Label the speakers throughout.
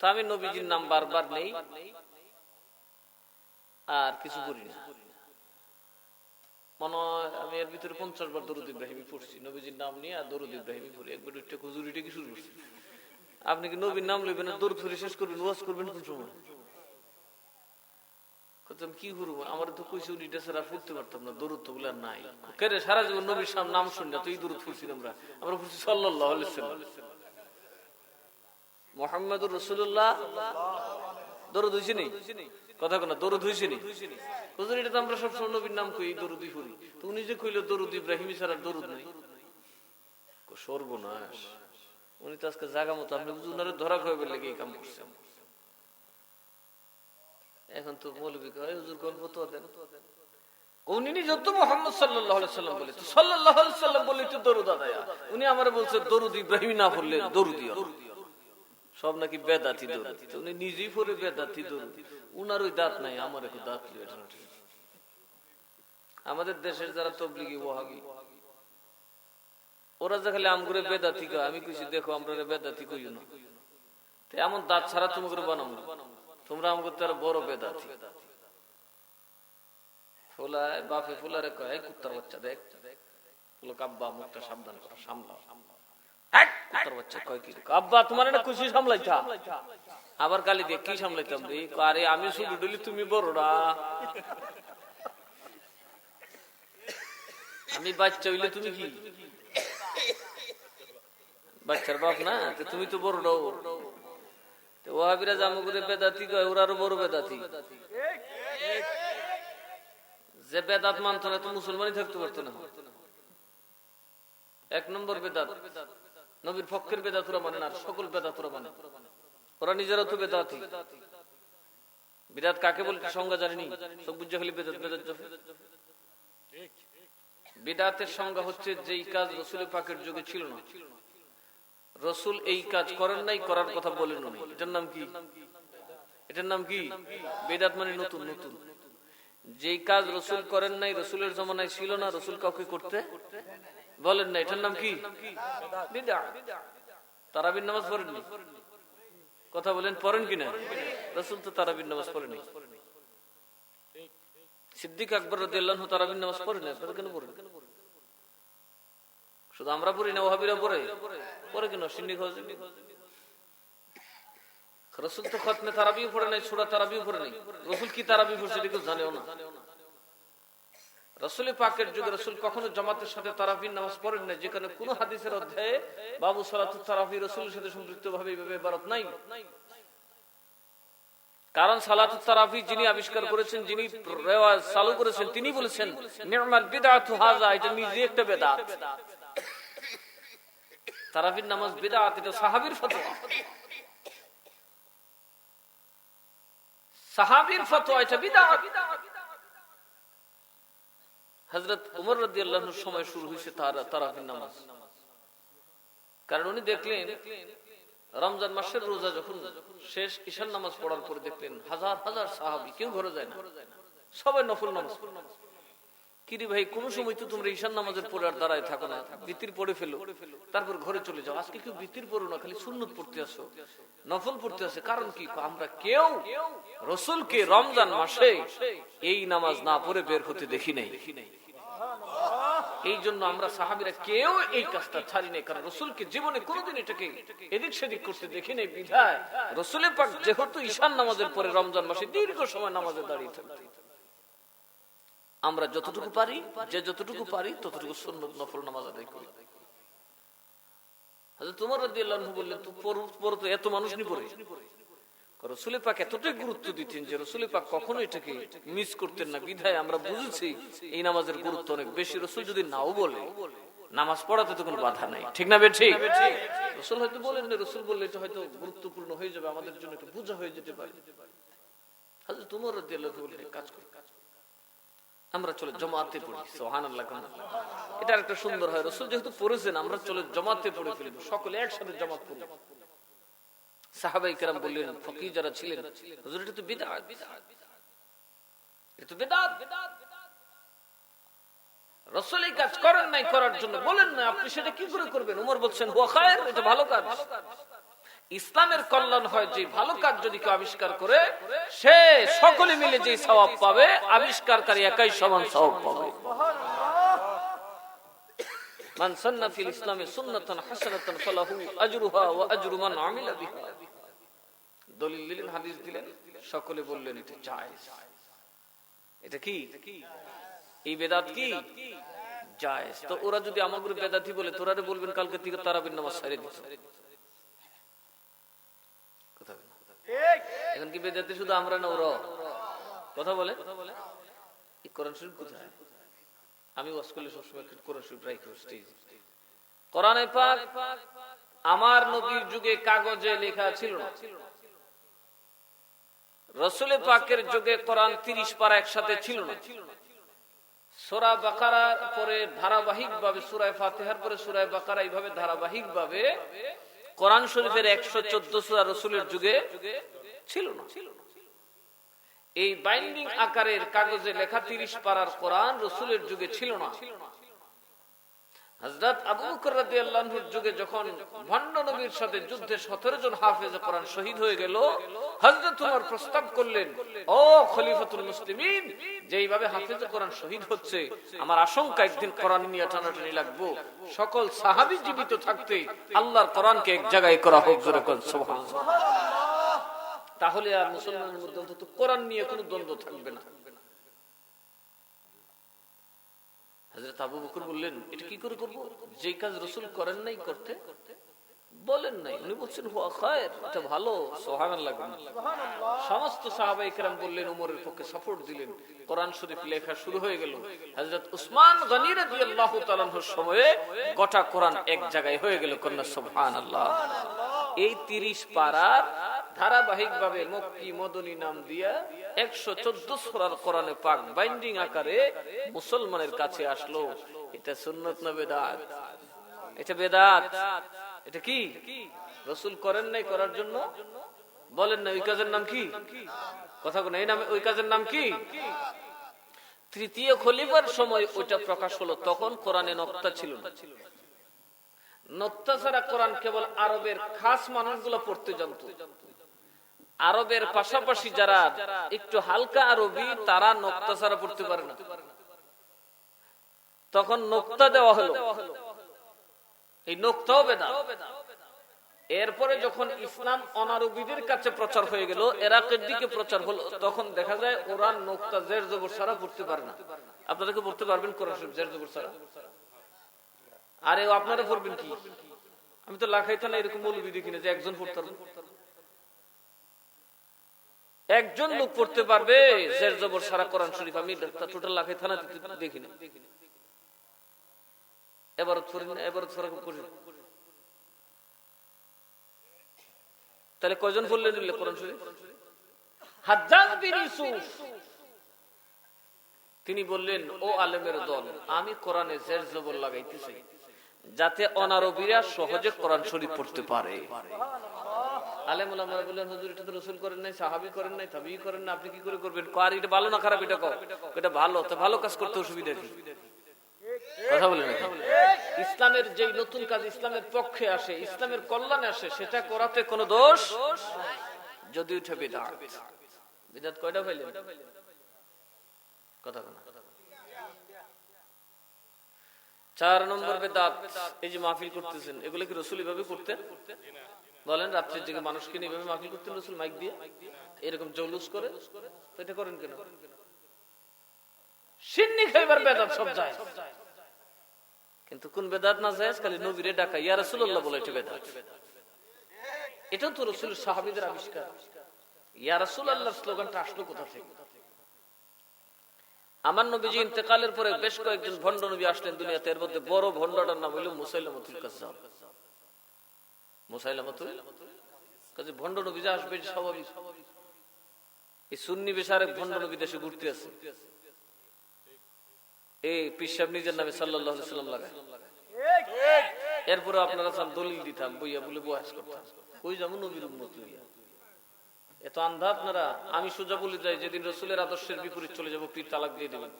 Speaker 1: তো আমি নবীজির নাম বারবার নেই আর কিছু করি না। মনে হয় আমি এর ভিতরে 50 বার দরুদ ইব্রাহিমী পড়ছি, নবীজির নাম নিয়ে আর দরুদ ইব্রাহিমী পড়ি। একবার একটা হুজুরিটা কি শুরু করছি, আপনি কি নবীর নাম লইবেন না দরুদ পড়ে শেষ করবেন, ওয়াজ করবেন কোন সময়? কি করব, আমার তো কইছে উনি এটা ছাড়া পড়তে পারতাম না, দরুদ তো গুলা নাই। কেরে সারা জীবন নবীর নাম শুনি না, তো এই দরুদ পড়ছি আমরা পড়ছি সাল্লাল্লাহু আলাইহি ওয়াসাল্লাম মুহাম্মাদুর রাসূলুল্লাহ। দরুদ হইছে নি? কথা কোনা দরুদ হইছে নি? হুজুর এটা তো আমরা সব সময় নবীর নাম কই, দরুদই পড়ি। তো উনি যে কইলো দরুদ ইব্রাহিমী ছাড়া দরুদ নাই, সর্বনাশ। উনি তো আজকে জায়গা মতো আপনি উনারে ধরা খাওয়াবে লেগে এই কাম করছেন। এখন তো মৌলবী কয় হুজুর গল্প তো দেন, উনি নিজে তো মুহাম্মদ সাল্লাল্লাহু আলাইহি সাল্লাম বলে, তো সাল্লাল্লাহু আলাইহি সাল্লাম বলে তো দরুদ আদায়। উনি আমারে বলছে দরুদ ইব্রাহিমী না পড়লে দরুদই সব নাকি বেদাতি দরুদ। উনি নিজেই পড়ে বেদাতি দরুদ। উনার ওই দাঁত নাই, আমার একটু দাঁত। আমাদের দেশের যারা তবলিগি ওয়াহাবি ওরা যে খালি আমগুরে বেদাতি কয়, আমি কইছি দেখো আমরা বেদাতি কইও না, এমন দাঁত ছাড়া তুমি করে বানাবো, তোমরা আমাকে তো বড় বেদাতি। ফুলায় বাপে ফুলারে কয় কুত্তার বাচ্চা দেখ, আব্বা মুখটা সাবধান করো, সামলাও। কুত্তার বাচ্চা কয় কি আব্বা তোমার এটা খুশি সামলাইতা, আবার গালি দিয়ে কি সামলাইতাম রে? আরে আমি শুধু ডলি তুমি বড়রা, আমি বাচ্চা হইলে তুমি কি বাচ্চার বাপ না, তুমি তো বড়রাও। ওয়াহাবিরা জামগুরে বেদাতি কয়, ওরা আরো বড় বেদাতি। যে বেদাত মানত না তো মুসলমানই থাকতে পারতো না। এক নম্বর বেদাত, নবীর পক্ষের বেদাত ওরা মানে না, সকল বেদাত ওরা মানে। ওরা নিজেরা তো বেদাতি। বিদাত কাকে বলে সংজ্ঞা জানেনি, সব বুঝে খালি বেদাত বেদাত। বিদাতের সংজ্ঞা হচ্ছে যেই কাজ রাসূল পাকের যুগে ছিল না, রাসূল এই কাজ করেন নাই, করার কথা বলেন না, এটার নাম কি? এটার নাম কি? বিদাত মানে নতুন নতুন। যেই কাজ রাসূল করেন নাই, রাসূলের জামানায় ছিল না, রাসূল কাউকে করতে বলেন না, এটার নাম কি? বিদআত। তারাবির নামাজ পড়েননি, কথা বলেন পড়েন কিনা? রাসূল তো তারাবির নামাজ পড়েনি। সিদ্দিক আকবর রাদিয়াল্লাহু আনহু তারাবির নামাজ পড়েন, আপনারা কেন পড়েন? শুধু আমরা পড়ি না, ওয়াহাবিরা পড়ে পড়ে কেন? সিন্নি খাওয়া রাসূল তো খতমে তারাবিও পড়ে নাই, সূরা তারাবিও পড়ে নাই। রাসূল কি তারাবি পড়ছে এটা কেউ জানেও না। রাসূল পাকের যুগে রাসূল কখনো জামাতের সাথে তারাবির নামাজ পড়েন না, যেখানে কোন হাদিসের অধ্যায়ে বাবু সালাতুত তারাবি রাসূলের সাথে সম্পৃক্ত ভাবে এইভাবে ইবারত নাই। কারণ সালাতুত তারাবি যিনি আবিষ্কার করেছেন, যিনি রেওয়াজ চালু করেছেন, তিনি বলেছেন নি'মাল বিদআতু হাযা, এটা নিজে একটা বেদাত। তারাবির নামাজ বিদআত, এটা সাহাবীর ফতোয়া। সাহাবীর ফতোয়া, এটা বিদআত। হযরত ওমর রাদিয়াল্লাহু আনহুর সময় শুরু হয়েছে তারাবির নামাজ। কারণ উনি দেখলেন রমজান মাসের রোজা যখন শেষ, ঈশার নামাজ পড়ার পরে দেখলেন হাজার হাজার সাহাবী, কেউ ঘরে যায় না, সবাই নফল নামাজ পড়ে। কিরে ভাই, কোন সময় তো তোমরা ঈশার নামাজের পরে আর দাঁড়ায় থাকো না, বিতির পড়ে ফেলো, তারপর ঘরে চলে যাও। আজকে কেউ বিতির পড়ো না, খালি সুন্নত পড়তে আসো, নফল পড়তে আসে। কারণ কি? আমরা কেউ রাসূলকে রমজান মাসে এই নামাজ না পড়ে বের হতে দেখি নাই। এই জন্য আমরা সাহাবীরা কেউ এই কাজটা ছাড়ি নাই, কারণ রাসূলকে জীবনে কোনোদিন এটাকে এদিক সেদিক করতে দেখি নাই। বিধায় রাসূল পাক যেহেতু ঈশার নামাজের পরে রমজান মাসে দীর্ঘ সময় নামাজে দাঁড়িয়ে থাকতেন। আমরা যতটুকু পারি, যে যতটুকু পারি ততটুকু সুন্নত নফল নামাজ আদায় করি। হযরত ওমর রাদিয়াল্লাহু আনহু বললেন, তো পড়ো তো, এত মানুষ নি পড়ে। রাসূল পাক এতটাই গুরুত্ব দিতেন যে রাসূল পাক কখনো এটাকে মিস করতেন না। বিধায় আমরা বুঝেছি এই নামাজের গুরুত্ব অনেক বেশি। রাসূল যদি নাও বলে, নামাজ পড়াতে তো কোনো বাধা নাই, ঠিক না বেঠি? রাসূল হয়তো বলেন না, রাসূল বললে এটা হয়তো গুরুত্বপূর্ণ হয়ে যাবে, আমাদের জন্য একটু বোঝা হয়ে যেতে পারে। হযরত ওমর রাদিয়াল্লাহু আনহু বললেন, কাজ করো, আমরা চলে জমাতে পড়ি। সুবহানাল্লাহ। এটা আরেকটা সুন্দর হয়, রাসূল যেহেতু পড়েছেন, আমরা চলে জমাতে পড়ে ফেলব, সকলে একসাথে জামাত পড়ব। সাহাবায়ে কেরাম বললেন, ফকিহ যারা ছিলেন, হুজুর এটা তো বিদআত, এটা তো বিদআত। রাসূল এই কাজ করেন নাই, করার জন্য বলেন না, আপনি সেটা কি করে করবেন? ওমর বলছেন হুয়া খায়র, এটা ভালো কাজ। ইসলামের কল্যাণ হয় যে ভালো কাজ যদি কেউ আবিষ্কার করে সে সকলে মিলে যে সওয়াব পাবে, আবিষ্কারকারী একাই সমান সওয়াব পাবে। মান সান্না ফিল ইসলামে সুন্নাতান হাসানাতান ফালাহু আজরুহা ওয়া আজরু মান আমিলা বিহা। দলিল দিলেন, হাদিস দিলেন, সকলে বললেন এটা জায়েজ। এটা কি এই বেদাত কি জায়েজ? তো ওরা যদি আমাদের বেদাতি বলে, তোরারে বলবেন কালকে থেকে তারাবির নামাজ ছেড়ে দিছে। এখন কি বেদাতি শুধু আমরা না ওরা কথা বলে? এই কোরআন শরীফ কোথায়? আমি ওয়াজ করলে সবসময় কোরআন শরীফ রাখি স্টেজ। কোরআনে পাক আমার নবীর যুগে কাগজে লেখা ছিল না। রাসূল পাকের যুগে কোরআন 30 পারা একসাথে ছিল না। সূরা বাকারার পরে ধারাবাহিক ভাবে সূরা ফাতিহার পরে সূরা বাকারা, এইভাবে ধারাবাহিক ভাবে কোরআন শরীফের 114 সূরা রাসূলের যুগে ছিল না। এই বাইন্ডিং আকারের কাগজে লেখা 30 পারার কোরআন রাসূলের যুগে ছিল না। হযরত আবু বকর রাদিয়াল্লাহু আনহুর যুগে যখন ভণ্ড নবীর সাথে যুদ্ধে 17 জন হাফেজ কোরআন শহীদ হয়ে গেল, হযরত ওমর প্রস্তাব করলেন, ও খলিফাতুল মুসলিমিন, যেইভাবে হাফেজ কোরআন শহীদ হচ্ছে, আমার আশঙ্কা একদিন কোরআন নিয়ে টানাটানি লাগবে। সকল সাহাবী জীবিত থাকতে আল্লাহর কোরআনকে এক জায়গায় করা হোক, জোরে কোন সুবহানাল্লাহ। তাহলে আর মুসলমানদের মধ্যে অন্তত কোরআন নিয়ে কোনো দ্বন্দ্ব থাকবে না। হযরত আবু বকর বললেন, এটা কি করে করব? যে কাজ রাসূল করেন নাই, করতে বলেন নাই, উনি বলছেন হুয়া খায়র, এটা ভালো, সুবহানাল্লাহ। সমস্ত সাহাবায়ে কেরাম বললেন, ওমরের পক্ষে সাপোর্ট দিলেন। কোরআন শরীফ লেখা শুরু হয়ে গেল। হযরত উসমান গনি রাদিয়াল্লাহু তাআলা আনহুর সময়ে গোটা কোরআন এক জায়গায় হয়ে গেল, কন্যা সুবহানাল্লাহ। এই 30 পারার ধারাবাহিক ভাবে মক্কি মদনী নাম দিয়া 114 সূরার কোরআনে পাক বাইন্ডিং আকারে মুসলমানের কাছে আসলো। এটা সুন্নাত না বেদাত? এটা বেদাত। এটা কি রাসূল করেন নাই, করার জন্য বলেন না। ওই কাজের নাম কি? কথা কোন এই নামে ওই কাজের নাম কি? তৃতীয় খলিফার সময় ওইটা প্রকাশ হলো, তখন কোরআনে নক্তা ছিল না। নক্তা ছাড়া কোরআন কেবল আরবের খাস মানুষগুলো পড়তে জানতো। আরবের পাশাপাশি যারা একটু হালকা আরবি, তারা নক্তা ছাড়া পড়তে পারে না। তখন নক্তা দেওয়া হলো, এই নক্তাও বেদাত। এরপরে যখন ইসলাম অনারবীদের কাছে প্রচার হয়ে গেল, ইরাকের দিকে প্রচার হলো, তখন দেখা যায় ওরা নক্তা জের জবর ছাড়া পড়তে পারে না। আপনারা কি পড়তে পারবেন কোরআন শরীফ জের জবর ছাড়া? আরে আপনারা পড়বেন কি? আমি তো লাখাই থানা এরকম মৌলবী দেখি না যে একজন পড়তে পারবেন। একজন লোক পড়তে পারবে জের জবর ছাড়া কোরআন শরীফ? আমি টোটাল লাখাই থানা দেখি না। এবারত পড়ি না, এবারত ছাড়া পড়ি। তাহলে কয়জন পড়লেন কোরআন শরীফ? হাজ্জাজ বিন ইউসুফ তিনি বললেন, ও আলেমের দল, আমি কোরআনে জের জবর লাগাইতেছি যাতে অনারবীরা সহজে কোরআন শরীফ পড়তে পারে। আলেম ওলামারা বললেন, হুজুর এটা তো রাসূল করেন নাই, সাহাবী করেন নাই, তাবিঈ করেন না, আপনি কি করে করবেন? আর এটা ভালো না খারাপ? এটা কও। এটা ভালো। তো ভালো কাজ করতে অসুবিধা কি? কথা বলেন না। ইসলামের যে নতুন কাজ ইসলামের পক্ষে আসে, ইসলামের কল্যাণে আসে, সেটা করাতে কোনো দোষ যদি উঠে বিদআত। বিদআত কয়টা পাইলেন? কথা বলেন। 4 নম্বর বেদাত, এই যে মাহফিল করতেছেন, এগুলো কি রাসূল এভাবে করতেন? বলেন, রাত্রির দিকে মানুষকে নিয়ে এভাবে মাহফিল করতেন রাসূল মাইক দিয়ে, এরকম জৌলুস করে? তো এটা করেন কেন? সিন্নি খাইবার বেদাত সব যায়, কিন্তু কোন বেদাত না যায়? খালি নবীরে ডাকা ইয়া রাসূলুল্লাহ বলে এটা বেদাত। এটা তো রাসূল সাহাবীদের আবিষ্কার। ইয়া রাসূলুল্লাহ স্লোগানটা আসলো কোথা থেকে? আমার নবীজি ইন্তেকালের পরে বেশ কয়েকজন ভণ্ড নবী আসলেন দুনিয়াতে। এর মধ্যে বড় ভণ্ডটার নাম হইল মুসাইলামাতুল কাজ্জাব। মুসাইলামাতুল কাজে ভণ্ড নবী যা আসবে স্বাভাবিক। এই সুন্নি বেশারেক ভণ্ড নবী দেশে ঘুরতে আছে। এই পীর সাহেব নিজের নামে সাল্লাল্লাহু আলাইহি সাল্লাম লাগায়। এরপরে আপনারা সব দলিল দিতাম, বইয়া বলে বয়াস করতাম, কই যাবো নবীর উম্মত হইয়া। এত আন্ধা আপনারা। আমি সোজা বলে যাই, যেদিন রাসূলের আদর্শের বিপরীত চলে যাব, পীর তালাক দিয়ে দেবেন।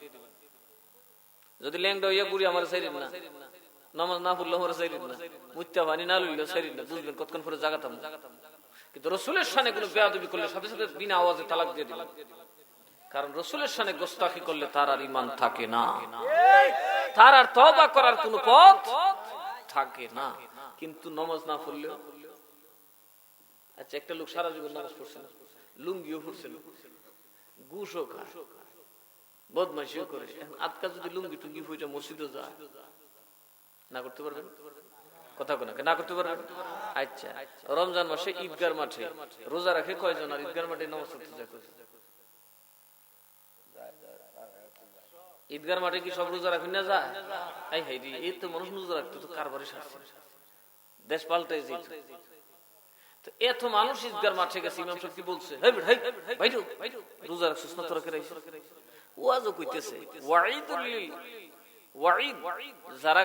Speaker 1: যদি ল্যাংড়া হইয়া বুড়ি আমার চাইলেন না, নামাজ না পড়লে আমরা চাইলেন না, মুত্তা পানি না লইলে চাইলেন না, বুঝবেন কতক্ষণ পরে জাগাতাম। কিন্তু রসুলের শানে কোনো বেয়াদবি করলে সাথে সাথে বিনা আওয়াজে তালাক দিয়ে দিলাম, কারণ রসুলের শানে গোস্তাখি করলে তার আর ঈমান থাকে না, তার আর তওবা করার কোনো পথ থাকে না। কিন্তু নামাজ না পড়লেও, আচ্ছা একটা লোক সারা জীবন নামাজ পড়ছে না, লুঙ্গিও পড়ছে না, ঘুষও খায়, বদমাইশিও করে, এখন আজকাল যদি লুঙ্গি টুঙ্গি ফুইটা মসজিদে যায়, না করতে পারবেন? কথা কোন না করতে পারবেন? আচ্ছা, রমজান মাসে ঈদগার মাঠে রোজা রাখে কয়জন আর ঈদগার মাঠে নামাজ পড়তে যায়? ঈদগার মাঠে কি সব রোজা রাখেন না যায়? এই তো মানুষ রোজা রাখতো তো কারবারে শাস্তি, দেশ পাল্টাই যেত। তো এত মানুষ ঈদগার মাঠে গেছে, ইমাম সাহেব কি বলছে? রোজা রাখছিস না তোরা, ওয়াজও কইতেছে ওয়াঈদুল লিল ওয়াঈদ, যারা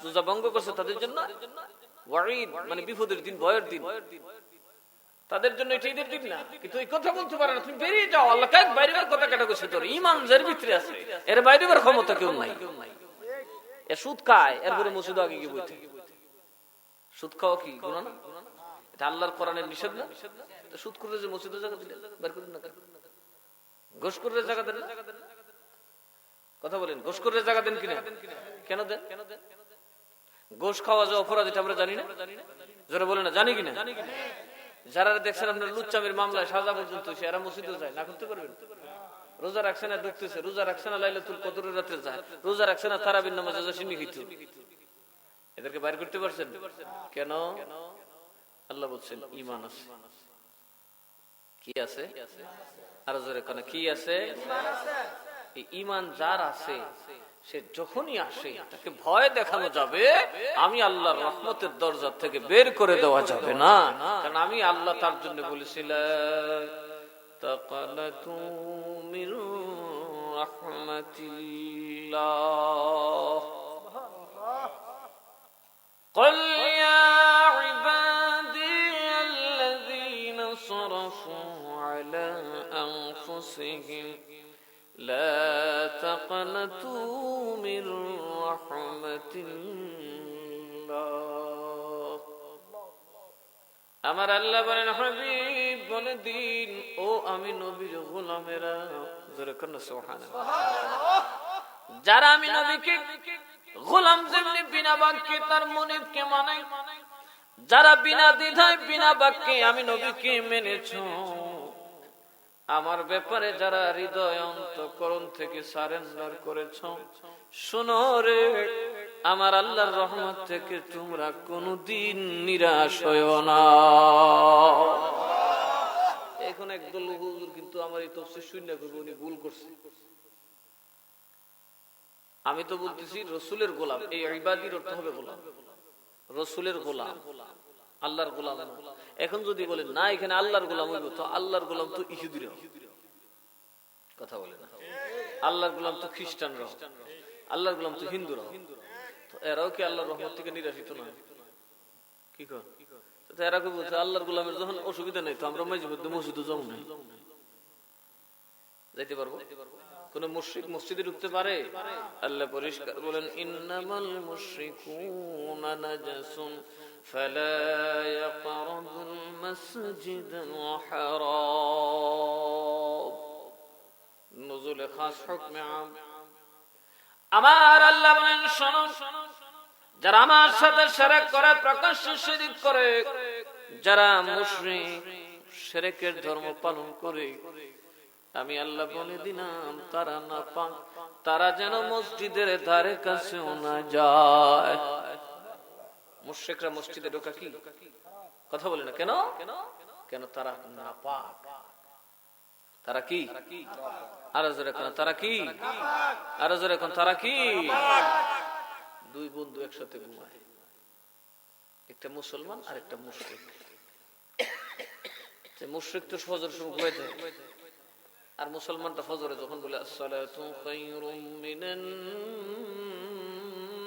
Speaker 1: রোজা ভঙ্গ করছে তাদের জন্য ওয়াঈদ, মানে বিপদের দিন, ভয়ের দিন, তাদের জন্য এটা ঈদের দিন না। কিন্তু এই কথা বলতে পারে না, তুমি বেরিয়ে যাও, আল্লাহ কাক বাইরের কথা কাটা কইছে, তোর ঈমান যার ভিতরে আছে এর বাইরের ক্ষমতা কেউ নাই। এ সুদ খায়, এরপরে মসজিদ আগে গিয়ে বইতে, সুদ খাওয়া কি গুনাহ না? এটা আল্লাহর কোরআনের নিষেধ না? তো সুদ করে যে মসজিদে জায়গা দিলেন, বের করুন না। ঘুষ করে জায়গা দেন, কথা বলেন, ঘুষ করে জায়গা দেন কিনা? কেন দেন? ঘুষ খাওয়া যে অপরাধ এটা আমরা জানি না? যারা বলে না জানি কিনা? যারা দেখছেন আপনার লুচ্চামের মামলায় সাজা পর্যন্ত, এরা মসজিদে যায়, না করতে পারবেন? রোজা রাখছে না, ঢুকতেছে, রোজা রাখছে না, লাইলাতুল কদরের রাতে যায়, রোজা রাখছে না, তারাবির নামাজে যায়, সিন্নি খাইতো, এদেরকে বাইর করতে পারছেন? কেন? আল্লাহ বলছেন ঈমান আছে। কি আছে? আর জোরে কোন কি আছে? এই ঈমান যার আছে, সে যখনই আসে তাকে ভয় দেখানো যাবে, আমি আল্লাহর রহমতের দরজা থেকে বের করে দেওয়া যাবে না, কারণ আমি আল্লাহ তার জন্য বলেছিলাম তাকানাতু মির রাহমাতিল্লাহ। قل يا عبادي الذين صرفوا على أنفسهم لا تقنطوا من رحمة الله। আমার আল্লাহ বলেন, হাবিব বলে দিন, ও আমি নবীর গোলামেরা, জোরে করুন সুবহানাল্লাহ, যারা আমি নবীকে গোলাম যেমনি বিনা বাক্যে তার মুনিবকে মানে, যারা বিনা দ্বিধায় বিনা বাক্যে আমি নবীকে মেনেছো, আমার ব্যাপারে যারা হৃদয় অন্তঃকরণ থেকে সারেন্ডার করেছো, শোনো রে, আমার আল্লাহর রহমত থেকে তোমরা কোনদিন নিরাশ হয়ো না। এখন একদল হুজুর কিন্তু আমার এই তাফসীর শুনে করবে, উনি ভুল করছে। আমি তো বলতেছি রসুলের গোলাম, এই ইবাদির অর্থ হবে গোলাম, রসুলের গোলাম, আল্লাহর গোলাম। এখন যদি বলেন না এখানে আল্লাহর গোলাম হইব, তো আল্লাহর গোলাম তো ইহুদিরা, কথা বলে না, আল্লাহর গোলাম তো খ্রিস্টানরা, আল্লাহর গোলাম তো হিন্দুরা, তো এরাও কি আল্লাহর রহমত থেকে নিরাশিত নয়? কি কর, এরা কি বলছে আল্লাহর গোলামের যখন অসুবিধা নেই, তো আমরা মাঝে মধ্যে মসজিদে যাবো না, যাইতে পারবো? কোন মুশরিক মসজিদে ঢুকতে পারে? আল্লাহ পরিষ্কার বলেন, ইন্নামাল মুশরিকুনা নাজাসুন ফালা ইয়াকরাবুল মাসজিদাল হারাম। নজুলে খাস হুকমে আম। আমার আল্লাহ বলেন, শোনো, যারা আমার সাথে শিরক করে, প্রকাশ্য শিরক করে, যারা মুশরিক শিরকের ধর্ম পালন করে, আমি আল্লাহ বলে দিলাম তারা নাপাক, তারা যেন মসজিদের ধারে কাছেও না যায়। মুশরিকরা মসজিদে ঢোকা কি? কথা বলে না কেন? কেন? তারা নাপাক। তারা কি? আরো জোরে কোন তারা কি? আরো জোরে কোন তারা কি? দুই বন্ধু একসাথে ঘুমায়, একটা মুসলমান আর একটা মুশরিক। মুশরিক তো ফজর সময় ঘুমায় যায়, আর মুসলমানটা ফজরে যখন বলে আসসালাতু খায়রুম মিনান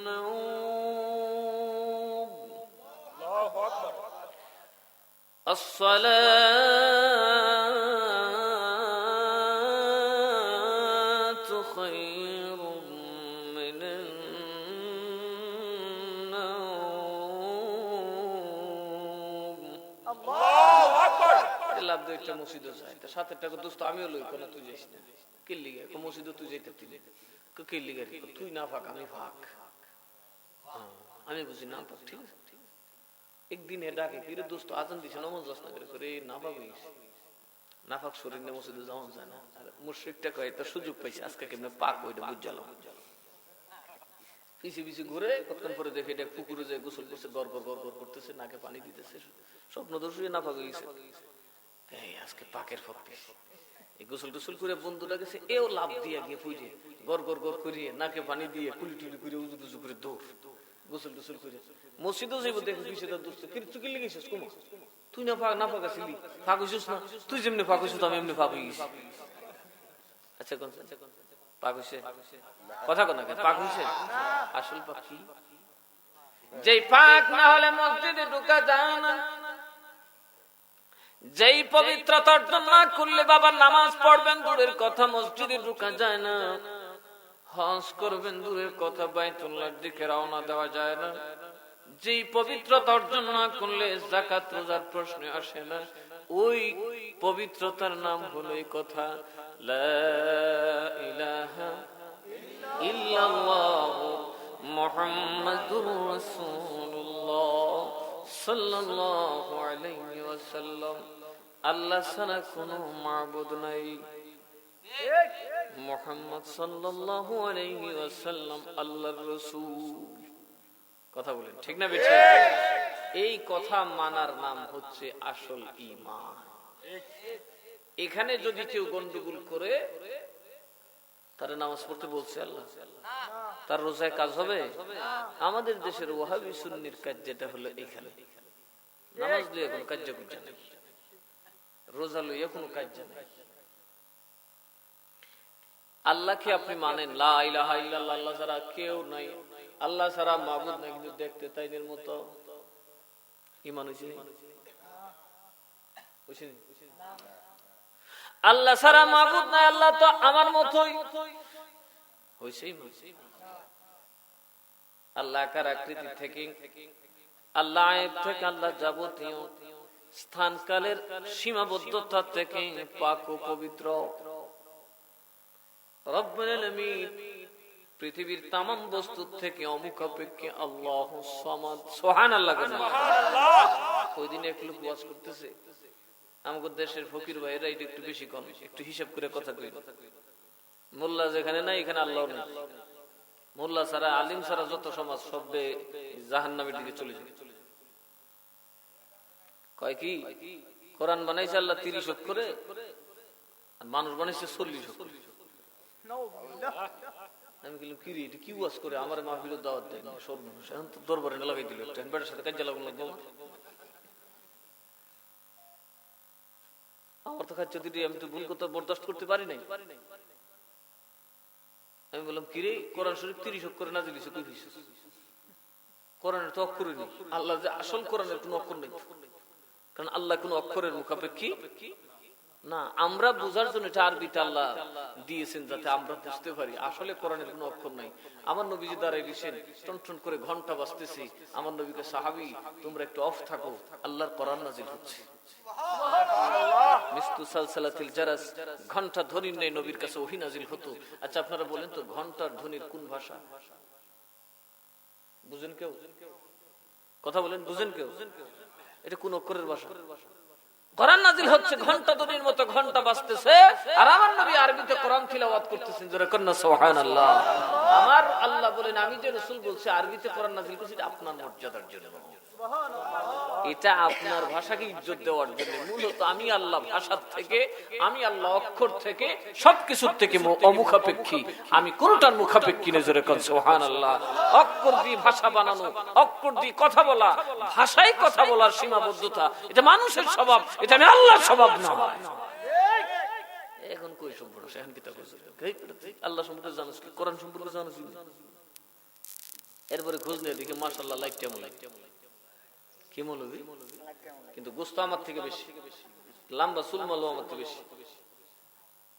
Speaker 1: নাওম, আল্লাহু আকবার, আসসালাতু খায়রুম মিনান লাভ দিয়ে একটা মসজিদে যায়, তা 7 টাকা দোস্ত আমিও লই, কোন তুই যাইস না, কি লিগে মসজিদে তুই যাইতে কি লিগে, তুই না ফাঁক আমি ফাঁক, আমি বুঝি না পাক, ঠিক আছে। একদিন এ ডাকে, কিরে দোস্ত আজান দিছে নামাজ যাস না করে, না পাবি না পাক শরীর নিয়ে মসজিদে যাওয়া যায় না। মুশরিকটা কয় এটা সুযোগ পাইছে, আজকে কেমনে পাক ওইটা বুঝালাম। পিছে পিছে ঘুরে কতক্ষণ পরে দেখে এটা পুকুরে যায় গোসল করছে, গড় গড় গড় গড় করতেছে, নাকে পানি দিতেছে, স্বপ্ন দর্শী না পাক হয়ে গেছে, এই আজকে পাকের ফক পেয়েছে। এই গোসল টোসল করে বন্ধুটা গেছে, এও লাভ দিয়ে গিয়ে পুজে গড় গড় গড় করিয়ে নাকে পানি দিয়ে কুলি টুলি করে উজু টুজু করে দৌড় গোসল টোসল করে মসজিদেও যাইব, দেখে পিছিয়ে তার দোস্ত তুই কি লেগেছিস কুমা, তুই না ফাঁক না ফাঁকা ছিলি, ফাঁক হইছিস না, তুই যেমনি ফাঁক হইছিস আমি এমনি ফাঁক হয়ে গেছি। আচ্ছা কোন পাক হইছে, কথা কোন পাক হইছে, আসল পাক কি? যেই পাক না হলে মসজিদে ঢোকা যায় না, যেই পবিত্রতা অর্জন না করলে বাবা নামাজ পড়বেন দূরের কথা, মসজিদে ঢোকা যায় না, হজ করবেন দূরের কথা, বাইতুল্লাহর দিকে রওনা দেওয়া যায় না, যেই পবিত্রতা অর্জন না করলে যাকাত রোজার প্রশ্ন আসে না, ওই পবিত্রতার নাম হলো এই কথা, লা ইলাহা ইল্লাল্লাহ মুহাম্মাদুর রাসূলুল্লাহ সাল্লাল্লাহু আলাইহি ওয়াসাল্লাম। আল্লাহ ছাড়া কোনো মাবুদ নাই, মুহাম্মদ সাল্লাল্লাহু আলাইহি ওয়াসাল্লাম আল্লাহর রাসূল। কথা বলেন ঠিক না বেঠিক? এই কথা মানার নাম হচ্ছে আসল ঈমান। এখানে যদি কেউ গন্ডগোল করে, তার নামাজ পড়তে বলছে আল্লাহ, তার রোজায় কাজ হবে? আমাদের দেশের ওয়াহাবি সুন্নির কাজ যেটা হলো এখানে, নামাজ লইয়া কোনো কাজ করছে না, রোজা লইয়া কোনো কাজ নাই। আল্লাহকে আপনি মানেন, লা ইলাহা ইল্লাল্লাহ, আল্লাহ ছাড়া কেউ নাই, আল্লাহ ছাড়া মাবুদ নাই, কিন্তু দেখতে তাইদের মতো ঈমান হইছে? আল্লাহ ছাড়া মাবুদ নাই, আল্লাহ তো আমার মতোই হইছে। আল্লাহ আকার আকৃতি থেকে, আল্লাহ আয়েব থেকে, আল্লাহ যাবতীয় স্থান কালের সীমাবদ্ধতা থেকে পাক ও পবিত্র। রব্বুল আলামিন পৃথিবীর তামাম বস্তু থেকে অমুখাপেক্ষী আল্লাহুস সামাদ। সুবহানাল্লাহ। ওই দিন এক লোক ওয়াজ করতেছে, আমাদের দেশের ফকির ভাইরা এটা একটু বেশি কম, একটু হিসাব করে কথা কই। মোল্লা যেখানে নাই এখানে আল্লাহ নেই, মোল্লা ছাড়া আলিম ছাড়া যত সমাজ সবে জাহান্নামের দিকে চলে যাবে। কয় কি কোরআন বানাইছে আল্লাহ 30 অক্ষরে, আর মানুষ বানাইছে 40 অক্ষরে। আমি বললাম কি রে, এটা কি ওয়াজ করে, আমার মাহফিলের দাওয়াত দেয় না, সর্বনাশ, এখন তো দরবারে না লাগাই দিল, একটা বেটার সাথে কাজ লাগলো। আমার তো খাচ্ছে দিদি, আমি তো ভুল কথা বরদাস্ত করতে পারি নাই। আমি বললাম কি রে, কোরআন শরীফ 30 অক্ষরে নাজিল হইছে, কই হইছে? কোরআনের তো অক্ষর নেই, আল্লাহ যে আসল কোরআনের কোনো অক্ষর নেই, কারণ আল্লাহ কোন অক্ষরের মুখাপেক্ষী না। আমরা বুঝার জন্য এটা আরবিতে আল্লাহ দিয়েছেন যাতে আমরা বুঝতে পারি, আসলে কোরআনের কোনো অক্ষর নাই। আমার নবীজি দাঁড়ায় দিয়েছেন, টনটন করে ঘন্টা বাজতেছে, আমার নবীকে সাহাবী তোমরা একটু অফ থাকো, আল্লাহর কোরআন নাজিল হচ্ছে। মিস্তু সালসালাতিল জারাস, ঘন্টা ধ্বনির নেই নবীর কাছে ওহী নাজিল হতো। আচ্ছা আপনারা বলেন তো, ঘন্টার ধ্বনির কোন ভাষা বুঝেন কেউ? কথা বলেন, বুঝেন কেউ? এটা কোন অক্ষরের ভাষা? কোরআন নাজিল হচ্ছে, ঘন্টা ধ্বনির মতো ঘন্টা বাজতেছে, আর আমার নবী আরবিতে কোরআন তিলাওয়াত করতেছেন। জোরে কন্না সুবহানাল্লাহ। আমার আল্লাহ বলেন, আমি যে রাসূল বলছি আরবিতে কোরআন নাজিল করছি, এটা আপনার মর্যাদার জন্য, এটা আপনার ভাষাকে ইজ্জত দেওয়ার জন্য। মূলত আমি আল্লাহ ভাষার থেকে, আমি আল্লাহ অক্ষর থেকে, সবকিছুর থেকে অমুখাপেক্ষী, আমি কোনটার মুখাপেক্ষী না। জোরে কোন সুবহানাল্লাহ। অক্ষর দিয়ে ভাষা বানানো, অক্ষর দিয়ে কথা বলা, ভাষায় কথা বলার সীমাবদ্ধতা, এটা মানুষের স্বভাব, এটা আমি আল্লাহর স্বভাব না। এখন কই সম্পর্ক, এখন কিতাব আল্লাহ সম্পর্কে জানিস কি, কোরআন সম্পর্কে জানিস? এরপরে খোঁজ নিয়ে দেখি মাশাআল্লাহ লাইটটা কি মৌলবী, কিন্তু গোস্ত আমার থেকে বেশি, লম্বা চুল মালো আমার থেকে বেশি।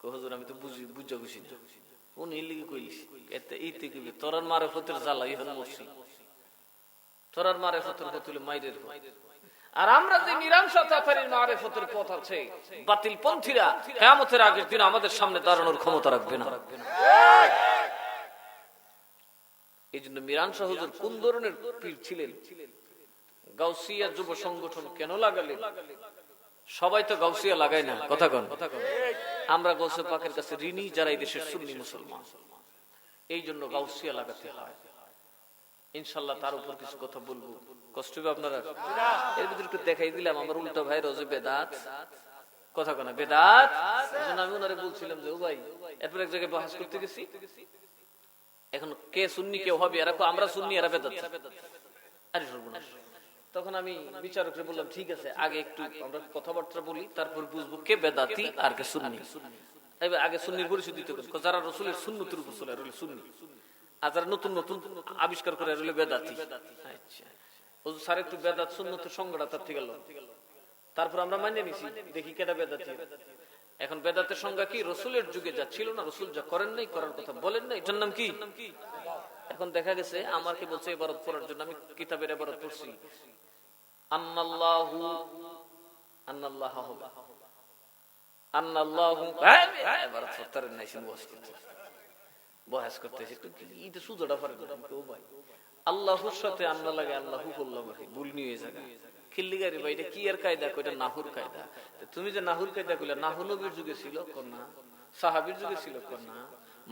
Speaker 1: হুজুর আমি তো বুঝা খুশি না, উনি লিখে কইলিস এই থেকে তোরার মারে ফতের জ্বালা ইহন মরছি, তোরার মারে ফতের ফতুলে মাইরের। আর আমরা যে মীরাংসা তাতারীর মারিফতের পথ আছে, বাতিল পন্থীরা কিয়ামতের আগের দিন আমাদের সামনে দাঁড়ানোর ক্ষমতা রাখবে না। এই জন্য মীরাংসা হুজুর কোন ধরনের পীর ছিলেন? গাউসিয়া যুব সংগঠন কেন লাগালেন? সবাই তো গাউসিয়া লাগায় না, কথা কন। আমরা গাউসে পাকের কাছে ঋণী, যারা এই দেশের সুন্নি মুসলমান। এই জন্য গাউসিয়া লাগাতে হয়। ইনশাআল্লাহ তার উপর কিছু কথা বলবো, কষ্ট হবে আপনারা। এর ভিতরে একটু দেখাই দিলাম আমার উল্টা ভাই রোজে বেদাত, কথা কনা বেদাত। আমি ওনারে বলছিলাম যে ও ভাই, এরপর এক জায়গায় বহাস করতে গেছি, এখন কে সুন্নি কে ওয়াহাবি, এরা আমরা সুন্নি এরা বেদাত। আরে সর্বনাশ। তখন আমি বিচারককে বললাম ঠিক আছে, আগে একটু আমরা কথাবার্তা বলি, তারপর বুঝবো কে বেদাতি আর কে সুন্নি। আগে সুন্নির পরিচয় দিতে হবে, যারা রাসূলের সুন্নতের উপর চলে এরা সুন্নি, আর যারা নতুন নতুন আবিষ্কার করে এরা বেদাতি। আচ্ছা হুজুর স্যার একটু বেদাত সুন্নতের সংজ্ঞাটা তার ঠিক গেল, তারপর আমরা মানিয়ে নিছি, দেখি কেটা বেদাতি। এখন বেদাতের সংজ্ঞা কি? রাসূলের যুগে যা ছিল না, রাসূল যা করেন নাই, করার কথা বলেন না, এটার নাম কি? এখন দেখা গেছে আমাকে বলছে ইবারত পড়ার জন্য, আমি কিতাবের ইবারত পড়ছি, আন্নাল্লাহু আন্নাল্লাহু আন্নাল্লাহু ইবারত পড়তে নাই, বহাস করতেছি একটু এটা সুজোটা পারে না ও ভাই। আল্লাহর সাথে আন্না লাগে, আল্লাহু বললাম আর কি, ভুল নিয়ে জায়গা খিল্লিগারি ভাই, এটা কি এর কায়দা? কইটা নাহুর কায়দা। তুমি যে নাহুর কায়দা কইলা, নাহু নবীর যুগে ছিল কোন না, সাহাবীর যুগে ছিল কোন না,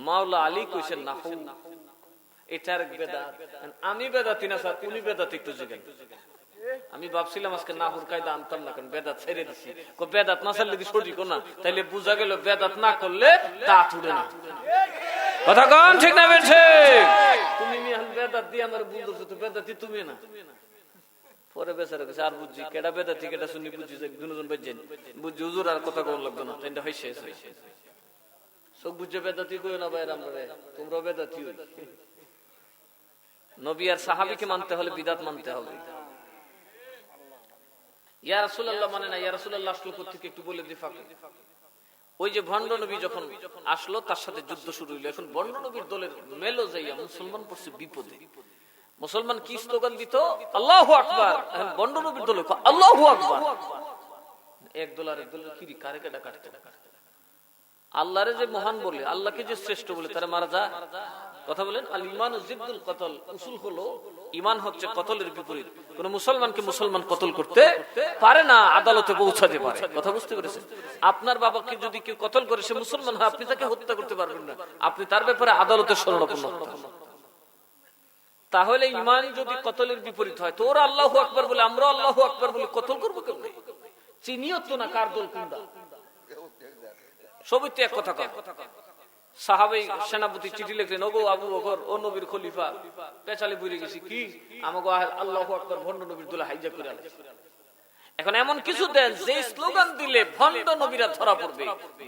Speaker 1: মাওলা আলী কইছেন নাহু, এটার বেদাত। আমি বেদাতি না স্যার, উনি বেদাতি, একটু জিজ্ঞেস। আমি ভাবছিলাম আজকে নাহুর কায়দা আনতাম না, কারণ বেদাত ছেড়ে দিছি। বেদাত না ছাড়লে কি সঠিক না, তাইলে বুঝা গেল বেদাত না করলে দাঁত উড়ে না, কথা কন ঠিক না বেঠে? তুমি বেদাত দিয়ে আমার ভুল ধরছো, তো বেদাতি তুমি না। পরে বেচারা গেছে আর বুঝছি কেডা বেদাতি কেডা শুনি, বুঝছি দুজন বেজেন বুঝছি, হুজুর আর কথা কোন লাগতো না, এটা হইছে সব বুঝছে বেদাতি কই না ভাই, আমরা তোমরা বেদাতি। নবী আর সাহাবীকে মানতে হলে বিদাত মানতে হবে। ইয়া রাসূলুল্লাহ মানে না, ইয়া রাসূলুল্লাহ আসলো কোত্থেকে একটু বলে দি ফাঁকে। ওই যে ভণ্ড নবী যখন আসলো তার সাথে যুদ্ধ শুরু হইলো। এখন ভণ্ড নবীর দলের মেলো যাইয়া মুসলমান পড়ছে বিপদে। মুসলমান কি স্লোগান দিত? আল্লাহু আকবার। এখন ভণ্ড নবীর দলে আল্লাহু আকবার, এক দল আর এক দল কি কারে কাটা কাটতে, আল্লাহরে যে মহান বলে, আল্লাহকে যে শ্রেষ্ঠ বলে, তারা মারা যায়। কথা বলেন, আল ঈমানু জিদ্দুল কতল। উসুল হলো ঈমান হচ্ছে কতলের বিপরীত। কোন মুসলমানকে মুসলমান কতল করতে পারে না, আদালতে পৌঁছাতে পারে। কথা বুঝতে পেরেছেন? আপনার বাবাকে যদি কেউ কতল করে, সে মুসলমান হয়, আপনি তাকে হত্যা করতে পারবেন না, আপনি তার ব্যাপারে আদালতের শরণাপন্ন হতে হবে। তাহলে ঈমান যদি কতলের বিপরীত হয়, তো ওরা আল্লাহু আকবার বলে, আমরা আল্লাহু আকবার বলে কতল করবো কেমনে? চিনিও তো না কার দল কোনটা, সবই তো এক কথা কয়। সাহাবী সেনাপতি চিঠি লিখলেন, ওগো আবু বকর, ও নবীর খলিফা, পেছালে বুঝে গেছি কি আমাগো আল্লাহু আকবার ভণ্ড নবীর দলে হাইজ্যাক করে আনছে। এখন এমন কিছু দেন যে স্লোগান দিলে ভণ্ড নবীরা ধরা পড়বে,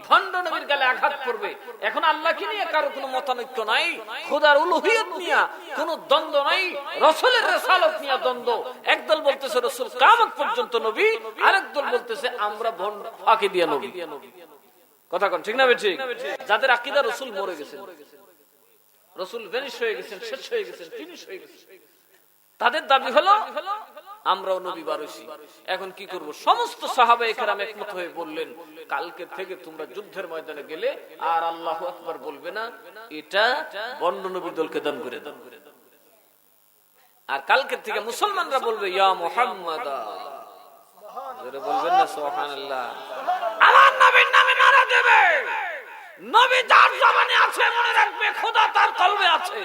Speaker 1: ভণ্ড নবীর গালে আঘাত পড়বে। এখন আল্লাহকে নিয়ে কারো কোনো মতানৈক্য নাই, খোদার উলুহিয়ত নিয়ে কোনো দ্বন্দ্ব নাই, রাসূলের রিসালাত নিয়ে দ্বন্দ্ব। একদল বলতেছে রাসূল কিয়ামত পর্যন্ত নবী, আরেক দল বলতেছে আমরা ভণ্ড ফাঁকি দিয়া নবী। কথা কোন ঠিক না বেঠিক? যাদের আকীদা রাসূল মরে গেছেন, রাসূল ভেনিশ হয়ে গেছেন, শেষ হয়ে গেছেন, ফিনিশ হয়ে গেছেন, তাদের দাবি হলো আমরাও নবী বারইছি। এখন কি করব? সমস্ত সাহাবায়ে কেরাম একমত হয়ে বললেন, কালকে থেকে তোমরা যুদ্ধের ময়দানে গেলে আর আল্লাহু আকবার বলবে না, এটা বন্ড নবীর দলকে দান করে দাও। আর কালকে থেকে মুসলমানরা বলবে ইয়া মুহাম্মাদা, যারা বলবেন না সুবহানাল্লাহ, আমার নবীর নামে নারা দেবে। নবী যার জবানে আছে মনে রাখবে, খোদা তার কলবে আছে।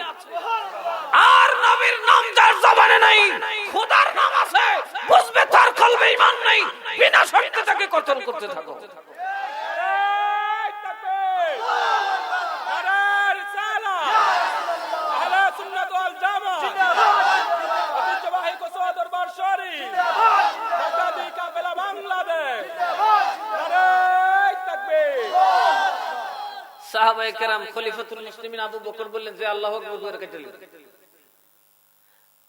Speaker 1: আর নবীর নাম যার জবানে নাই, খোদার নাম আছে, বুঝবে তার কলবে ঈমান নাই, বিনা শর্তে তাকে কতল করতে থাকো। সাহাবায়ে কেরাম খলিফাতুল মুসলিমিন আবু বকর বললেন যে আল্লাহু আকবার করে কেটে,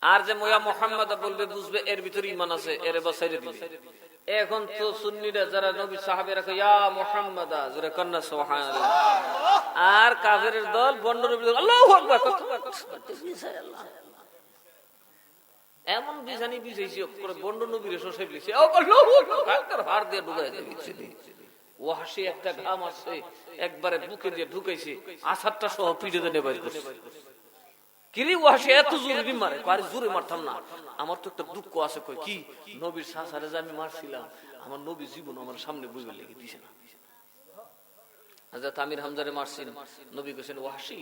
Speaker 1: আর যে ইয়া মুহাম্মদ বলবে বুঝবে এর ভিতরে ঈমান আছে, এর বাসাইরে দিবে। এখন তো সুন্নিরা যারা নবী সাহাবীরা কয় ইয়া মুহাম্মদ, জোরে কন্না সুবহানাল্লাহ, আর কাফেরের দল বন্ড নবী আল্লাহু আকবার। এমন বিছানি বিছাইছি করে বন্ড নবীর সে বলেছে হাড় দিয়ে ঢুকাই দিয়েছে। ওয়াহাশি একটা ঘাম আছে একবারে বুকে দিয়ে ঢুকাইছে, আসারটা সহ পিঠে দিয়ে নেবাই করছে। কিরে ওয়াহাশি এত জোরে মারে, আরে জোরে মারতাম না, আমার তো একটা দুঃখ আছে। কই কি? নবীর শাসারে যে আমি মারছিলাম, আমার নবী জীবন আমার সামনে বইবে লেগে দিছে না। হযরত আমির হামজারে মারছেন, নবী কইছেন ওয়াহাশি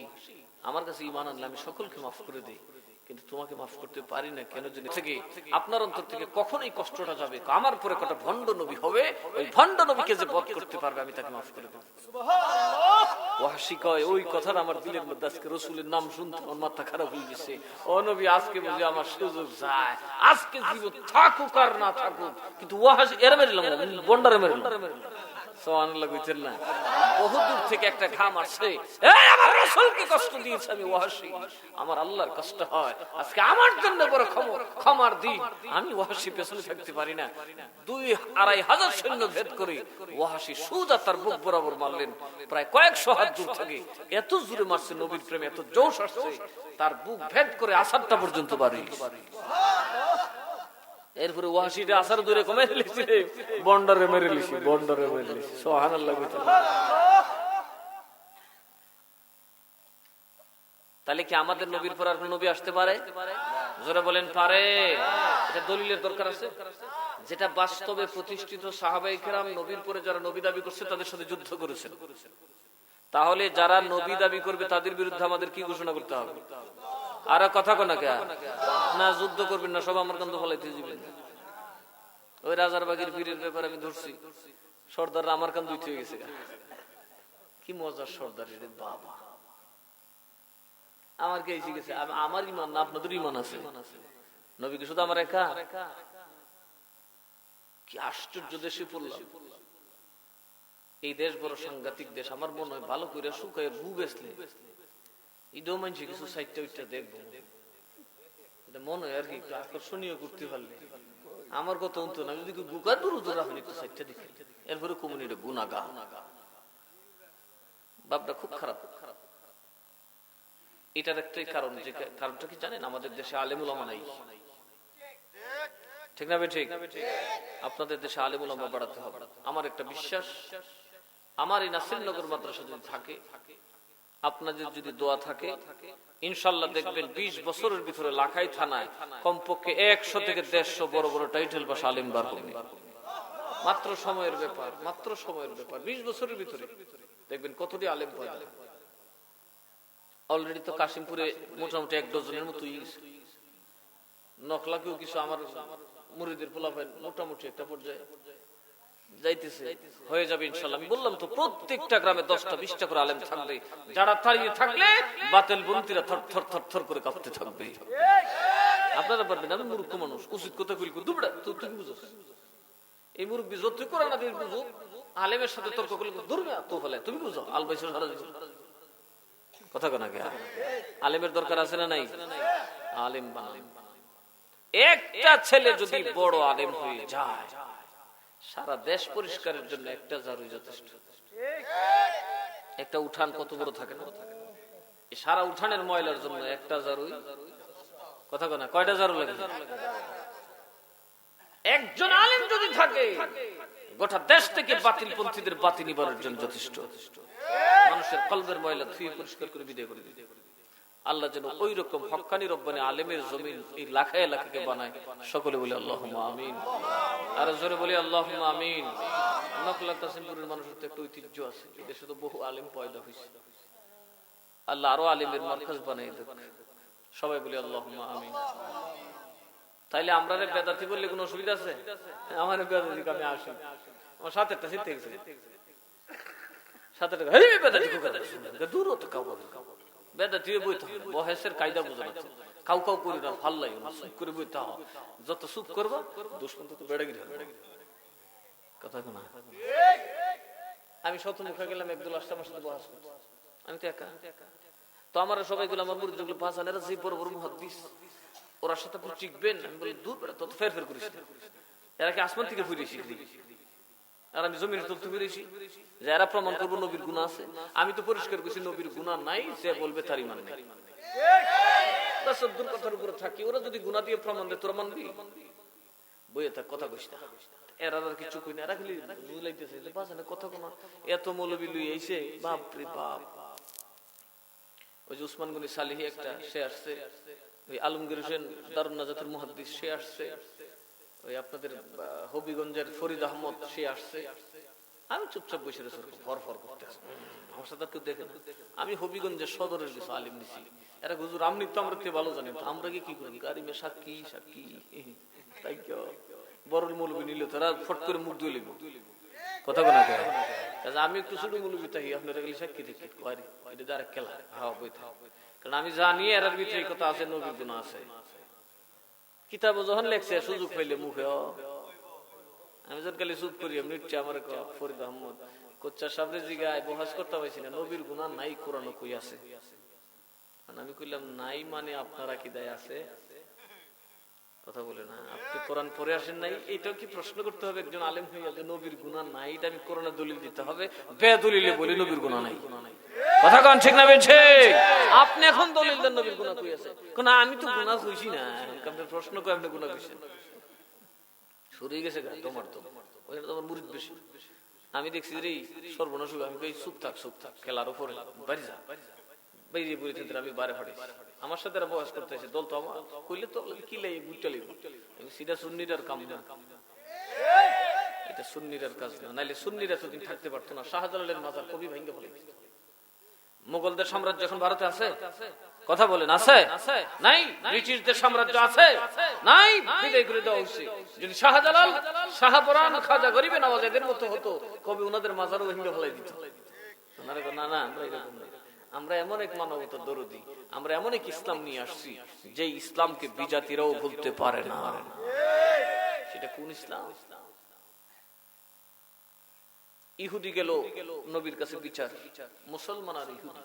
Speaker 1: আমার কাছে ঈমান আনলে আমি সকলকে মাফ করে দেই, কিন্তু তোমাকে মাফ করতে পারি না। কেন জানি থেকে আপনার অন্তর থেকে কখনোই কষ্টটা যাবে, আমার পরে কত ভণ্ড নবী হবে, ওই ভণ্ড নবীকে যে বধ করতে পারবে আমি তাকে মাফ করে দেব। সুবহানাল্লাহ। ওয়াহাশি কয় ওই কথাটা আমার দিলের মধ্যে আজকে রাসূলের নাম শুনতে আমার মাথা খারাপ হয়ে গেছে। ও নবী আজকে বুঝি আমার সুযোগ যায়, আজকে জীবন থাকুক আর না থাকুক, কিন্তু ওয়াহাশি এর মেরলাম বন্ডারে মেরলাম। সুবহানাল্লাহ কইছেন না? বহুত দূর থেকে একটা ঘাম আসছে, এই আমার রাসূলকে কষ্ট দিয়েছে আমি ওয়াহাশি, আমার আল্লাহর কষ্ট হয়, আজকে আমার জন্য বড় ক্ষমার দিন, আমি ওয়াহাশি পেছনে থাকতে পারি না। 2-2.5 সৈন্য ভেদ করে ওয়াহাশি সুজা তার বুক বরাবর মারলেন, প্রায় কয়েকশো হাত দূর থেকে। এত জোরে মারছে, নবীর প্রেমে এত জোশ আসছে, তার বুক ভেদ করে আসারটা পর্যন্ত বাড়ি। এরপরে ওয়াহাশিটা আসার দূরে কমে লিখছে, বন্ডারে মেরে লিছি, বন্ডারে মেরে লিছি। সুবহানাল্লাহ। তাহলে কি আমাদের নবীর পর আর কোন নবী আসতে পারে? জোরে বলেন পারে? এটা দলিলের দরকার আছে। যেটা বাস্তবে প্রতিষ্ঠিত, সাহাবায়ে কেরাম নবীর পরে যারা নবী দাবি করছে তাদের সাথে যুদ্ধ করেছেন। তাহলে যারা নবী দাবি করবে তাদের বিরুদ্ধে আমাদের কি ঘোষণা করতে হবে? আর কথা কোন না, যুদ্ধ করবেন না, সব আমার কান্দ ফলাইতে যাবেন। ওই রাজারবাগের বীরের ব্যাপারে আমি ধরছি, সর্দাররা আমার কান্দ উঠে গেছে। কি মজার সর্দার রে বাবা! আমার কে এসে গেছে, আমার ইমান না আপনাদের ইমান আছে? নবীকে শুধু আমার একা? কি আশ্চর্য দেশে পড়লাম। এই দেশ বড় সাংঘাতিক দেশ। আমার মনে হয় ভালো করে শুকায় ভু বেসলে ঈদও মানছি কিছু সাইটটা উইটটা দেখবো, এটা মনে হয় আর কি একটু আকর্ষণীয় করতে পারলে। আমার কথা অন্ত না, যদি গুকা দূর দূর রাখেন একটু সাইটটা দেখে, এরপরে কমিউনিটি গুনাগা বাপটা খুব খারাপ। এটার একটাই কারণ, যে কারণটা কি জানেন? আমাদের দেশে আলেম উলামা নাই। ঠিক না? ঠিক। আপনাদের দেশে আলেম উলামা বাড়াতে হবে। আমার একটা বিশ্বাস, আমার এই নাসিরনগর মাদ্রাসা যদি থাকে, আপনাদের যদি দোয়া থাকে, ইনশাআল্লাহ দেখবেন 20 বছরের ভিতরে লাখাই থানায় কমপক্ষে 100 থেকে 150 বড় বড় টাইটেল পাস আলেম বার হবে। মাত্র সময়ের ব্যাপার, মাত্র সময়ের ব্যাপার। 20 বছরের ভিতরে দেখবেন কতটি আলেম পয়দা। অলরেডি তো কাশিমপুরে মোটামুটি 1 ডজনের মতোই, নকলাকেও কিছু আমার মুরিদের পোলাপান মোটামুটি একটা পর্যায়ে যাইতেছে, হয়ে যাবে ইনশাআল্লাহ। আমি বললাম তো প্রত্যেকটা গ্রামে 10টা 20টা করে আলেম থাকবে, যারা দাঁড়িয়ে থাকলে বাতিল বন্তিরা থর থর থর থর করে কাঁপতে থাকবে। আপনারা পারবেন? আমি মূর্খ মানুষ, উচিত কথা কইলি দুবড়া তুই কি বুঝছ? এই মুরব্বি যতই কোরআন হাদিস বুঝো, আলেমের সাথে তর্ক করলে দুর্গা তো হলে তুমি বুঝো আল বাইসুর সারা কথা কোনা কে? আলেমের দরকার আছে না নাই? আলেম বানালেন। একটা ছেলে যদি বড় আলেম হয়ে যায়, সারা দেশ পরিষ্কারের জন্য একটা জারুই যথেষ্ট। একটা উঠান কত বড় থাকে না? এই সারা উঠানের ময়লার জন্য একটা জারুই কথা কোনা কয়টা জারু লাগে? একজন আলেম যদি থাকে, গোটা দেশ থেকে বাতিল পন্থীদের বাতি নিবারণের জন্য যথেষ্ট। মানুষের কলবের ময়লা ধুয়ে পরিষ্কার করে বিদায় করে দিতে। আল্লাহ যেন ওই রকম হক্কানি রব্বানি আলেমের জমিন এই লাখায় লাখাকে বানায়। সকলে বলি আল্লাহুম্মা আমিন। আর জোরে বলি আল্লাহুম্মা আমিন। নকলা কাসিমপুরের মানুষের তো একটা ঐতিহ্য আছে, এই দেশে তো বহু আলেম পয়দা হয়েছে। আল্লাহ আরো আলেমের মার্কাজ বানিয়ে দেন। সবাই বলি আল্লাহুম্মা আমিন। তাইলে আমরা বেদাতি বললে কোনো অসুবিধা আছে? আমার বেদাতি কামে আসি, আমার সাথে একটা চিন্তা গেছে, সাথে বেদাতি দূর তো কাউ বেদাতি বইতে হবে, বহেসের কায়দা বুঝে না, কাউ কাউ করি না, ভাল লাগে না, চুপ করে বইতে হবে। যত চুপ করবো দুশ্মন তো বেড়ে গেছে কথা না। আমি শত মুখে গেলাম, একদল আসতে আমার সাথে বহাস করতে, আমি তো একা। তো আমার সবাই গুলো আমার মুরিদ যেগুলো ভাষা এরা যে বড় বড় মুহাদ্দিস, ওরা সাথে আপনি টিকবেন? আমি বলি দূর বেড়া, তত ফের ফের করিস। এরা কি আসমান থেকে ফিরেছি আর আমি জমির তথ্য ফিরেছি? যারা প্রমাণ করবো নবীর গুনাহ আছে, আমি তো পরিষ্কার করছি নবীর গুনাহ নাই, যে বলবে তার ঈমান নাই। চোদ্দোর কথার উপরে থাকি, ওরা যদি গুনাহ দিয়ে প্রমাণ দেয় তোরা মানবি? বইয়ে থাক, কথা কইস না। এরা আর কিছু কই না, এরা খালি বুঝলাইতেছে যে বাজানে কথা কোনা এত মৌলবি লই আইছে, বাপ রে বাপ। ওই যে উসমান গনি সালিহি একটা, সে আসছে। ওই আলমগীর হোসেন দারুন নাজাতের মুহাদ্দিস, সে আসছে। ওই আপনাদের হবিগঞ্জের ফরিদ আহমদ, সে আসছে। আমি চুপচাপ বসে রয়েছি, ফর ফর করতে আসে, আমার সাথে কেউ দেখে না। আমি হবিগঞ্জের সদরের কিছু আলিম নিছি, এরা হুজুর আপনি তো আমরা কেউ ভালো জানি, আমরা কি করি গাড়ি মে সাক্ষী সাক্ষী, তাই কেউ বড় মৌলবি নিলে তারা ফট করে মুখ ধুয়ে লিখবো, কথা বলা যায়। আমি একটু ছোট মৌলবি থাকি, আপনারা গেলে সাক্ষী দেখি এটা যারা খেলা হাওয়া বই থাকে, কারণ আমি জানি এর ভিতরে কথা আছে, নবীর গুনাহ আছে। কিতাব যখন লেখছে সুযোগ পাইলে মুখে, আমি যখন খালি চুপ করি, এমনি আমার ফরিদ আহমদ কোচ্চা সামনে জিগায় বহাস করতে পারছি না, নবীর গুনাহ নাই কোরআনে কই আছে? আমি কইলাম নাই মানে আপনারা কি দায় আছে? কথা বলে না, আপনি কোরআন পড়ে আসেন নাই, এইটাও কি প্রশ্ন করতে হবে একজন আলেম হয়ে, যে নবীর গুনাহ নাই এটা আমি কোরআনে দলিল দিতে হবে? বেদলিলে বলি নবীর গুনাহ নাই, কথা কোন ঠিক না বেছে? আপনি এখন দলিল দেন নবীর গুনাহ কই আছে? কোন আমি তো গুনাহ কইছি না, আপনি প্রশ্ন করে আপনি গুনাহ কইছেন, শুরু হয়ে গেছে তোমার তো ওইটা তোমার মুরিদ বেশি। আমি দেখছি রে সর্বনাশ, আমি কই চুপ থাক খেলার উপরে বাড়ি যা, বাইরে বই থেকে আমি বারে ফাড়ি। আমার সাথে বয়স করতে এসে দল তো আমার কইলে তো কি লাই গুটটা লিব, সিধা সুন্নিরার কাম না, এটা সুন্নিরার কাজ না, নাইলে সুন্নিরা তো দিন থাকতে পারতো না। শাহজালালের মাজার কবি ভাঙ্গে বলে, মুঘলদের সাম্রাজ্য এখন ভারতে আছে, কথা বলেন আছে নাই? ব্রিটিশদের সাম্রাজ্য আছে নাই? বিদায় করে দেওয়া হয়েছে। যদি শাহজালাল, শাহপরান, খাজা গরিবে নওয়াজ এদের মতো হতো, কবি ওনাদের মাজারও ভেঙে ফেলাই দিত। না না, আমরা এরকম নই। আমরা এমন এক মানবতার দরদি, আমরা এমন এক ইসলাম নিয়ে আসছি যে ইসলামকে বিজাতিরাও ভুলতে পারে না। সেটা কোন ইসলাম? ইহুদি গেল নবীর কাছে বিচার, মুসলমান আর ইহুদি।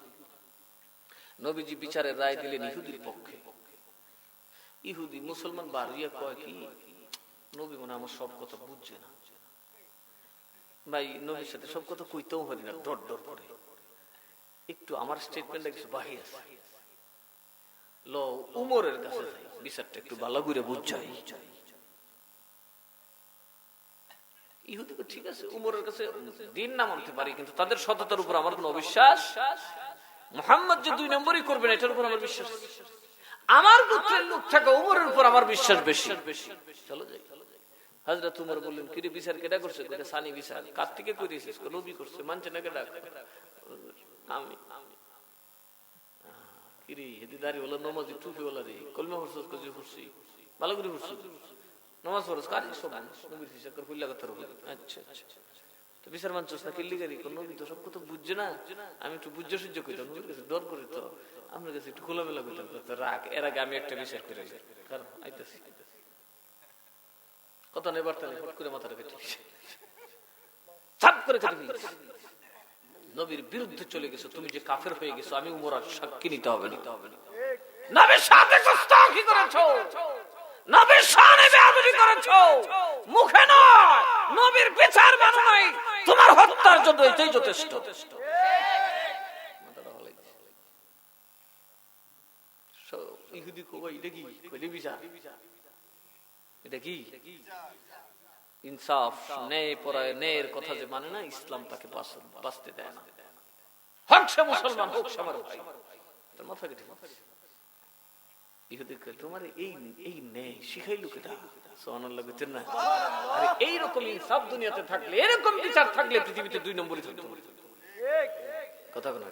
Speaker 1: নবীজি বিচারের রায় দিলেন ইহুদির পক্ষে। ইহুদি মুসলমান বাড়িয়া কয় কি, নবী মনে আমার সব কথা বুঝছে না ভাই, নবীর সাথে সব কথা কইতেও পারি না, ডর ডর করে। একটু আমার স্টেটমেন্টটা কিছু বাহি আছে, লো উমরের কাছে যাই, বিচারটা একটু ভালো করে বুঝাই। ইহুদি ঠিক আছে, উমরের কাছে দিন না মানতে পারি, কিন্তু তাদের সততার উপর আমার কোনো অবিশ্বাস, মুহাম্মদ যে 2 নম্বরই করবেন এটার উপর আমার বিশ্বাস। আমার গোত্রের লোক থাকা উমরের উপর আমার বিশ্বাস বেশি। চলো যাই। হযরত উমর বললেন, কি রে বিচার কেডা করছে? কইতে সানি বিচার। কার থেকে কইছিস? নবী করছে, মানছে না কেডা? আমি। কি রে হেদিদারি হলো নামাজি টুপি হলো রে, কলমা পড়ছস কজি পড়ছি, ভালো করে পড়ছস, নামাজ পড়ছস, কার সব নবীর হিসাব করে কইলা কথা রইল। আচ্ছা আচ্ছা, তো বিচার মানছস না কিল্লি গারি? কোন নবী তো সব কথা বুঝছে না, আমি একটু বুঝ্য সহ্য কইতাম, নবীর কাছে ডর করে তো আপনার কাছে একটু খোলামেলা কইতাম, তো রাখ, এর আগে আমি একটা বিচার করে যাই, কারণ আইতাছি কথা নেই বার্তা নেই, হট করে মাথা রেখে চাপ করে কেটে দিয়েছি। নবীর বিরুদ্ধে চলে গেছো, তুমি যে কাফের হয়ে গেছো, আমি উমর আর সাক্ষী নিতে হবে না। নবীর সাথে গোস্তাখি করেছো, নবীর শানে বেয়াদবি করেছো, মুখে নয়, নবীর বিচার মানো নাই, তোমার হত্যার জন্য এটাই যথেষ্ট। ইহুদি কই এটা কি? কইলে বিচার এটা কি? ইনসাফ, ন্যায় পরায়, ন্যায়ের কথা যে মানে না, ইসলাম তাকে বাঁচতে দেয় না। হোক সে মুসলমান, হোক সে আমার ভাই, তার মাথা কেটে ইহুদি কয়, তোমার এই ন্যায় শিখাইলো কেটা? সুবহানাল্লাহ বুঝছেন না? আরে এইরকম ইনসাফ দুনিয়াতে থাকলে, এরকম বিচার থাকলে পৃথিবীতে 2 নম্বরই থাকতো। কথা কোন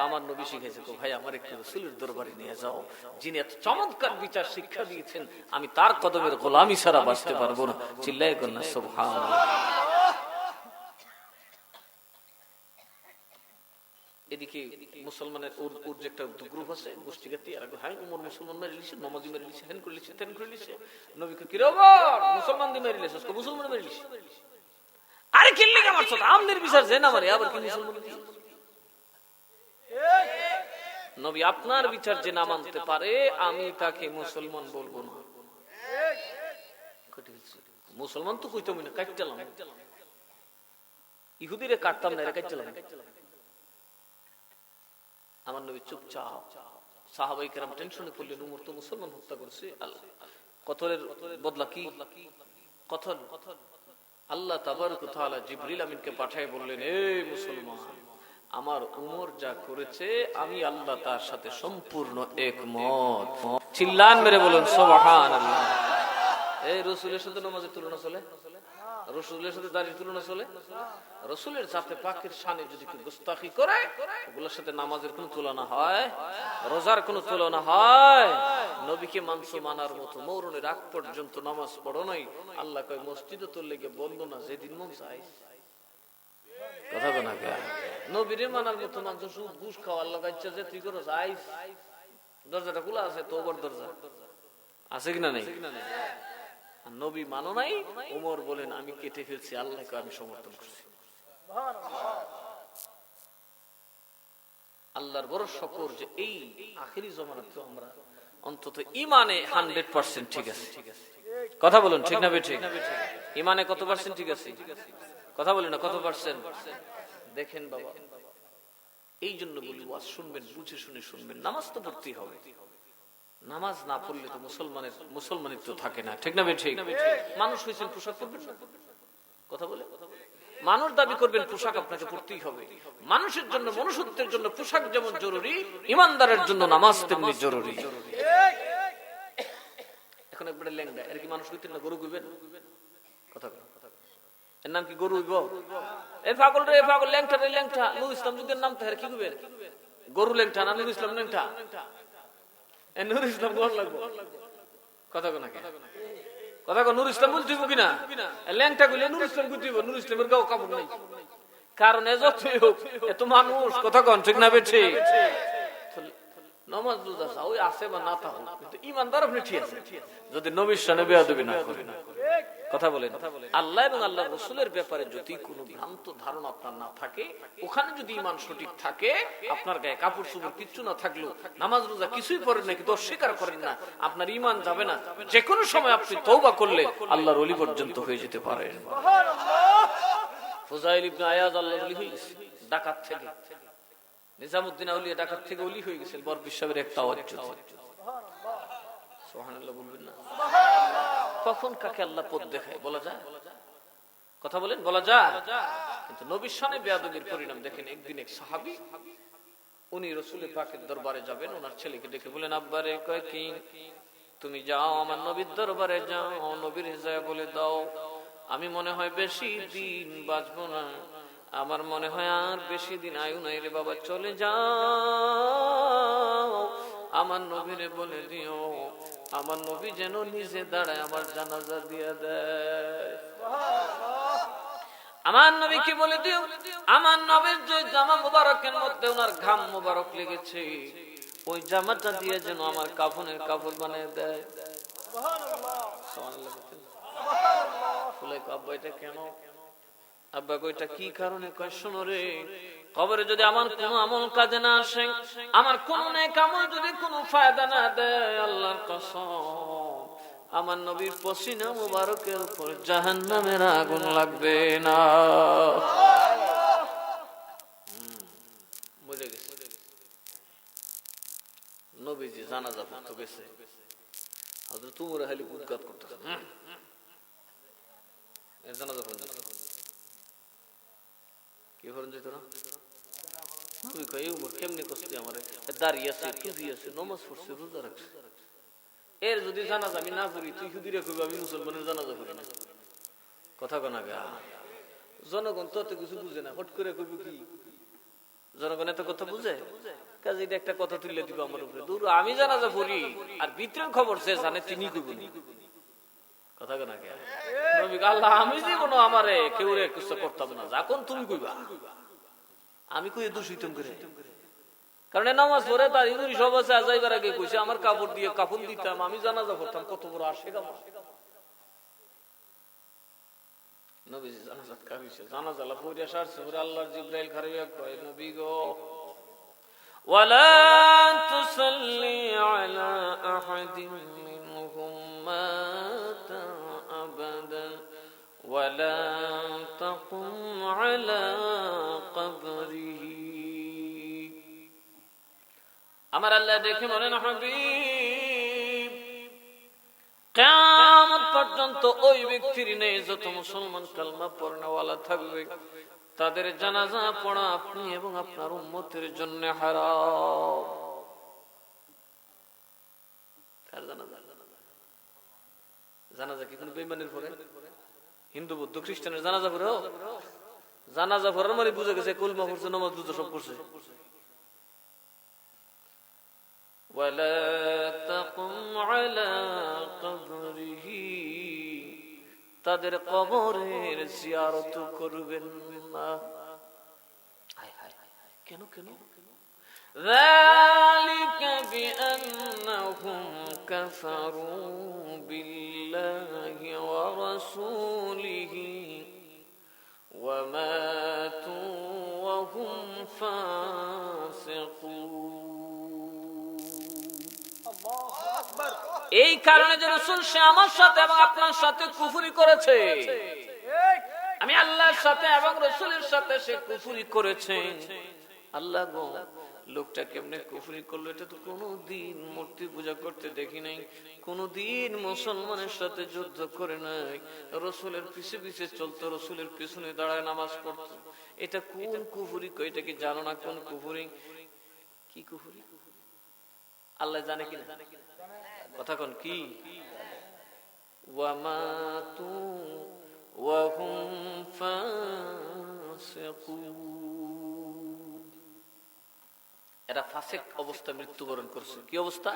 Speaker 1: আমার নবী শিখাইছে, ভাই আমার একটু রাসূলের দরবারে নিয়ে যাও, যিনি এত চমৎকার বিচার শিক্ষা দিয়েছেন, আমি তার কদমের গোলামি ছাড়া বাঁচতে পারবো না। চিল্লায়ে কোন না সুবহানাল্লাহ। এদিকে মুসলমানের ওর যে একটা গ্রুপ আছে, গোষ্ঠীগাতি, আর হাই উমর মুসলমান মেরে লিছে, নমাজি মেরে লিছে, হেন করে লিছে, তেন করে লিছে, নবীকে কি রে ওমর মুসলমান দি মেরে লিছে, আজকে মুসলমান মেরে লিছে। আরে কিল্লি কে মারছো? আমনের বিচার যে না মারে, আবার কি মুসলমান দি? নবী আপনার বিচার যে না মানতে পারে, আমি তাকে মুসলমান বলবো না। মুসলমান তো কইতাম না, কাটতাম। ইহুদিরে কাটতাম না, কাটতাম। আমার নবী চুপচাপ সাহাবায়ে কেরাম টেনশনে পড়লেন, উমর তো মুসলমান হত্যা করেছে, কতলের বদলা কি? কতল। আল্লাহ তাবারক ওয়া তাআলা জিবরিল আমিনকে পাঠিয়ে বললেন, এই মুসলমান, আমার উমর যা করেছে আমি আল্লাহ তার সাথে সম্পূর্ণ একমত। চিল্লান মেরে বলুন সুবহানাল্লাহ। এই রাসূলের সাথে নামাজের তুলনা চলে? রাসূলের সাথে দাড়ির তুলনা চলে? রাসূলের জাতে পাকের শানে যদি কেউ গুস্তাখি করে, ওগুলোর সাথে নামাজের কোনো তুলনা হয়? রোজার কোনো তুলনা হয়? নবীকে মানছো মানার মতো, মরণের আগ পর্যন্ত নামাজ পড়ো নাই, আল্লাহ কয় মসজিদে তোর লেগে বন্ধ না, যেদিন মন চাই। কথা বলা কে? নবীরে মানার মতো মানছো, সুদ ঘুষ খাওয়া, আল্লাহ কাছে যে তুই করো আইস, দরজাটা খোলা আছে, তওবার দরজা আছে কিনা নেই? নবী মানো নাই, ওমর বলেন আমি কেটে ফেলছি, আল্লাহকে আমি সমর্থন করছি। আল্লাহর বড় শুকর যে এই আখেরি জামানাতে আমরা অন্তত ঈমানে 100% ঠিক আছে। কথা বলুন ঠিক না বেঠিক? ঈমানে কত পার্সেন্ট ঠিক আছে? কথা বলেন না, কত পার্সেন্ট? দেখেন বাবা, এই জন্য বলি ওয়াজ শুনবেন, বুঝে শুনে শুনবেন। নামাজ তো পড়তেই হবে, নামাজ না পড়লে তো মুসলমানিত্ব থাকে না, ঠিক না বেঠিক? মানুষ হয়েছেন পোশাক পরবেন না, কথা বলে মানুষ দাবি করবেন পোশাক আপনাকে পড়তেই হবে। মানুষের জন্য, মনুষ্যত্বের জন্য পোশাক যেমন জরুরি, ইমানদারের জন্য নামাজ তেমনি জরুরি। এখন একবারে ল্যাংড়া, এর কি মানুষ হইতেন না, গরু হইবেন? কথা এর নাম কি গরু হইব? এই পাগল রে পাগল, ল্যাংটা রে ল্যাংটা, নূর ইসলাম যুগের নাম তো, কি হইবেন? গরু ল্যাংটা না নূর ইসলাম ল্যাংটা? নূর ইসলাম কোন লাগবে? কথা কোন নাকি? কথা কোন? নূর ইসলাম বলতে হইব কিনা? ল্যাংটা কইলে নূর ইসলাম কইতে হইব, নূর ইসলামের গাও কাপড় নাই। কারণ যতই হোক এত মানুষ, কথা কোন ঠিক না বেঠি? নামাজ রোজা ওই আছে বা না থাকুক, কিন্তু ঈমানদার আপনি ঠিক আছে যদি নবীর শানে বেয়াদবি না করেন। কথা বলেন, আল্লাহ এবং আল্লাহর রাসূলের ব্যাপারে যদি কোনো ভ্রান্ত ধারণা আপনার না থাকে, ওখানে যদি ঈমান সঠিক থাকে, আপনার গায়ে কাপড় চোপড় কিচ্ছু না থাকলেও নামাজ রোজা কিছুই পড়েন না, কিন্তু অস্বীকার করেন না, আপনার ঈমান যাবে না। যে কোনো সময় আপনি তওবা করলে আল্লাহর ওলি পর্যন্ত হয়ে যেতে পারেন। সুবহানাল্লাহ। ফুজাইল ইবনে আয়াজ আল্লাহর ওলি হয়ে গেছে ডাকাত থেকে। নিজামউদ্দিন আউলিয়া ডাকাত থেকে ওলি হয়ে গেছেন, বরফিস সাহেবের একটা আওয়াজ। সুবহানাল্লাহ, সুবহানাল্লাহ বলবেন না? সুবহানাল্লাহ। কখন কাকে আল্লাহ পথ দেখায় বলা যায়? কথা বলেন, বলা যায়? কিন্তু নবীর শানে বেয়াদবির পরিণাম দেখেন। একদিন এক সাহাবী, উনি রাসূলের পাকের দরবারে যাবেন, ওনার ছেলেকে ডেকে বলেন, আব্বারে কয় কি, তুমি যাও আমার নবীর দরবারে যাও, নবীর যায় বলে দাও আমি মনে হয় বেশি দিন বাঁচবো না, আমার মনে হয় আর বেশি দিন আয়ু নাই রে বাবা, চলে যাও, আমার নবীরে বলে দিও আমার নবী যেন নিজে দাঁড়ায় আমার জানাজা দিয়ে দেয়। আমার নবীকে বলে দিও আমার নবীর যে জামা মুবারকের মধ্যে ওনার ঘাম মুবারক লেগেছে, ওই জামাটা দিয়ে যেন আমার কাফনের কাপড় বানিয়ে দেয়। সুবহানাল্লাহ, সুবহানাল্লাহ। আব্বা এটা কেন? আব্বা কইটা কি কারণে? কয় শোনো রে, কবরে যদি আমার কোনো আমল কাজে না আসে, আমার কোন নেক আমল যদি কোনো ফায়দা না দেয়, আল্লাহর কসম আমার নবীর পসিনা মুবারকের উপর জাহান্নামের আগুন লাগবে না। বুঝে গেছে? নবীজি জানাজা পড়তে গেছে, হযরত উমর খালি উদ্ঘাত করতেছে, জানাজা পড়তে কি হরণ যেত না? নবী কয় উমর কেমনে কষ্ট আমারে, দাঁড়িয়ে আছে, টুপি আছে, নামাজ পড়ছে, রোজা রাখছে, এর যদি জানাজা আমি না পড়ি, তুই হুদিরে কইবি আমি মুসলমানের জানাজা পড়ি না। কথা কনা গা, জনগণ তো এত কিছু বুঝে না, হট করে কইব কি? জনগণ এত কথা বুঝে? কাজে এটা একটা কথা তুলে দিব আমার উপরে, দূর আমি জানাজা পড়ি, আর ভিতরের খবর সে জানে তিনি কইবনি। কথা কনা গা, নবী আল্লাহ আমি জীবন আমারে কেউ রে কিছু করতাম না, যখন তুমি কইবা আমি কই দূষিতম করে। কারণ নামাজ পড়ে তার ইঁদুরি সব আছে, যাইবার আগে কইছে আমার কাপড় দিয়ে কাফন দিতাম, আমি জানাজা পড়তাম, কত বড় আশিক আমার। নবীজি জানাজা কাবিছে, জানাজা লা পড়িয়া সারছে, পরে আল্লাহর জিবরাইল খারাইয়া কয়, নবী গো ওয়ালা তুসাল্লি আলা আহাদিন মিনহুম মাতা আবাদান ওয়ালা তাকুম আলা কবরিহি আমার আল্লাহ দেখে বলেন, হাবিব কিয়ামত পর্যন্ত ওই ব্যক্তির নেই যত মুসলমান কালমা পড়নেওয়ালা থাকবে, তাদের জানাজা পড়া আপনি এবং আপনার উম্মতের জন্য হারাম। কার জানাজা? জানাজা কি কোনো বেঈমানের পড়ে? হিন্দু বৌদ্ধ খ্রিস্টানের জানাজা পড়ে? জানাজা পড়ার মানে বুঝে গেছে কলমা পড়ছে, নামাজ পড়ছে, সব করছে। ওয়ালা তাকুম আলা কবরিহি, তাদের কবরের জিয়ারত করবেন না। কেন কেন? ذلك بأنهم كفروا بالله ورسوله وماتوا وهم فاسقون। এই কারণে যে রাসূল সে আমার সাথে এবং আপনার সাথে কুফরি করেছে, আমি আল্লাহর সাথে এবং রাসূলের সাথে সে কুফরি করেছে। আল্লাহ গো, লোকটা কেমনে কুফরি করলো, এটা তো কোনদিন মূর্তি পূজা করতে দেখি নাই, কোনদিন মুসলমানের সাথে যুদ্ধ করে নাই, রাসূলের পিছে পিছে চলতো, রাসূলের পিছনে দাঁড়ায় নামাজ পড়তো। এটা কোন কুফরি? এটা কি জানো না কোন কুফরি? কি কুফরি আল্লাহ জানে কিনা? কথা কোন কি? ওয়ামাতু ওয়া হুম ফাসিকুন, এরা ফাসেক অবস্থায় মৃত্যুবরণ করছে। কি অবস্থা?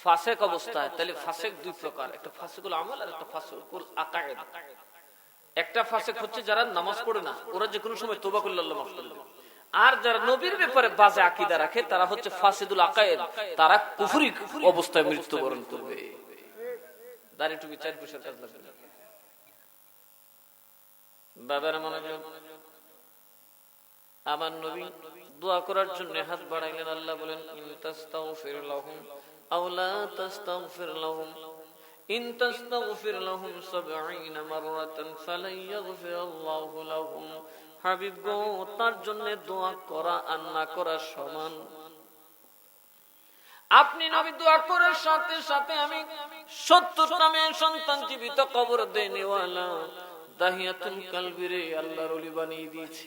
Speaker 1: ফাসেক অবস্থায়। তাহলে ফাসেক দুই প্রকার, একটা ফাসিকুল আমল আর একটা ফাসিকুল আকায়েদ। একটা ফাসেক হচ্ছে যারা নামাজ পড়ে না, ওরা যে কোনো সময় তওবা করলে আল্লাহ মাফ করে দেবে। আর যারা নবীর ব্যাপারে বাজে আকীদা রাখে তারা হচ্ছে ফাসিদুল আকায়েদ, তারা কুফরি অবস্থায় মৃত্যুবরণ করবে। দাঁড়িয়ে টুপি 4 পয়সার কাজ লাগবে না। বাবার মনোযোগ। আমার নবী দোয়া করার জন্য হাত বাড়াইলেন। আল্লাহ বলেন, ইন তাস্তাগফির লাহুম আও লা তাস্তাগফির লাহুম ইন তাস্তাগফির লাহুম 70 মাররাতান ফালান ইয়াগফিরাল্লাহু লাহুম। হাবিব গো, তার জন্য দোয়া করা আর না করা সমান। আপনি নবী দোয়া করার সাথে সাথে আমি 70টা মেয়ের সন্তান জীবিত কবর দেনেওয়ালা দাহিয়াতুল কালবিরে আল্লাহর ওলি বানিয়ে দিয়েছি।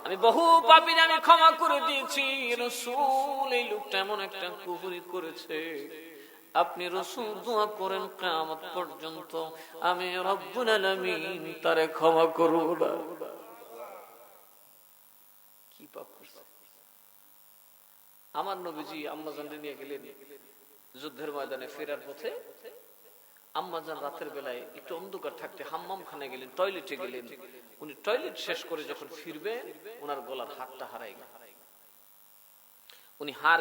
Speaker 1: আমি বহু পাপীর আমি ক্ষমা করে দিয়েছি। রাসূল এই লোকটা এমন একটা কুফরি করেছে, আপনি রাসূল দোয়া করেন কিয়ামত পর্যন্ত আমি রব্বুল আলামিন তারে ক্ষমা করব না। কি পাপ করছে? আমার নবীজি আম্মাজানকে নিয়ে গেলেন যুদ্ধের ময়দানে, ফেরার পথে আম্মাজান রাতের বেলায় একটু অন্ধকার থাকতে হাম্মাম খানে গেলেন, টয়লেটে গেলেন। উনি টয়লেট শেষ করে যখন ফিরবেন ওনার গলার হারটা হারাই গেল। উনি হার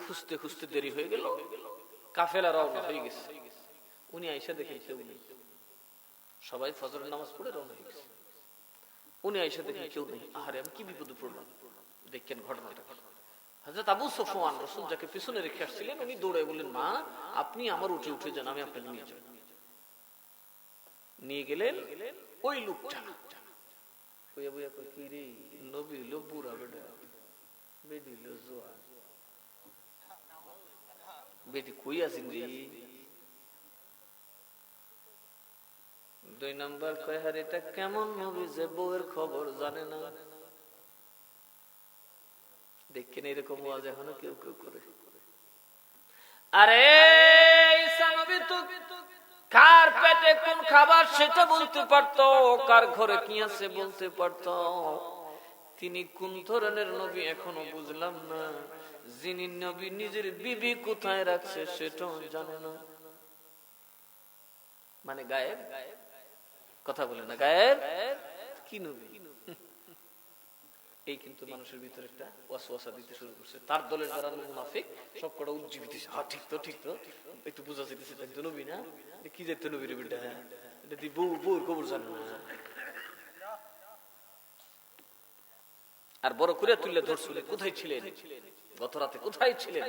Speaker 1: খুঁজতে খুঁজতে দেরি হয়ে গেল, কাফেলা রওনা হয়ে গেছে। উনি আয়েশা দেখেন কেউ নেই, সবাই ফজরের নামাজ পড়ে রওনা হয়ে গেছে। উনি আয়েশা দেখেন কেউ নেই। আহারে, আমি কি বিপদে পড়লাম। দেখেন ঘটনাটা, হযরত আবু সুফিয়ান রাসূল যাকে পিছনে রেখে আসছিলেন, উনি দৌড়ে বললেন, মা আপনি আমার উঠে উঠে যান, আমি আপনাকে নিয়ে যাব। নিয়ে গেলেন ওই লোকটা। কইয়া বইয়া কই, কি রে নবী লো বুড়া বেটা, বেডি লো জোয়া, বেডি কই আছেন রে? 2 নাম্বার কয়, হারে এটা কেমন নবী যে বউয়ের খবর জানে না। দেখেন এরকম ওয়াজ এখনো কেউ কেউ করে। আরে ঈসা নবী তো কার পেটে কোন খাবার সেটা বলতে পারতো, কার ঘরে কি আছে বলতে পারতো। তিনি কোন ধরনের নবী এখনো বুঝলাম না। যিনি নবী নিজের বিবি কোথায় রাখছে সেটাও জানে না। মানে গায়েব, কথা বলে না, গায়েব কি নবী। এই কিন্তু মানুষের ভিতরে একটা ওয়াসওয়াসা দিতে শুরু করছে। তার দলের যারা মুনাফিক সব কটা উজ্জীবিত, হ্যাঁ ঠিক তো ঠিক তো, একটু বুঝা যাইতেছে তো নবী না, কি যাইতো নবী রে বেটা, এটা তুই বউর খবর জানো না। আর বড় করে তুললে ধরছিল, কোথায় ছিলেন গত রাতে, কোথায় ছিলেন?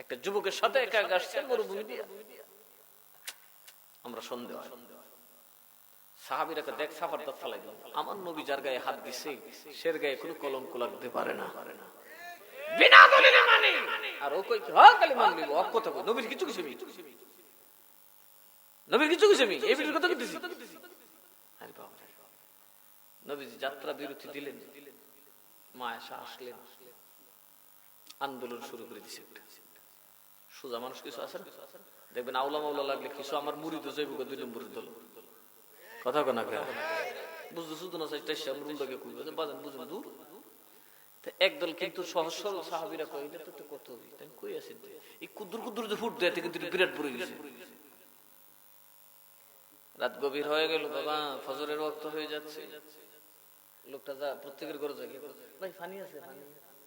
Speaker 1: একটা যুবকের সাথে একা একা আসছেন মরুভূমি দিয়ে। আমরা সন্দেহ হয় সাহাবীরা দেখ সাফার দাঁত ফালাই দিল, আমার নবী যার গায়ে হাত দিছে সের গায়ে কোনো কলঙ্ক লাগতে পারে না। বিনা দলিলে মানে। আর ও কই হ্যাঁ খালি মানবি ও কথা কই নবীর কিছু কিছু নবীর কিছু কিছু এই ভিডিওর কথা কইতেছি। আরে বাবা নবীজি যাত্রা বিরতি দিলেন, মা এসে আসলেন, আন্দোলন শুরু করে দিছে। সোজা মানুষ কিছু আছে না, দেখবেন আউলা মাওলা লাগলে কিছু আমার মুড়ি তো যাইব 2 নম্বরের দল কথা কোনা কে বুঝতে শুধু না চাইতে আমরুলটাকে কইবে যে বাজান বুঝুন দূর একদল কিন্তু সহজ সরল সাহাবীরা কইলে তো কত হই তাই কই আছেন এই কুদুর কুদুর যে ফুট দেয় কিন্তু বিরাট পড়ে গেছে। রাত গভীর হয়ে গেল বাবা, ফজরের ওয়াক্ত হয়ে যাচ্ছে। লোকটা যা প্রত্যেকের ঘরে যায়, ভাই পানি আছে পানি,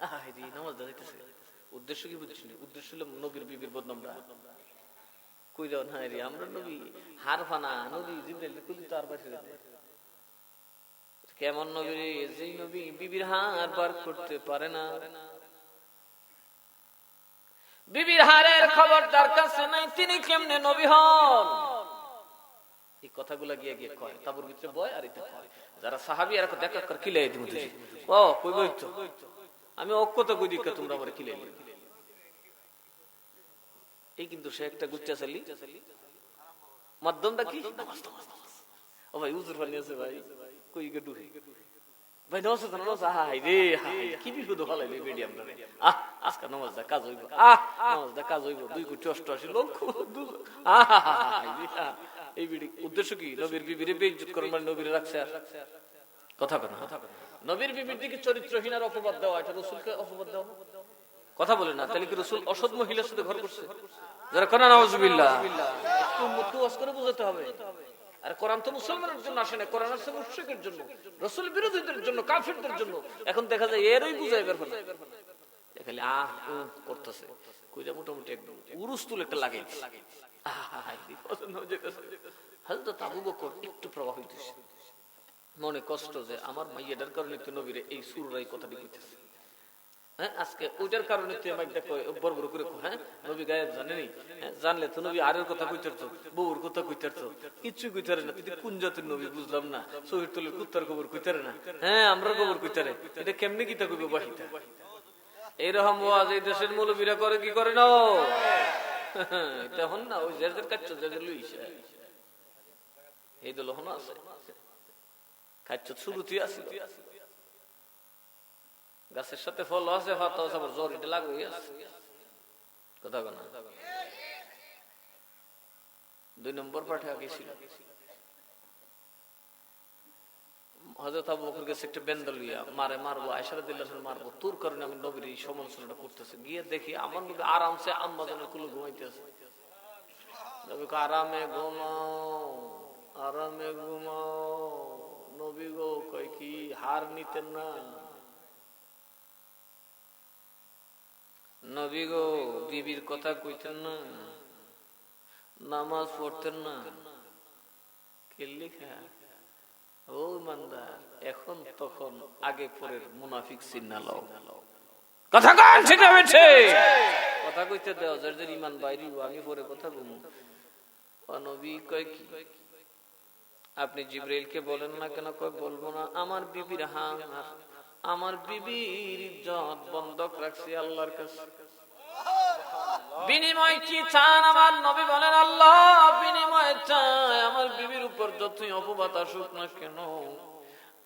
Speaker 1: আহাইরি নামাজ দাঁড়াইতেছে। উদ্দেশ্য কি বুঝছিস? উদ্দেশ্য হলো নবীর বিবির বদনামটা কই দাও না রে, আমরা নবী হার ফানা নবী জিবরাইল কইলি তো আর বাইরে কেমন নবী রে, যেই নবী বিবির হার বার করতে পারে না, বিবির হারের খবর তার কাছে নাই, তিনি কেমনে নবী হন? এই কথাগুলা গিয়ে গিয়ে কয় তাবুর ভিতরে বয় আর এটা কয় যারা সাহাবী আর দেখা কর কিলাই দিমু ও কই বই তো আমি অকত কই দিকে তোমরা আমারে কিলাই এই কিন্তু সে একটা গুচ্চা চালি মাধ্যমটা কি ও ভাই উজুর পানি আছে ভাই কই গে ডুবে ভাই নামাজ তো নামাজ হাই রে হাই কি বিপদ হলাইলে মিডিয়াম রে আজকে নামাজ দা কাজ হইব নামাজ দা কাজ হইব 2 কোটি 88 লক্ষ এই বিড়ি উদ্দেশ্য কি? নবীর বিবিরে বেইজ্জত করার মানে নবীরে রাখছে আর কথা বলে না। নবীর বিবির দিকে চরিত্রহীন আর অপবাদ দেওয়া, এটা রাসূলকে অপবাদ দেওয়া কথা বলে না। তাহলে কি রাসূল অসৎ মহিলার সাথে ঘর করছে? যারা কোরআন নাউজুবিল্লাহ একটু মুতু ওয়াজ করে বুঝাতে হবে। আর কোরআন তো মুসলমানের জন্য আসে না, কোরআন আসে মুশরিকের জন্য, রাসূল বিরোধীদের জন্য, কাফিরদের জন্য। এখন দেখা যায় এরই বুঝাই বের ফেলে খালি করতেছে কইরা মোটামুটি একদম উরুস্তুল একটা লাগে হযরত আবু বকর একটু প্রভাবিত হইছে, মনে কষ্ট যে আমার মাইয়াটার কারণে তো নবীরে এই সুরাই কথাটি কইতেছে। হ্যাঁ আজকে ওইটার কারণে তো মাইকটা কয় বড় বড় করে হ্যাঁ নবী গায়েব জানেনি, জানলে তো নবী আরের কথা কইতারতো, বউর কথা কইতারতো, কিচ্ছু কইতারে না। তুই কোন জাতের নবী বুঝলাম না, শহীদ তোলে কুত্তার খবর কইতারে না, হ্যাঁ আমরা খবর কইতারে, এটা কেমনে কিতা কইব বাহিতা? এইরকম ওয়াজ এই দেশের মৌলবীরা করে কি করে না তখন না ওই জেরদের কাচ্চ জেরদের লইছে এই দল হন আছে কাচ্চ শুরুতেই আছে গাছের সাথে ফল আছে পাতা আছে আবার জ্বর এটা লাগই আছে কথা না। 2 নম্বর পাঠে আগে ছিল হযরত আবু বকর কাছে একটা বেন্দল লিয়া মারবো আয়েশা রাদিয়াল্লাহু আনহা মারবো, তোর কারণে আমি নবীর এই সমালোচনাটা করতেছি। গিয়ে দেখি আমার নবী আরামসে আম্মা জানের কোলে ঘুমাইতেছে। নবী কো আরামে ঘুমাও আরামে ঘুমাও। নবী গো কই কি হার নিতেন না? নবী গো বিবির কথা কইতেন না, নামাজ পড়তেন না, কে লেখা ও ইমানদার এখন তখন আগে পরের মুনাফিক চিহ্ন লাও কথা কন সেটা হচ্ছে কথা কইতে দাও যাদের ঈমান বাইরে আমি পরে কথা বলবো। ও নবী কয় কি আপনি জিবরাইলকে বলেন না কেন? কয় বলবো না, আমার বিবির হার আমার বিবির ইজ্জত বন্ধক রাখছি আল্লাহর কাছে। বিনিময় কি চান? আমার নবী বলেন আল্লাহ বিনিময় চাই আমার বিবির উপর যতই অপবাদ আসুক না কেন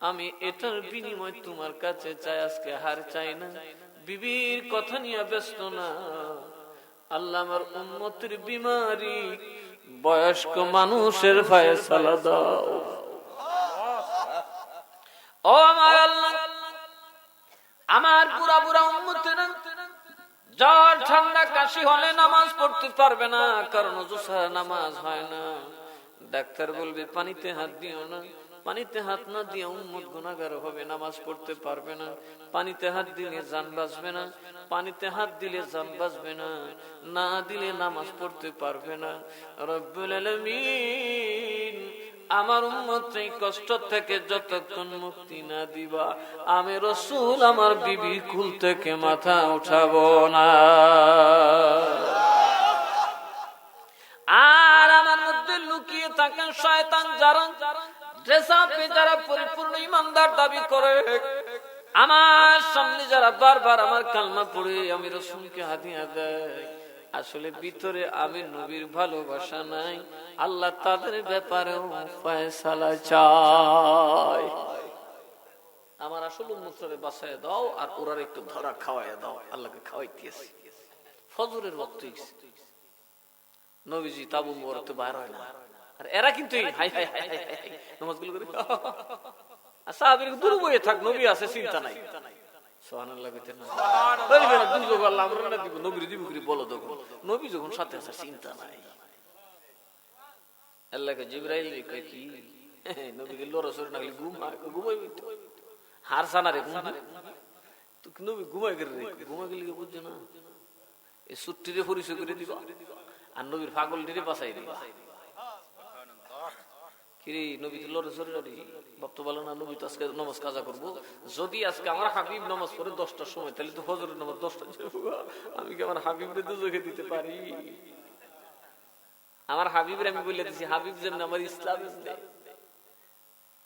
Speaker 1: আমি এটার বিনিময় তোমার কাছে চাই, আজকে হার চাই না, বিবির কথা নিয়ে ব্যস্ত না। আল্লাহ আমার উম্মতের বিমারি বয়স্ক মানুষের ফয়সালা দাও। ও আমার আল্লাহ আমার বুড়া বুড়া উম্মতেরা জ্বর ঠান্ডা কাশি হলে নামাজ পড়তে পারবে না, কারণ ওযু ছাড়া নামাজ হয় না। ডাক্তার বলবে পানিতে হাত দিও না, পানিতে হাত না দিয়ে উম্মত গুনাহগার হবে, নামাজ পড়তে পারবে না। পানিতে হাত দিলে জান বাঁচবে না, পানিতে হাত দিলে জান বাঁচবে না, না দিলে নামাজ পড়তে পারবে না। রব্বুল আলামিন আমার উম্মত এই কষ্ট থেকে যতক্ষণ মুক্তি না দিবা আমি রাসূল আমার বিবি কুল থেকে মাথা উঠাবো না। আর আমার মধ্যে লুকিয়ে থাকা শয়তান যারা ড্রেস আপে যারা পরিপূর্ণ ইমানদার দাবি করে আমার সামনে যারা বারবার আমার কালমা পড়ে আমি রাসূলকে হাদিয়া দেয়, আসলে ভিতরে আমি নবীর ভালোবাসা নাই, আল্লাহ তাদের ব্যাপারেও ফয়সালা চায়। আমার আসল উম্মতরে বাঁচায় দাও আর ওরার একটু ধরা খাওয়ায় দাও। আল্লাহকে খাওয়াইতেছি। ফজরের ওয়াক্ত নবীজি তাবু মোবারকে বাইর হয় না, আর এরা কিন্তু হাই হাই হাই হাই নামাজগুলো করে সাহাবীর দূর বয়ে থাক, নবী আছে চিন্তা নাই। সুবহানাল্লাহ কইতেন না, বলবেন না দুর্যোগ আল্লাহ আমরা না দিব, নবীর দিব করে বলো দেখো, নবী যখন সাথে আছে চিন্তা নাই। আল্লাহকে জিবরাইল কই কি নবীকে লরসর না ঘুমাইবি তো হার সানারে তো নবী ঘুমাই গেলে ঘুমাই গেলে বুঝছো না, এই সুট্টিরে পরিচয় করে দিবা আর নবীর পাগলটিরে বাঁচাই দিবা। কিরে নবী তো লরসর ভাবতে পারলো না, নবী তো আজকে নামাজ কাজা করবো। যদি আজকে আমার হাবিব নামাজ পড়ে 10টার সময়, তাহলে তো ফজরের নামাজ 10টা, আমি কি আমার হাবিবরে দুজকে দিতে পারি? আমার হাবিবের আমি বলে দিছি হাবিব যেন আমার ইসলাম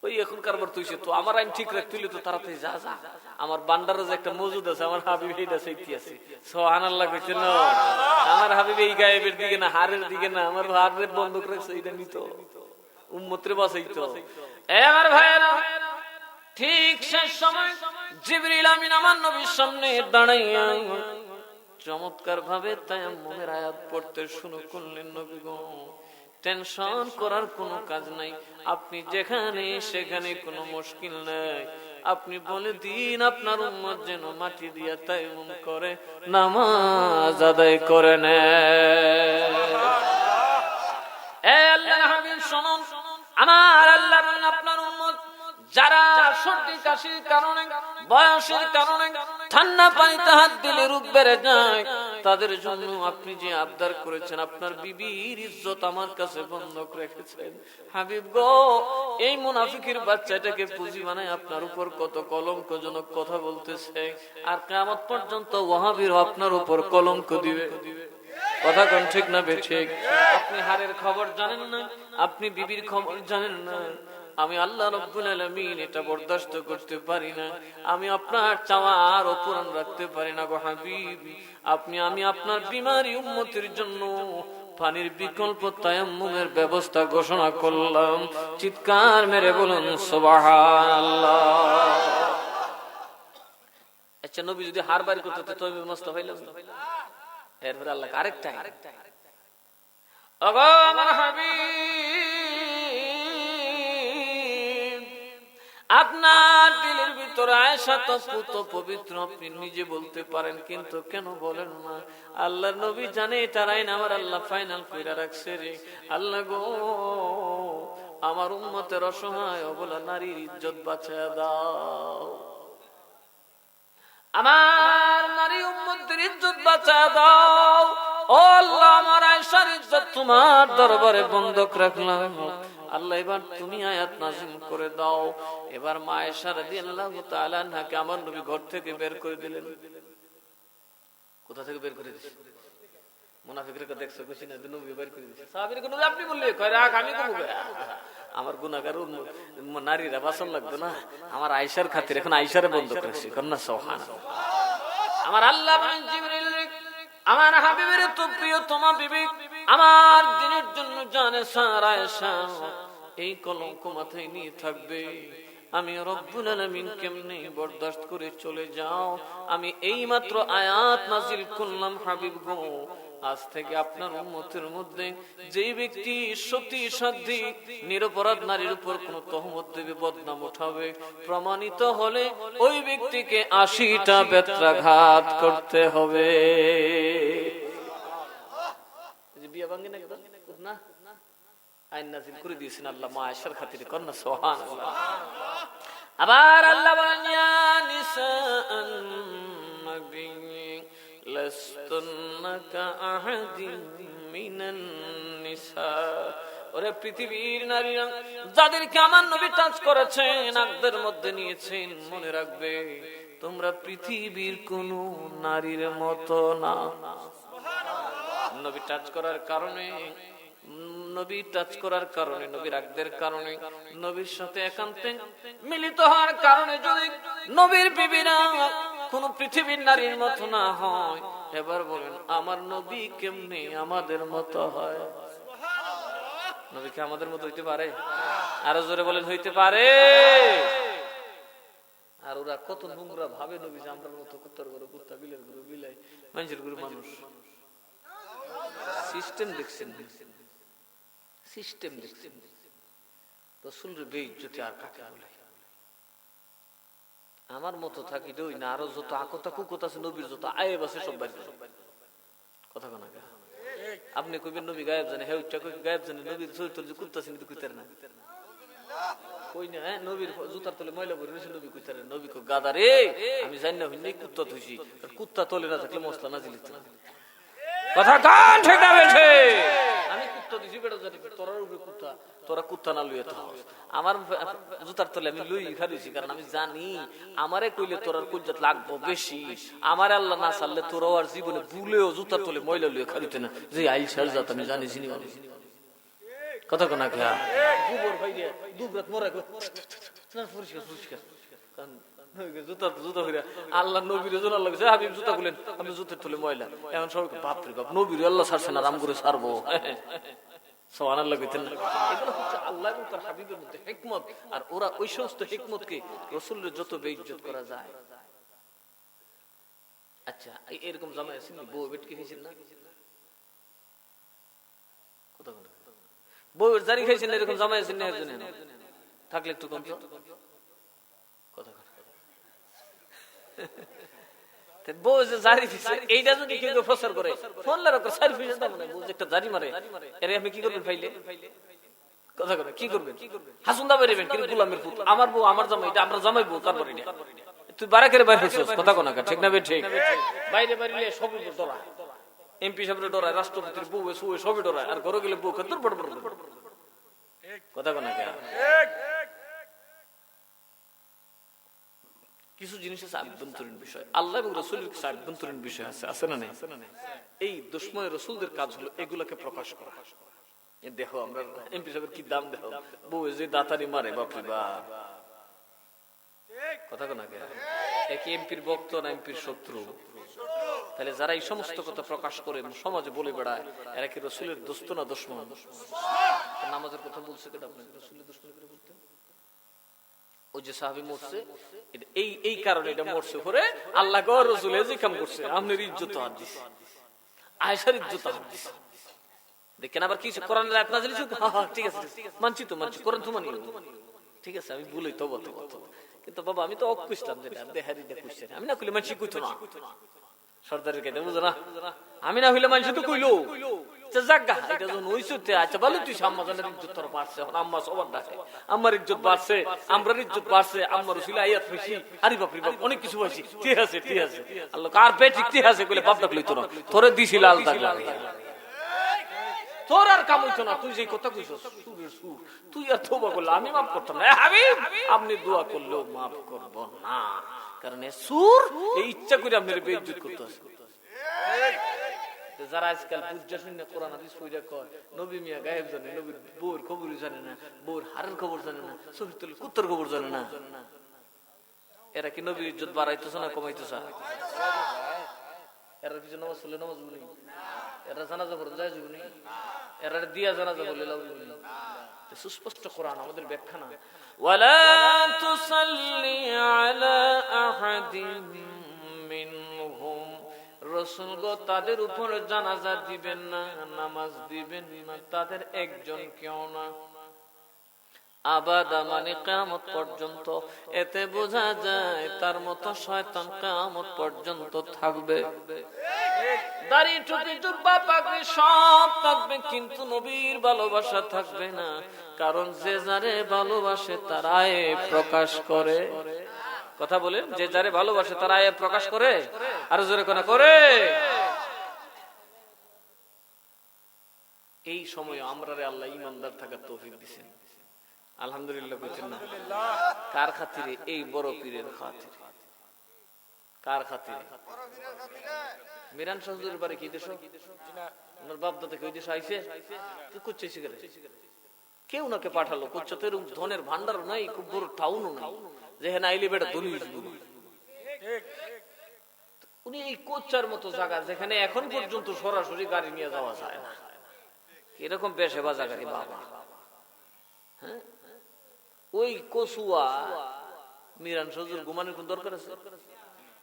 Speaker 1: ওই এখন কারবার তুইছে তো আমার আইন ঠিক রাখ, তুইলে তো তাড়াতাড়ি যা যা, আমার বান্ডারে যে একটা মজুদ আছে, আমার হাবিব এইটা চাইতে আছে। সুবহানাল্লাহ কইছে না, আমার হাবিব এই গায়েবের দিকে না, হারের দিকে না, আমার হারের বন্ধক রাখছে, এটা নিত উম্মতরে বাঁচাইতো। এ আমার ভাইরা, ঠিক সেই সময় জিবরিল আমিন আমার নবীর সামনে দাঁড়াইয়া চমৎকার ভাবে তায়াম্মুমের আয়াত পড়তে শুরু করলেন। নবী গো, টেনশন করার কোনো কাজ নাই, আপনি যেখানে সেখানে কোনো মুশকিল নাই, আপনি বলে দিন আপনার উম্মত যেন মাটি দিয়া তায়াম্মুম করে নামাজ আদায় করে নেয়। এ আল্লাহর হাবিব শুনুন, আমার আল্লাহ বলেন আপনার উম্মত যারা সর্দি কাশির কারণে, বয়সের কারণে ঠান্ডা পানিতে হাত দিলে রূপ বেড়ে যায়, তাদের জন্য আপনি যে আবদার করেছেন, আপনার বিবির ইজ্জত আমার কাছে বন্ধক রেখেছেন। হাবিব গো, এই মুনাফিকের বাচ্চাটাকে পুঁজি বানায় আপনার উপর কত কলঙ্কজনক কথা বলতেছে, আর কিয়ামত পর্যন্ত ওয়াহাবীর আপনার উপর কলঙ্ক দিবে। কথা কোন ঠিক না বেঠিক? আপনি হারের খবর জানেন না, আপনি বিবির খবর জানেন না, আমি আল্লাহ রাব্বুল আলামিন এটা বরদাস্ত করতে পারি না, আমি আপনার চাওয়ার পূরণ রাখতে পারি না গো হাবিব। আমি আপনার বিমারি উম্মতের জন্য পানির বিকল্প তায়াম্মুমের ব্যবস্থা ঘোষণা করলাম। চিৎকার মেরে বলুন সুবহানাল্লাহ। আচ্ছা, নবী যদি হার বাড়ি করতে তো তবে মস্ত হইল, এরপরে আল্লাহ আরেকটা ওগো আমার হাবিব, আপনার দিলের ভিতরে আয়েশা তো পুত পবিত্র, আপনি নিজে বলতে পারেন, কিন্তু কেন বলেন না? আল্লাহর নবী জানে এটার আইন আমার আল্লাহ ফাইনাল কইরা রাখছে রে। আল্লাহ গো, আমার উম্মতের অসহায় অবলা নারীর ইজ্জত বাঁচায়া দাও, আমার নারী উম্মতের ইজ্জত বাঁচায়া দাও। ও আল্লাহ, আমার আয়েশার ইজ্জত তোমার দরবারে বন্ধক রাখলাম, আল্লাহ এবার তুমি আয়াত নাযিল করে দাও। এবার মা আয়েশা রাদিয়াল্লাহু তাআলা আনহাকে আমার নবী ঘর থেকে বের করে দিলেন। কোথা থেকে বের করে দিলেন? মুনাফিকরা দেখছো কইছি না, নবী বের করে দিয়েছে। সাহাবীরা কোন আপনি বললে কয় রাখ, আমি কবু আমার গুনাহগার নারীরা বাসন লাগতো না, আমার আয়েশার খাতির এখন আয়েশারে বন্ধক রাখছি। কন্যা সুবহানাল্লাহ। আমার আল্লাহ বলেন জিবরিল, আমার হাবিবের তো প্রিয় তোমার বিবি, আমার দিনের জন্য জানে সারা আয়েশা এই কলঙ্ক মাথায় নিয়ে থাকবে। আমি রব্বুল আলামিন কেমনে বরদাস্ত করে চলে যাও? আমি এই মাত্র আয়াত নাযিল করলাম, হাবিব গো, আজ থেকে আপনার উম্মতের মধ্যে যেই ব্যক্তি সতী সাধ্বী নিরপরাধ নারীর উপর কোন তহমত দেবে, বদনাম উঠাবে, প্রমাণিত হলে ওই ব্যক্তিকে 80টা বেত্রাঘাত করতে হবে। বিয়ে ভাঙে না, আইন নাযিল করে দিয়েছেন আল্লাহ মা আয়েশার খাতিরে। কন্যা সুবহানাল্লাহ। আবার আল্লাহ বলেন, ইয়া নিসাআন নবী লাস্তুন্না কাআহাদিন মিনান নিসা। ওরে পৃথিবীর নারীরা, যাদেরকে আমার নবী টাচ করেছেন, নাকদের মধ্যে নিয়েছেন, মনে রাখবে তোমরা পৃথিবীর কোন নারীর মতো না। নবী টাচ করার কারণে নবী টাচ করার কারণে, নবীর আকদের কারণে, নবীর সাথে একান্তে মিলিত হওয়ার কারণে যদি নবীর বিবিরা কোন পৃথিবীর নারীর মতো না হয়, এবার বলেন আমার নবী কেমনে আমাদের মতো হয়? নবী কি আমাদের মতো হইতে পারে? আরো জোরে বলেন হইতে পারে? আর ওরা কত নোংরা ভাবে নবী যে আমরা মতো কুত্তার গরু কুত্তা, বিলের গরু বিলাই, মানুষের গরু মানুষ। সিস্টেম দেখছেন, সিস্টেম দেখছেন। রাসূলের বেইজ্জতি আর কাকে বলে? আমার মতো থাকি দই না, আরো যত আকতা কুকত আছে নবীর যত আয়েব আছে সব বাইরে কথা কোনা। আপনি কইবেন নবী গায়েব জানে, হে উচ্চা কই গায়েব জানে, নবীর চরিত্র যে কুত্তা চিনি তো কইতার না কই না। হ্যাঁ, নবীর জুতার তলে ময়লা ভরে রয়েছে, নবী কইতার না। নবী কো গাদা রে, আমি জানি না হইনি কুত্তা ধুইছি, কুত্তা তলে না থাকলে মশলা না জিলিত না। কথা কান ঠিক না বেশি? আমি কুত্তা দিছি বেটা জানি, তোরার উপরে কুত্তা, তোরা কুত্তা না লইয়া থাক। আমার জুতার তলে আমি লই খাইছি, কারণ আমি জানি আমারে কইলে তোরার কুজ্জাত লাগবো বেশি। আমার আল্লাহ না চাললে তোরাও আর জীবনে ভুলেও জুতার তলে ময়লা লইয়া খাইতে না। যে আইল সার জাত আমি জানি চিনি কথা কোনা খেয়া গোবর ভাইরে দুবরাত মরে পরিষ্কার পরিষ্কার জুতা জুতা হইরা আল্লাহ নবীর জোনা লাগছে। হাবিব জুতা খুলেন, আমি জুতের তলে ময়লা। এখন সবাই বাপ রে বাপ, নবীর আল্লাহ ছাড়ছে না, রাম করে ছাড়বো। সুবহানাল্লাহ কইতেন না? এগুলো হচ্ছে আল্লাহ এবং তার হাবিবের মধ্যে হিকমত। আর ওরা ওই সমস্ত হিকমতকে রাসূলের যত বেইজ্জত করা যায়। আচ্ছা, এরকম জামাই আছেন বউ বেটকে খাইছেন না? কথা বলেন, বউয়ের জারি খাইছেন এরকম জামাই আছেন না? থাকলে একটু কম তো কথা। বউ যে জারি দিছে এইটা যদি কেউ প্রচার করে, ফোন লাগা সারি ফিরে দাও না, বউ একটা জারি মারে, এর আমি কি করবেন? ফাইলে কথা করে কি করবেন? হাসুন দা বেরবেন কিন্তু গোলামের পুত, আমার বউ আমার জামাই, এটা আমরা জামাই বউ, তারপরে এটা তুই বারা করে বাইরে হইছস। কথা কোনা ঠিক না? বে ঠিক। বাইরে বাইরে সবই ডরা, এমপি সাহেবের ডরায়, রাষ্ট্রপতির বউ সুয়ে সবই ডরায়, আর ঘরে গেলে বউ কত বড় বড় কথা কোনা কে। কিছু জিনিস আছে আভ্যন্তরীণ বিষয়, আল্লাহ এবং রাসূলের কিছু আভ্যন্তরীণ বিষয় আছে, আছে না নাই? এই দুশমনে রাসূলদের কাজ হলো এগুলাকে প্রকাশ করা। দেখো আমরা এমপি সাহেবের কি দাম, দেখো বউ যে দাতারি মারে, বাপ রে বাপ কথা কোনা কে। একই এমপির ভক্ত না এমপির শত্রু? তাহলে যারা এই সমস্ত কথা প্রকাশ করে সমাজে বলে বেড়ায়, এরা কি রাসূলের দোস্ত না দুশমন? নামাজের কথা বলছে কেন আপনি? রাসূলের দুশমন করে বলতে ওই যে সাহাবী মরছে, এই এই কারণে এটা মরছে পরে আল্লাহ গো রাসূল এই কাম করছে, আপনার ইজ্জত হাত দিছে, আয়েশার ইজ্জত হাত দিছে। দেখেন আবার কিছু কোরআনের আয়াত নাযিল হইছে, হ্যাঁ ঠিক আছে মানছি তো, মানছি, কোরআন তো মানি, ঠিক আছে আমি বলি তওবা তওবা। কিন্তু বাবা আমি তো অক কইতাম যেটা দেহারি দে কইছে, আমি না কইলে মানছি কইতো না। সরদারের কাছে বুঝো না, আমি না হইলে মানছি তো কইলো। আচ্ছা জাগা এটা যখন হইছে, আচ্ছা বলে তুই আম্মাজানের ইজ্জত তোর বাড়ছে, এখন আম্মা সবার ডাকে, আম্মার ইজ্জত বাড়ছে, আমরার ইজ্জত বাড়ছে, আম্মার রসুল আয়াত হইছি, আরে বাপ রে বাপ অনেক কিছু হইছে, ঠিক আছে ঠিক আছে আল্লাহ কার পেট ঠিক আছে কইলে বাপ ডাক লইতো না, তোরে দিছিল আল দাগ লাগে, তোর আর কাম হইতো না। তুই যে কথা কইছস সুরের সুর, তুই আর তওবা করলে আমি মাফ করতাম না। হাবিব আপনি দোয়া করলেও মাফ করব না, কারণ এ সুর এই ইচ্ছা করে আপনার বেইজ্জত করতেছে। যারা আজকাল বুঝা শুনে কোরআন হাদিস পড়া কয় নবী মিয়া গায়েব জানে, নবীর বউর খবরই জানে না, বউর হারের খবর জানে না, শরীর কুত্তার খবর জানে না, এরা কি নবীর ইজ্জত বাড়াইতেছে না কমাইতেছে? এরা কিছু নামাজ পড়লে নামাজ বলি, এরা জানাজা পড়ে যায় জীবনী, এরা দিয়া জানাজা বলে লাভ বলি। সুস্পষ্ট কোরআন আমাদের ব্যাখ্যা না, ওয়ালা তুসাল্লি আলা আহাদিন মিনহুম, রাসূল গো তাদের উপর জানাজা দিবেন না, নামাজ দিবেন না, তাদের একজন কেউ না, আবাদা মানে কিয়ামত পর্যন্ত। এতে বোঝা যায় তার মতো শয়তান কিয়ামত পর্যন্ত থাকবে। দাড়ি টুপি জুব্বা পাগড়ি সব থাকবে, কিন্তু নবীর ভালোবাসা থাকবে না, কারণ যে যারে ভালোবাসে তার আয়ে প্রকাশ করে। কথা বলেন, যে যারে ভালোবাসে তার আয়ে প্রকাশ করে, আর জোরে কোনা করে। এই সময় আমরা আল্লাহ ঈমানদার থাকার তৌফিক দিয়েছেন, আলহামদুলিল্লাহ বলছেন না? কার খাতিরে? এই বড় পীরের খাতিরে। কার খাতিরে? মিরান শাহুজুরের বাড়ি কি দেশ? ওনার বাপ দাদা ওই দেশে আইছে? কি করছে? কেউ নাকে পাঠালো করছে তো, এরকম ধনের ভান্ডার নাই, খুব বড় টাউনও নাই যেখানে আইলে বেটা দলিল। উনি এই কোচ্চার মতো জায়গা যেখানে এখন পর্যন্ত সরাসরি গাড়ি নিয়ে যাওয়া যায় না, এরকম পেশাবা জায়গারই বাবা। হ্যাঁ, ওই কচুয়া মিরান শাহুজুর ঘুমানোর কোন দরকার আছে?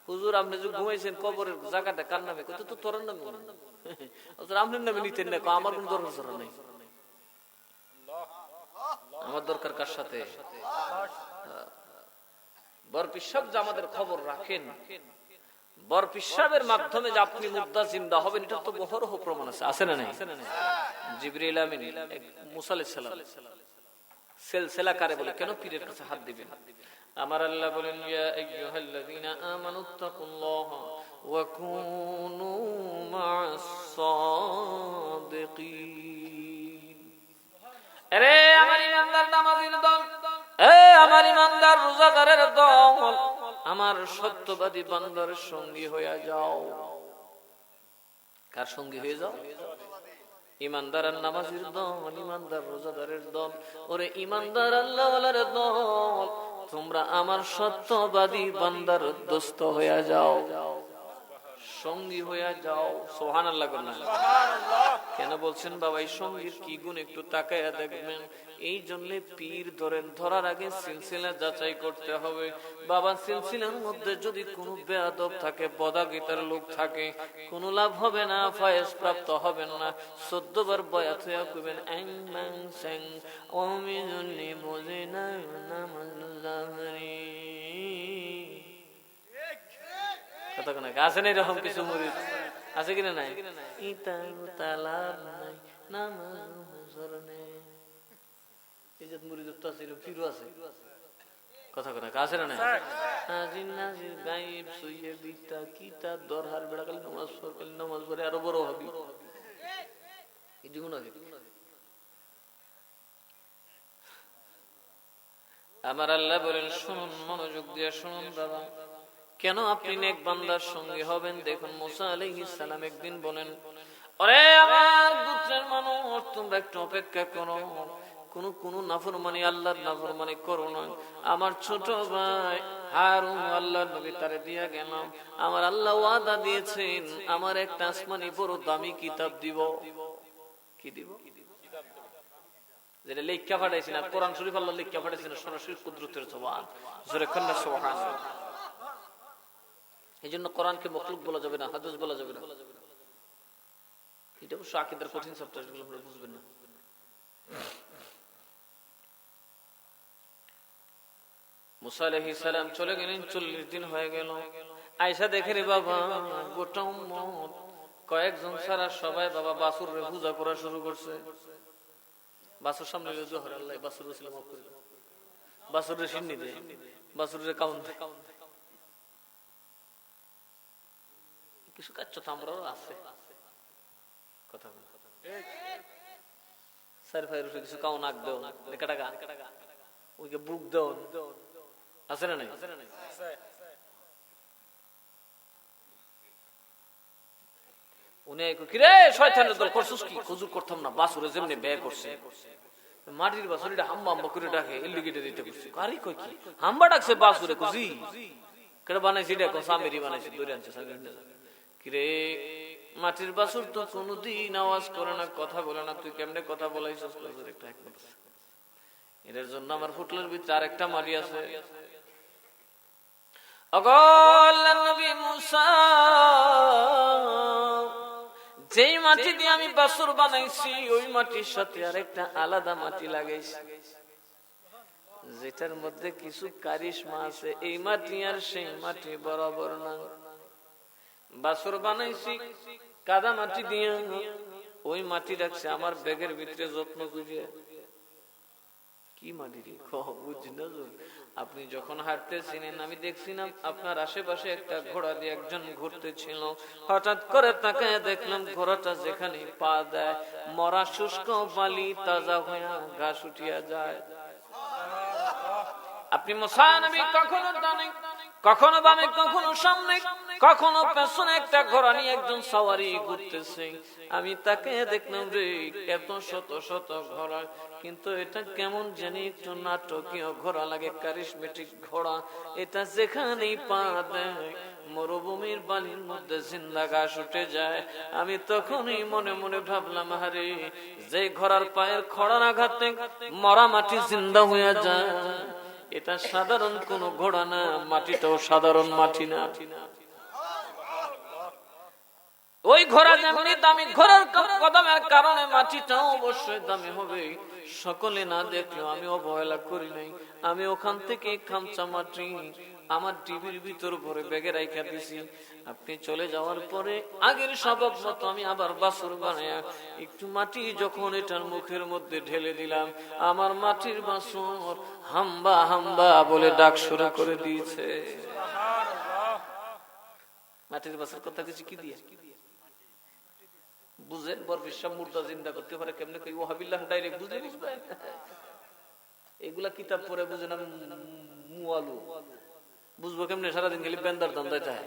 Speaker 1: হুজুর আপনি যে ঘুমাইছেন কবরের জায়গাটা কার নামে? কত তো তোর নামে, আপনার নামে নিতেন না। আমার কোন দরকার নেই, আমার দরকার কার সাথে? বর পিসাব যে আমাদের খবর রাখেন, বর পিসাবের মাধ্যমে যে আপনি মুদ্দা জিন্দা হবেন, এটা তো বহরহ প্রমাণ আছে, আছে না নাই? জিবরিল আমিন মুসা আলাইহিস সালাম সিলসিলা কারে বলে কেন পীরের কাছে হাত দিবেন? আমার আল্লাহ বলেন, ইয়া আইয়ুহাল্লাযীনা আমানুত্তাকুল্লাহা ওয়া কুনু মা'আস সাদিকিন। আরে আমার ইমানদার নামাজীর দল, আমার ইমানদার রোজাদারের দল, আমার সত্যবাদী বান্দার সঙ্গী হয়ে যাও। কার সঙ্গী হয়ে যাও? ইমানদার আর নামাজীর দল, ইমানদার রোজাদারের দল। ওরে ইমানদার আল্লাহওয়ালার দল, তোমরা আমার সত্যবাদী বান্দার দোস্ত হয়ে যাও, সঙ্গী হয়ে যাও। সুবহানাল্লাহ করুন। কেন বলছেন বাবা এই সঙ্গীর কি গুণ একটু তাকায়া দেখবেন। এই জন্য পীর ধরেন, ধরার আগে সিলসিলা যাচাই করতে হবে। বাবা সিলসিলার মধ্যে যদি কোনো বেয়াদব থাকে, বদাগীতার লোক থাকে, কোনো লাভ হবে না, ফায়েজ প্রাপ্ত হবেন না। 14 বার বয়াত হইয়া কইবেন আং মান সাং ওমিজুনি মুজিনা নামাজুল্লাহি। কথা কোন আছে না এরকম কিছু মুরিদ? আছে কিনা নাই? ইতা তালাব নাই নামাজ মুজরনে ইজ্জত মুরিদ তো আছে, ফিরু আছে। কথা কোন আছে না নাই? আজিন নাজির গায়েব সুইয়ে বিতা কিতা দরহার বেড়া কাল নামাজ পড়ল, নামাজ পড়ে আরো বড় হবি। এই জীবন আছে। আমার আল্লাহ বলেন, শুনুন, মনোযোগ দিয়ে শুনুন বাবা। কেন আপনি নেক বান্দার সঙ্গে হবেন? দেখুন মুসা আলাইহিস সালাম একদিন বলেন, ওরে আমার গোত্রের মানুষ, তোমরা একটু অপেক্ষা করো, কোন নাফরমানি, আল্লাহর নাফরমানি করো না। আমার ছোট ভাই হারুন আল্লাহর নবী তারে দিয়া গেলাম, আমার আল্লাহ ওয়াদা দিয়েছেন আমার একটা আসমানি বড় দামি কিতাব দিব। কি দিব? যেটা লেখা পাঠাইছেন, আর কোরআন শরীফ আল্লাহ লেখা পাঠাইছেন সরাসরি কুদরতের জবান। জোরে কন্না সুবহানাল্লাহ। এই জন্য কোরআনকে মখলুক বলা যাবে না, হাদিস বলা যাবে না। এটা অবশ্য আকীদার কঠিন সাবজেক্ট, এগুলো আপনারা বুঝবেন না। মুসা আলাইহিস সালাম চলে গেলেন, 40 দিন হয়ে গেল। আয়েশা দেখে রে বাবা গোটা উম্মত কয়েকজন ছাড়া সবাই বাবা বাছুরের পূজা করা শুরু করছে। বাছুর সামনে জোহর আল্লাহ বাছুর ছিল মাফ করে দাও, বাছুরের সিন্নি দে, বাছুরের কাউন দে। কিছু কাজ তো আমরাও আছে। কথা বল স্যার ভাই কিছু কাউন আগ দাও, লেখা টাকা ওইকে বুক দাও, আছে না নাই? উনি কিরে শয়তানের দল করছিস কি? হুজুর করতাম না, বাছুরে যেমনি ব্যয় করছে মাটির বাছুর, এটা হাম্বা হাম্বা করে ডাকে, এলিগেটে দিতে করছে। আরে কই কি হাম্বা ডাকছে বাছুরে? কুজি কেটে বানাইছি, দেখো সামেরি বানাইছি, দৌড়ে আনছে। কিরে মাটির বাছুর তো কোনদিন আওয়াজ করে না, কথা বলে না, তুই কেমনে কথা বলাইছিস? এর জন্য আমার ফুটলের ভিতরে আরেকটা মাটি আছে। নবী মুসা, যেই মাটি দিয়ে আমি বাছুর বানাইছি ওই মাটির সাথে আরেকটা আলাদা মাটি লাগাইছি, যেটার মধ্যে কিছু কারিশমা আছে। এই মাটি আর সেই মাটি বরাবর না। বাছুর বানাইছি কাদা মাটি দিয়ে, ওই মাটি রাখছে আমার ব্যাগের ভিতরে যত্ন করে। কি মাটি রে বুঝি না। আপনি যখন হাঁটতেছিলেন আমি দেখছিলাম আপনার আশেপাশে একটা ঘোড়া দিয়ে একজন ঘুরতেছিল। হঠাৎ করে তাকায় দেখলাম ঘোড়াটা যেখানে পা দেয় মরা শুষ্ক বালি তাজা হয়ে ঘাস উঠিয়া যায়। আপনি মুসা নবী কখনো জানেন কখনো বামে কখনো সামনে কখনো পেছনে একটা ঘোড়া নিয়ে একজন সওয়ারি ঘুরতেছে। আমি তাকে দেখলাম রে, এত শত শত ঘোড়া, কিন্তু এটা কেমন জানি একটু নাটকীয় ঘোড়া লাগে, কারিশমেটিক ঘোড়া। এটা যেখানেই পা দেয় মরুভূমির বালির মধ্যে জিন্দা ঘাস উঠে যায়। আমি তখনই মনে মনে ভাবলাম, আরে যে ঘোড়ার পায়ের খড়ার আঘাতে মরা মাটি জিন্দা হয়ে যায়, এটা সাধারণ কোন ঘোড়া না, মাটিটাও সাধারণ মাটি না। ওই ঘোড়া যেমনি দামি, ঘোড়ার কদমের কারণে মাটিটাও অবশ্যই দামি হবে। সকলে না দেখলেও আমি অবহেলা করি নাই। আমি ওখান থেকে খামচা মাটি আমার টিভির ভিতর ভরে ব্যাগে রাইখা দিছি। আপনি চলে যাওয়ার পরে আগের সবক মতো আমি আবার বাছুর বানায়া একটু মাটি যখন এটার মুখের মধ্যে ঢেলে দিলাম, আমার মাটির বাছুর হাম্বা হাম্বা বলে ডাক শুরু করে দিয়েছে। মাটির বাছুর কথা কিছু কি দিয়ে বুঝেন? বরফিসাব মুর্দা জিন্দা করতে পারে কেমনে? কই ওয়াহাবিল্লাহ ডাইরেক্ট বুঝে বুঝবেন? এগুলা কিতাব পড়ে বুঝেন, আমি মুয়ালু বুঝবো কেমনে? সারাদিন খালি বেন্দার ধান্দায় থাকে।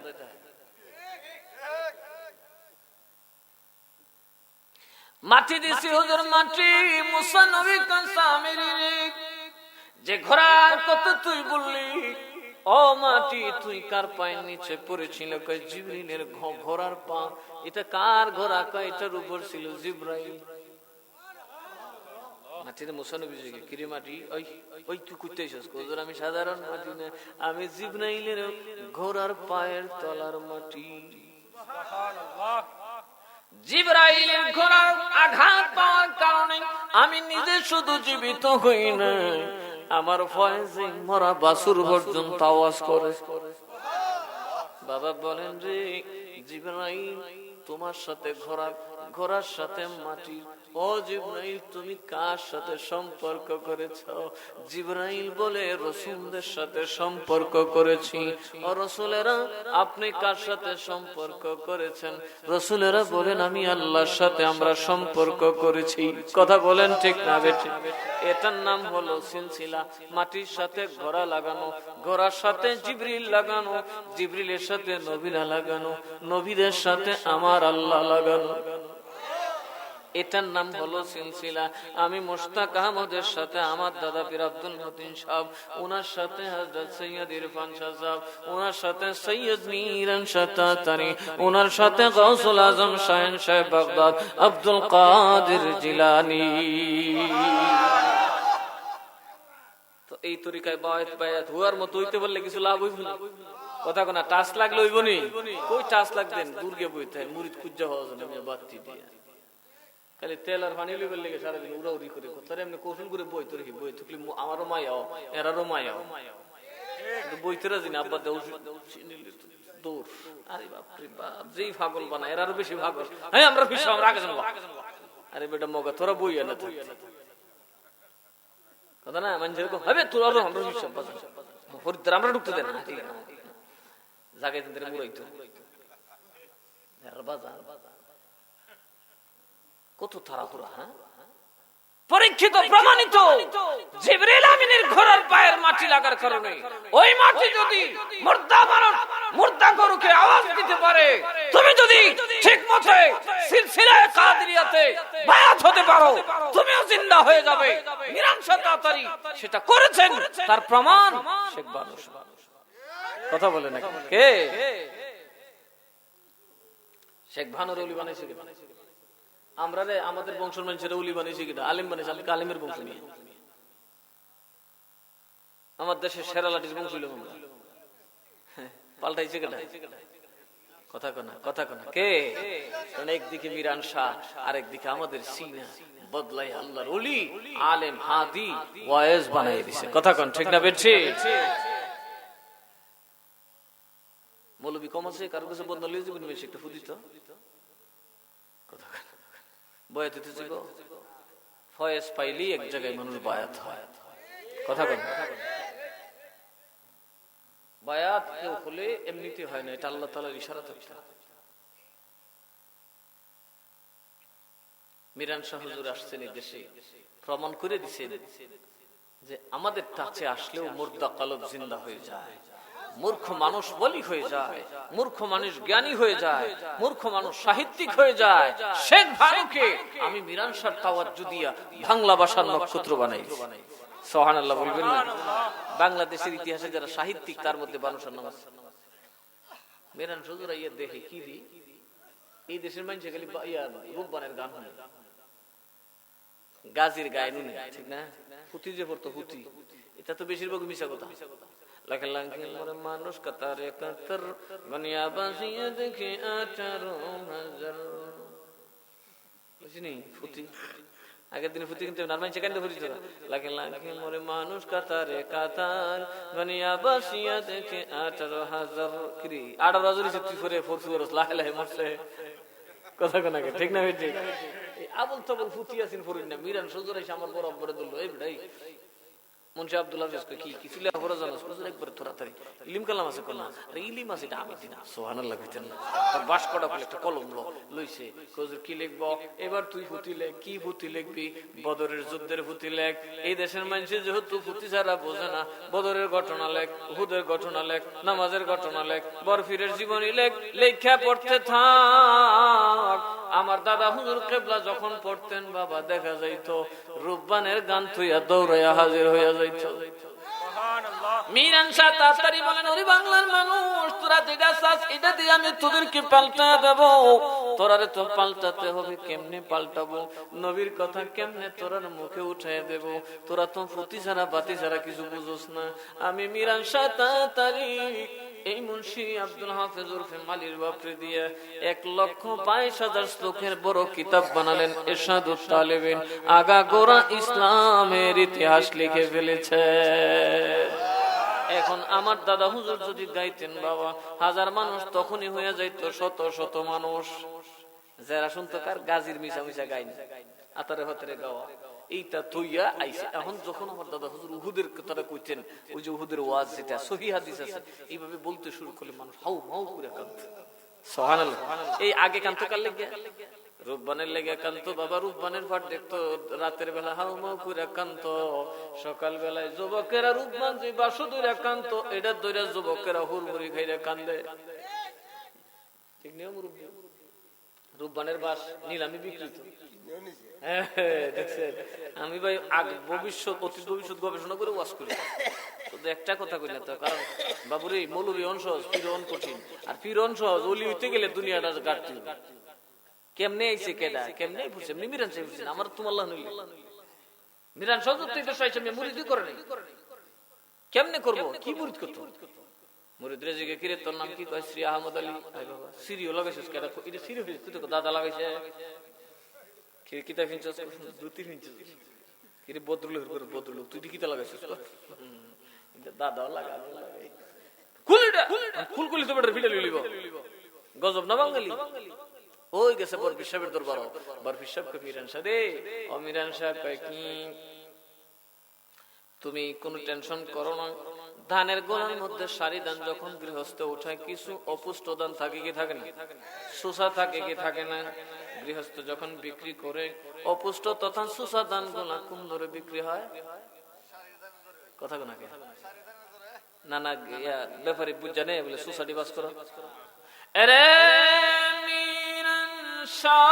Speaker 1: মাটি দিছি হুজুর, মাটি মুসা নবী কাসামিরি, যে ঘোড়ার কথা তুই বললি, ও মাটি তুই কার পায়ের নিচে পড়েছিল? কয় জিবরিলের ঘোড়ার পা। এটা কার ঘোড়া? কয় এটার উপর ছিল জিবরাইল। মাটিতে মুসা নবী জিজ্ঞেস, কিরে মাটি, ওই ওই তুই কইতে আইছস? হুজুর আমি সাধারণ মাটি না, আমি জিবরাইলের ঘোড়ার পায়ের তলার মাটি। সুবহানাল্লাহ। জিবরাইলের ঘোড়ার আঘাত পাওয়ার কারণে আমি নিজে শুধু জীবিত হই না, আমার ফয়েজে মরা বাছুর পর্যন্ত আওয়াজ করে। বাবা বলেন রে জিবরাইল, তোমার সাথে ঘোড়ার সাথে মাটি। ও জিবরাইল, তুমি কার সাথে সম্পর্ক করেছ? জিবরাইল বলে রাসূলদের সাথে সম্পর্ক করেছি। ও রাসূলেরা, আপনি কার সাথে সম্পর্ক করেছেন? রাসূলেরা বলেন, আমি আল্লাহর সাথে আমরা সম্পর্ক করেছি। কথা বলেন ঠিক না বেঠিক? এটার নাম হলো সিলসিলা। মাটির সাথে ঘোড়া লাগানো, ঘোড়ার সাথে জিবরিল লাগানো, জিবরিলের সাথে নবীরা লাগানো, নবীদের সাথে আমার আল্লাহ লাগানো। এটার নাম হলো সিলসিলা। আমি মুশতাক আহমদের সাথে আমার দাদা পীর আব্দুল মতিন সাহেব, ওনার সাথে হযরত সৈয়দ ইরফান শাহ সাহেব, ওনার সাথে সৈয়দ মিরান শাতাতারি, ওনার সাথে গাউসুল আজম শাহিন সাহেব বাগদাদ আব্দুল কাদের জিলানী। তো এই তরিকায় বায়াত হওয়ার মতো হইতে বললে কিছু লাভ হইব না। কথা কোনা টাচ লাগলে হইব নি? কই টাচ লাগবেন? দুর্গে বইতে মুরিদ কুজ্জা হওয়া যায় আমি বাতি দিয়া খালি তেল আর পানি লইবার লেগে সারাদিন উড়াউড়ি করে কোথায় এমনি কৌশল করে বই তরি বই থাকলে আমারও মায়াও এরারও মায়াও বইতে রাজি না। আব্বা দৌড়, আরে বাপরে বাপ, যেই পাগল বানা এরারও বেশি পাগল। হ্যাঁ আমরা পিছু আমরা আগে যাবো। আরে বেটা মগা তোরা বই আনা থাকতে কথা না মানুষের হবে তোরা আমরা বিশ্বাস ফরিদার আমরা ঢুকতে দেন না, জায়গায় তাদের মুড়াইতো বাজার কত তাড়াহুড়া। হ্যাঁ, পরীক্ষিত প্রমাণিত জিবরিল আমিনের ঘোড়ার পায়ের মাটি লাগার কারণে ওই মাটি যদি মুর্দা গরুকে আওয়াজ দিতে পারে, তুমি যদি ঠিকমতো সিলসিলায়ে কাদেরিয়াতে বায়াত হতে পারো, তুমিও জিন্দা হয়ে যাবে। মিরান শাহ তাতারি সেটা করেছেন, তার প্রমাণ শেখ বানু। কথা বলে না কে? শেখ ভানুর ওলি বানাইছে কি? আমরা রে আমাদের বংশের মানুষের ওলি বানিয়েছি কিনা? আলিম বানিয়েছে। আমি আলিমের বংশ নিয়ে আমার দেশের সেরা লাঠির বংশ হইল পাল্টাইছে কেনা? কথা কোনা কে? একদিকে মিরান শাহ, আরেকদিকে আমাদের সিনা বদলাই আল্লাহর ওলি আলেম হাদি ওয়াইজ বানাই দিছে। কথা কোন ঠিক না বেঠি? মৌলবী কম আছে, কারো কাছে বদলা লিয়ে যাবেন বেশি একটা ফুদিত কথা বয়াত হইতেছে গো। ফয়েজ পাইলি এক জায়গায় মানুষ বায়াত হয়। কথা বল, বায়াত কেউ হলে এমনিতে হয় না, এটা আল্লাহ তাআলার ইশারা থাকতে। মিরান শাহ হুজুর আসছেন এই দেশে, প্রমাণ করে দিছেন যে আমাদের কাছে আসলেও মুর্দা কলব জিন্দা হয়ে যায়। মূর্খ মানুষ বলি হয়ে যায়, মূর্খ মানুষ জ্ঞানী হয়ে যায়, মূর্খ মানুষ সাহিত্যিক হয়ে যায়। শেখ ভানুকে আমি মিরান শাহ তাওয়াজ্জু দিয়া বাংলা ভাষার নক্ষত্র বানাইছি। সুবহানাল্লাহ বলবেন না? বাংলাদেশের ইতিহাসে যারা সাহিত্যিক তার মধ্যে বানুশার নাম আছে। মিরান হুজুর আইয়া দেখে কি রে, এই দেশের মানুষ খালি রূপবানের গান হয়, গাজীর গায়ে নুনে, ঠিক না? পুঁথি যে পড়তো পুঁথি, এটা তো বেশিরভাগ মিশা কথা। লাখ লাখ মানুষ কাতারে কাতার গনিয়া বাসিয়া দেখে 18,000। বুঝিনি পুঁথি? আগের দিনে পুঁথি কিন্তু নারমাইন সেখানে পড়িত। লাখ লাখ মানুষ কাতারে কাতার গনিয়া বাসিয়া দেখে 18,000। কি 18,000 তুই পরে ফোরস লাহে লাহে মরছে, কথা কোনাকে, ঠিক না? ঠিক। আবুল তাবুল পুঁথি আছেন পড়িন না। মিরান হুজুর এসে আমার বড় বড় দিল, এই ভাই মুন্সি আব্দুল হাফেজ কি কি ছিল পড়া জানোস? হুজুর একবার তাড়াতাড়ি ইলম কালাম আছে কোন না? আরে ইলম আছে, এটা আমি দিনা। সুবহানাল্লাহ কইতেন না? তার বাস কটা বলে একটা কলম লইছে, হুজুর কি লিখব? এবার তুই পুঁথি লেখ। কি পুঁথি লিখবি? বদরের যুদ্ধের পুঁথি লেখ। এই দেশের মানুষ যেহেতু পুঁথি ছাড়া বোঝে না, বদরের ঘটনা লেখ, উহুদের ঘটনা লেখ, নামাজের ঘটনা লেখ, বরফিরের জীবনী লেখ। লেখা পড়তে থাক। আমার দাদা হুজুর কেবলা যখন পড়তেন বাবা, দেখা যাইতো রূপবানের গান থইয়া দৌড়াইয়া হাজির হইয়া যাইতো। মিরান শাহ তাড়াতাড়ি বলেন, ওরে বাংলার মানুষ, তোরা যেটা চাস এটা দিয়ে আমি তোদেরকে পাল্টা দেব। তোরারে তো পাল্টাতে হবে। কেমনে পাল্টাবো? নবীর কথা কেমনে তোরার মুখে উঠাই দেব? তোরা তো পুঁথি ছাড়া বাতি ছাড়া কিছু বুঝোস না। আমি মিরান শাহ তাড়াতাড়ি এই মুন্সি আব্দুল হাফেজ উরফে মালির বাপরে দিয়ে 1,22,000 শ্লোকের বড় কিতাব বানালেন। ইরশাদুত তালেবিন, আগা গোড়া ইসলামের ইতিহাস লিখে ফেলেছে। এখন আমার দাদা হুজুর যদি গাইতেন বাবা, 1000 মানুষ তখনই হয়ে যাইতো শত শত মানুষ। যারা শুনতো কার গাজীর মিশা মিশা গাইনি, আতারে হাতারে গাওয়া, এইটা তৈয়া আইছে। এখন যখন আমার দাদা হুজুর উহুদের কথাটা কইতেন, ওই যে উহুদের ওয়াজ যেটা সহিহ হাদিস আছে, এইভাবে বলতে শুরু করলে মানুষ হাউ হাউ করে কাঁদতো। সুবহানাল্লাহ। এই আগে কাঁদতো কার লেগে? রূপবানের লেগে কাঁদতো বাবা। রূপবানের পাঠ দেখতো রাতের বেলা হাউ মাউ করে কাঁদতো। সকাল বেলায় যুবকেরা রূপবান যে বাসু ধরে কাঁদতো, এটা ধরে যুবকেরা হুড়মুড়ি খাইরে কান্দে, ঠিক নিয়ম। রূপবানের বাস নিলামি বিকৃত। দেখছেন, আমি ভাই ভবিষ্যৎ অতীত ভবিষ্যৎ গবেষণা করে ওয়াজ করি। একটা কথা কই না তো, কারণ বাবুরে মৌলবী অনসহজ, পীরন কঠিন। আর পীরন সহজ, ওলি হইতে গেলে দুনিয়াটা গাড়তি। কেমনে আইছে কেডা, কেমনে বুঝছে? মিরান সাহেব বুঝছেন, আমার তোমার আল্লাহ নইলে মিরান সহজ তো এটা চাইছে, আমি মুরিদি করে নাই। কেমনে করব? কি মুরিদ করতে? মুরিদ রেজিকে কিরে তোর নাম কি? কয় শ্রী আহমদ আলী। সিরিও লাগাইছিস কেডা? এটা সিরি হইছে, তুই তো দাদা লাগাইছে। কিতা ফিনছস? দুতি ফিনছস। কিরে বদরুল হর বদরুল, তুই কিতা লাগাইছিস? দাদা লাগা লাগাই কুলটা কুলকুলি তো বড় ভিড়ে লইলিব। গজব না বাঙালি। ওই গেছে বরফি সাহেবের দরবার। বরফি সাহেবকে মিরান শাহ দে। ও মিরান শাহ কয় কি, তুমি কোনো টেনশন করো না। ধানের গোলার মধ্যে সারি ধান যখন গৃহস্থ উঠায়, কিছু অপুষ্ট ধান থাকে কি থাকে না? সুসা থাকে কি থাকে না? গৃহস্থ যখন বিক্রি করে অপুষ্ট তথা সুসা ধান গোলা কোন দরে বিক্রি হয়? কথা কোনাকে না না ব্যাপারে বুঝ জানে বলে সোসাইটি বাস করো। আরে মিরান শাহ,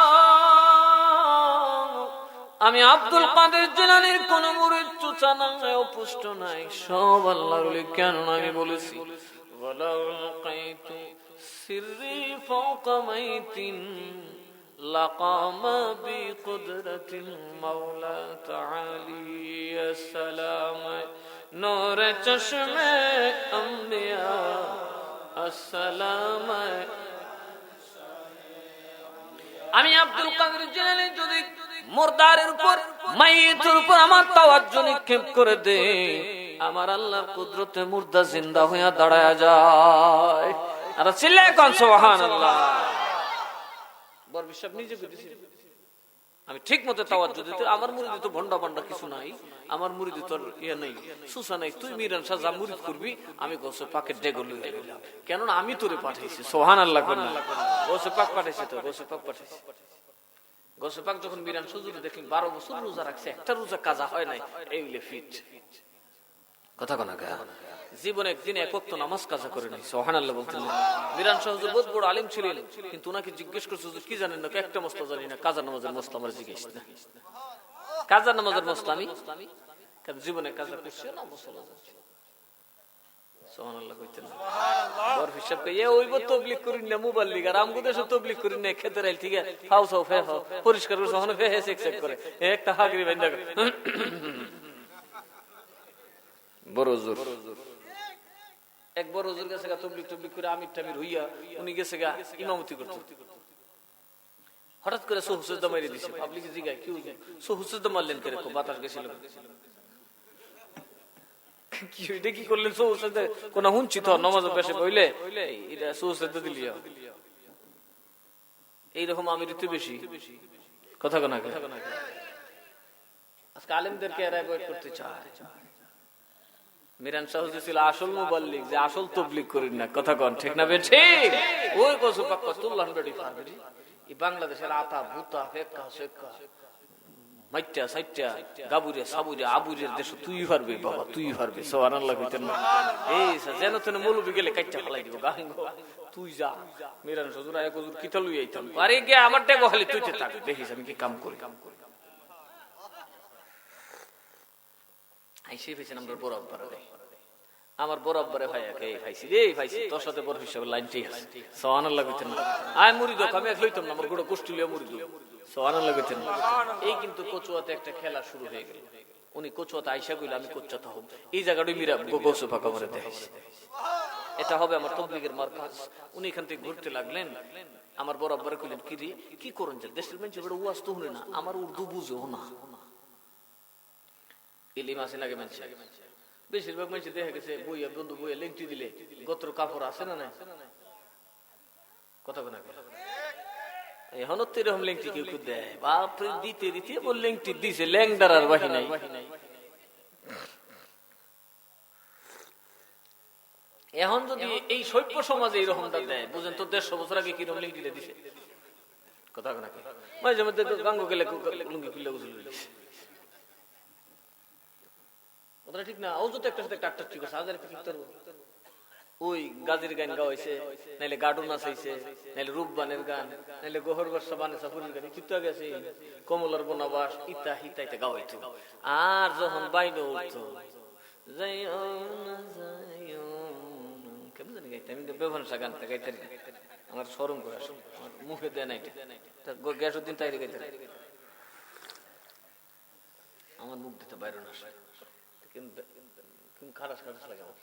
Speaker 1: আমি আব্দুল কাদের জিলানীর কোন মুরিদ চুচা নাই, অপুষ্ট নাই, সব আল্লাহর ওলি। কেন আমি বলেছি ওয়ালাউ লাকাইতু সিররি ফাওকা মাইতিন লাকামা বিকুদরাতিল মাওলা তাআলি। আসসালাম নূর চশমে আম্বিয়া, আসসালাম। আমি আব্দুল কাদের জিলানী যদি মুরদারের উপর, মাইয়িতের উপর আমার তাওয়াজ্জু নিক্ষেপ করে দে, আমার আল্লাহর কুদরতে মুর্দা জিন্দা হইয়া দাঁড়ায়া যায়। আর চিল্লায় কোন সুবহানাল্লাহ। বড় বিশ্বাস নিজে কইতেছি আমি ঠিক মতো তাওয়াজ্জু দিতে। আমার মুরিদ তো ভন্ডা ভন্ডা কিছু নাই, আমার মুরিদ তোর ইয়া নাই, সুসা নাই। তুই মিরান শাহ যা মুরিদ করবি, আমি গোসে পাকের ডেগো লইয়া গেলাম, কেননা আমি তোরে পাঠাইছি। সুবহানাল্লাহ কোন গোসে পাক পাঠাইছি, তো গোসে পাক পাঠাইছি। গোসে পাক যখন মিরান হুজুর দেখলেন 12 বছর রোজা রাখছে, একটা রোজা কাজা হয় নাই, এইলে ফিট। কথা কোনা জীবনে একদিন এক ওয়াক্ত নামাজ কাজা করে নাই, সুবহানাল্লাহ বলতেন। মিরান শাহ হুজুর বহুত বড় আলেম ছিলেন, কিন্তু ওনাকে জিজ্ঞেস করছে হুজুর কি জানেন না, একটা মসলা জানি না, কাজা নামাজের মসলা আমার জিজ্ঞেস না, কাজা নামাজের মসলা আমি জীবনে কাজা করছি না, মসলা জানছি। সুবহানাল্লাহ কইতেন। বড় হিসাব কে ওইব তাবলীগ করিন না মুবাল্লিগ, আর আমগো দেশে তাবলীগ করিন না খেতে রাইল ঠিক আছে, ফাউ সাউ ফে ফাউ পরিষ্কার করে সহনে ফে হে চেক চেক করে একটা হাগরি বাইন্দা বড় হুজুর। এক বড় হুজুর গেছে গা তাবলীগ তাবলীগ করে আমির টামির হইয়া, উনি গেছে গা ইমামতি করতে, হঠাৎ করে সুহুসুদ্দা মারি দিছে। পাবলিকে জিগায় কি হুজুর সুহুসুদ্দা মারলেন করে, বাতাস গেছিল কি এটা কি করলেন সুহুসুদ্দা, কোন হুনছি তো নামাজ বেশে বইলে এটা সুহুসুদ্দা দিলিয়া, এইরকম আমির তো বেশি কথা কোনা কথা। আজকে আলেমদেরকে এরা অ্যাভয়েড করতে চায়। মিরান শাহ হুজুর ছিল আসল মুবাল্লিগ, যে আসল তাবলীগ করেন না, কথা কোন ঠিক না বে ঠিক? ওই কসু পাক্কা তুল্লান বেডি পারবি এই বাংলাদেশের আতা ভূতা ফেক্কা শেক্কা মাইটা সাইটা গাবুরে সাবুরে আবুরের দেশ তুই পারবি বাবা, তুই পারবি। সুবহানাল্লাহ কইতেন না? এই যেন তেন মৌলবি গেলে কাইটা ফলাই দিব গাঙ্গ, তুই যা। মিরান হুজুর এক হুজুর কিতা লই আইতাম, আরে গে আমার টাকা খালি তুইতে থাক, দেখিস আমি কি কাম করি। আইসে ফেছেন আমরা বড় আব্বারে, আমার বড় আব্বারে ভাই একে ভাইছি রে ভাইছি, তোর সাথে বড় হিসাবে লাইনটি আছে। সুবহানাল্লাহ কইতেন না? আয় মুরিদ আমি এক লইতাম না, আমার গোড়া কুষ্টিলিয়া মুরিদ। সুবহানাল্লাহ কইতেন না? এই কিন্তু কচুয়াতে একটা খেলা শুরু হয়ে গেল। উনি কচুয়াতে আইসা কইল আমি কোচ্চাতে হব, এই জায়গাটাই মিরা গোসু ফাঁকা করে দেখাইছে, এটা হবে আমার তাবলীগের মারকাজ। উনি এখান থেকে ঘুরতে লাগলেন, আমার বড় আব্বারে কইলেন কি রে কি করেন যে দেশের মানুষ বড় ওয়াজ তো শুনে না, আমার উর্দু বুঝেও না, ইলিম আছে নাকি মানুষ, বেশিরভাগ মানুষ দেখা গেছে বইয়া বন্ধু বইয়া লেংটি দিলে গোত্র কাপড় আছে না নাই, কথা কোনা এখন তো এরকম লেংটি কেউ কেউ দেয়, বাপরে দিতে দিতে বল লেংটি দিছে, ল্যাংডার আর বাহি নাই। এখন যদি এই সভ্য সমাজে এইরকমটা দেয়, বুঝেন তো 150 বছর আগে কিরকম লেংটিটা দিছে, কথা কোনা মাঝে মধ্যে গাঙ্গ গেলে লুঙ্গি খুললে গোসল দিছে, ওটা ঠিক না? ও তো একটা সাথে একটা ঠিক আছে, হাজার কি করব, ওই গাজীর গান গাওয়াইছে, নাইলে গাডু নাচাইছে, নাইলে রূপবানের গান, নাইলে গোহর বর্ষা বানে সাফুরের গান, কিন্তু আগে আছে কমলার বনবাস ইতা হিতা ইতা গাওয়াইতো। আর যখন বাইরে উঠতো যাইও না যাইও কেমন জানি গাইতে, আমি ব্যবহার গানটা গাইতে আমার শরম করে আসে, আমার মুখে দেয় নাই, গ্যাসুদ্দিন তাইরে গাইতে আমার মুখ দিতে বাইরে না আসে, কিন্তু খারাপ খারাপ লাগে আমার।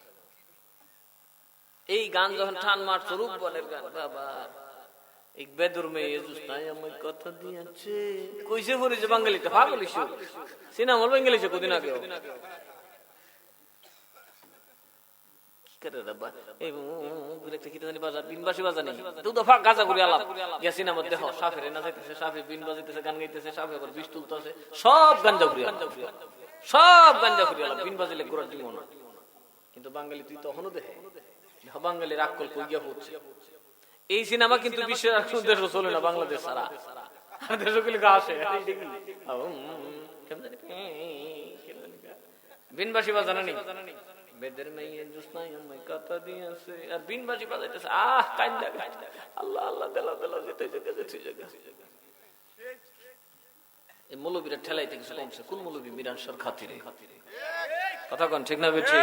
Speaker 1: এই গান যখন টান মারছো রূপবানের গান, বাবা এক বেদুর মেয়ে জুস্তায় আমায় কথা দিয়েছে, কইছে পড়ে যে বাঙালিটা পাগল ইস্যু সিনেমা হল বাঙালিছে কদিন আগে, কি করে রাব্বা এই একটা কি জানি বাজার বিনবাসী বাজানি দু দফা গাজা করে আলাপ ইয়া সিনেমা দেখো, সাফেরে না যাইতেছে, সাফে বিন বাজাইতেছে, গান গাইতেছে, সাফে আবার বিষ তুলতেছে, সব গাঞ্জা ফুরিয়া, সব গাঞ্জা ফুরিয়া আলাপ, বিন বাজাইলে গোড়া দিব না। কিন্তু বাঙালি তুই তখনও দেখে বাঙালির আকল কই গিয়া হচ্ছে। এই সিনেমা কিন্তু বিশ্বের আর কোন দেশে চলে না, বাংলাদেশ ছাড়া দেশগুলি গা আসে বিনবাসী বাজানো নেই, বেদের মেয়ে জুসনাই আমায় কথা দিয়েছে, আর বিনবাসী বাজাইতেছে, আহ কান্দা আল্লাহ আল্লাহ দেলা দেলা যেতে যেতে যেতে জায়গা। এই মৌলবীরা ঠেলাইতে কিছু কমছে, কোন মৌলবী? মিরান শাহর খাতিরে, কথা কোন ঠিক না বেঠি?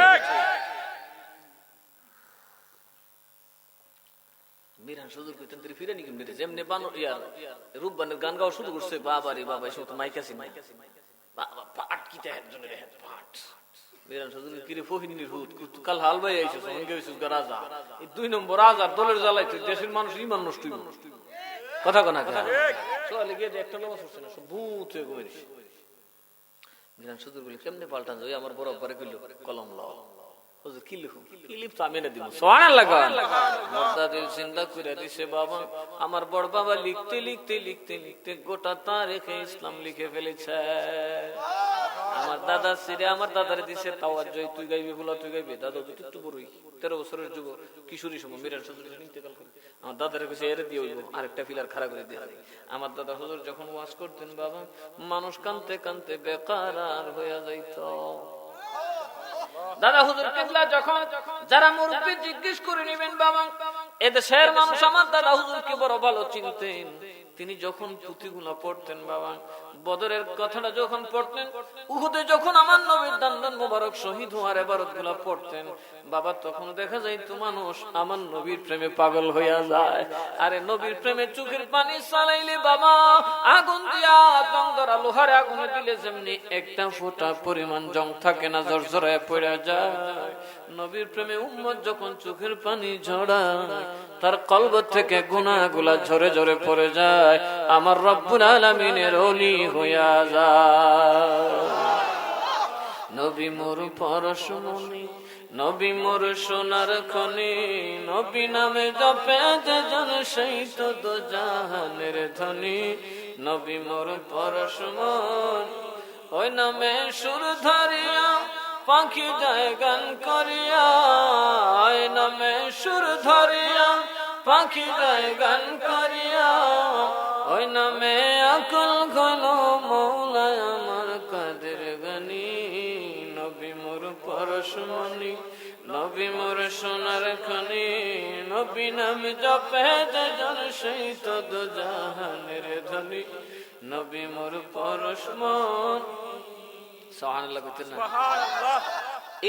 Speaker 1: মিরান সুদূর কইতেন তুই ফিরানি কেমনে রে, যেমনে বানো ইয়ার রূপবানের গান গাওয়া শুরু করছে, বাবা রে বাবা এসব তো মাইক আছে, বাবা পাট কিটা একজনের হেড পাট। মিরান সুদূর কিরে ফহিনীর হুত কাল হালবাই আইছে, সঙ্গে হইছিস রাজা, এই 2 নম্বর রাজার দলের জ্বালাই তুই দেশের মানুষ ইমান নষ্ট হইব, কথা কোনা কথা চলে গিয়ে একটা নামাজ হচ্ছে না, সব ভূত হয়ে ঘুমিয়েছে। মিরান সুদূর বলে কেমনে পাল্টান যায়, আমার বড় আব্বারে কইল কলম লাও, হুজুর কি লিখুম, কি লিখ তো আমি এনে দিব, সুবহানাল্লাহ মর্দা দিল জিন্দা করে দিছে বাবা, আমার বড় বাবা লিখতে লিখতে লিখতে লিখতে গোটা তারিখে ইসলাম লিখে ফেলেছে। আমার দাদা সিরে আমার দাদারে দিছে তাওয়াজ্জুহ, তুই গাইবি বলা তুই গাইবি, দাদা তো একটু বড়ই 13 বছরের যুবক কিশোরী সময় মিরান সুদূর ইন্তেকাল করে, আমার দাদারে কইছে এরে দিয়ে হইব আরেকটা ফিলার খাড়া করে দিয়ে। আমার দাদা হুজুর যখন ওয়াজ করতেন বাবা, মানুষ কানতে কানতে বেকারার হয়ে যাইতো, দাদা হুজুর কিবলা যখন যারা মুরব্বি জিজ্ঞেস করে নেবেন, বাবা এদেশের মানুষ আমার দাদা হুজুরকে বড় ভালো চিনতেন। তিনি যখন পুঁথিগুলো পড়তেন বাবা, বদরের কথাটা যখন পড়তেন, উহুদে যখন আমার নবীর দান্দান মোবারক শহীদ হওয়ার ইবারত গুলা পড়তেন বাবা, তখন দেখা যায় তো মানুষ আমার নবীর প্রেমে পাগল হইয়া যায়। আরে নবীর প্রেমে চোখের পানি চালাইলে বাবা, আগুন দিয়া জং ধরা লোহারে আগুনে দিলে যেমনি একটা ফোঁটা পরিমাণ জং থাকে না, জর্জরায় পড়ে যায়। নবীর প্রেমে উম্মত যখন চোখের পানি ঝরায়, তার কলব থেকে গুনাহগুলা ঝরে ঝরে পড়ে যায়, আমার রব্বুল আলামিনের ওলি হইয়া যায়। নবী মোর পরশমণি, নবী মোর সোনার খনি, নবী নামে জপে যে জন সেই তো দোজাহানের ধনী। নবী মোর পরশমণি, ওই নামে সুর ধরিয়া পাখি যায় গান করিয়া, ওই নামে সুর ধরিয়া পাখি যায় গান করিয়া, ওই নামে আকল খোলো মৌলায় আমার কাদের গানি। নবী মোর পরশমণি, নবী মোর সোনার খনি, নবী নাম জপে যে জন সেই তো দোজাহানের ধনী। নবী মোর পরশমণি, সুবহানাল্লাহ কইতেন না?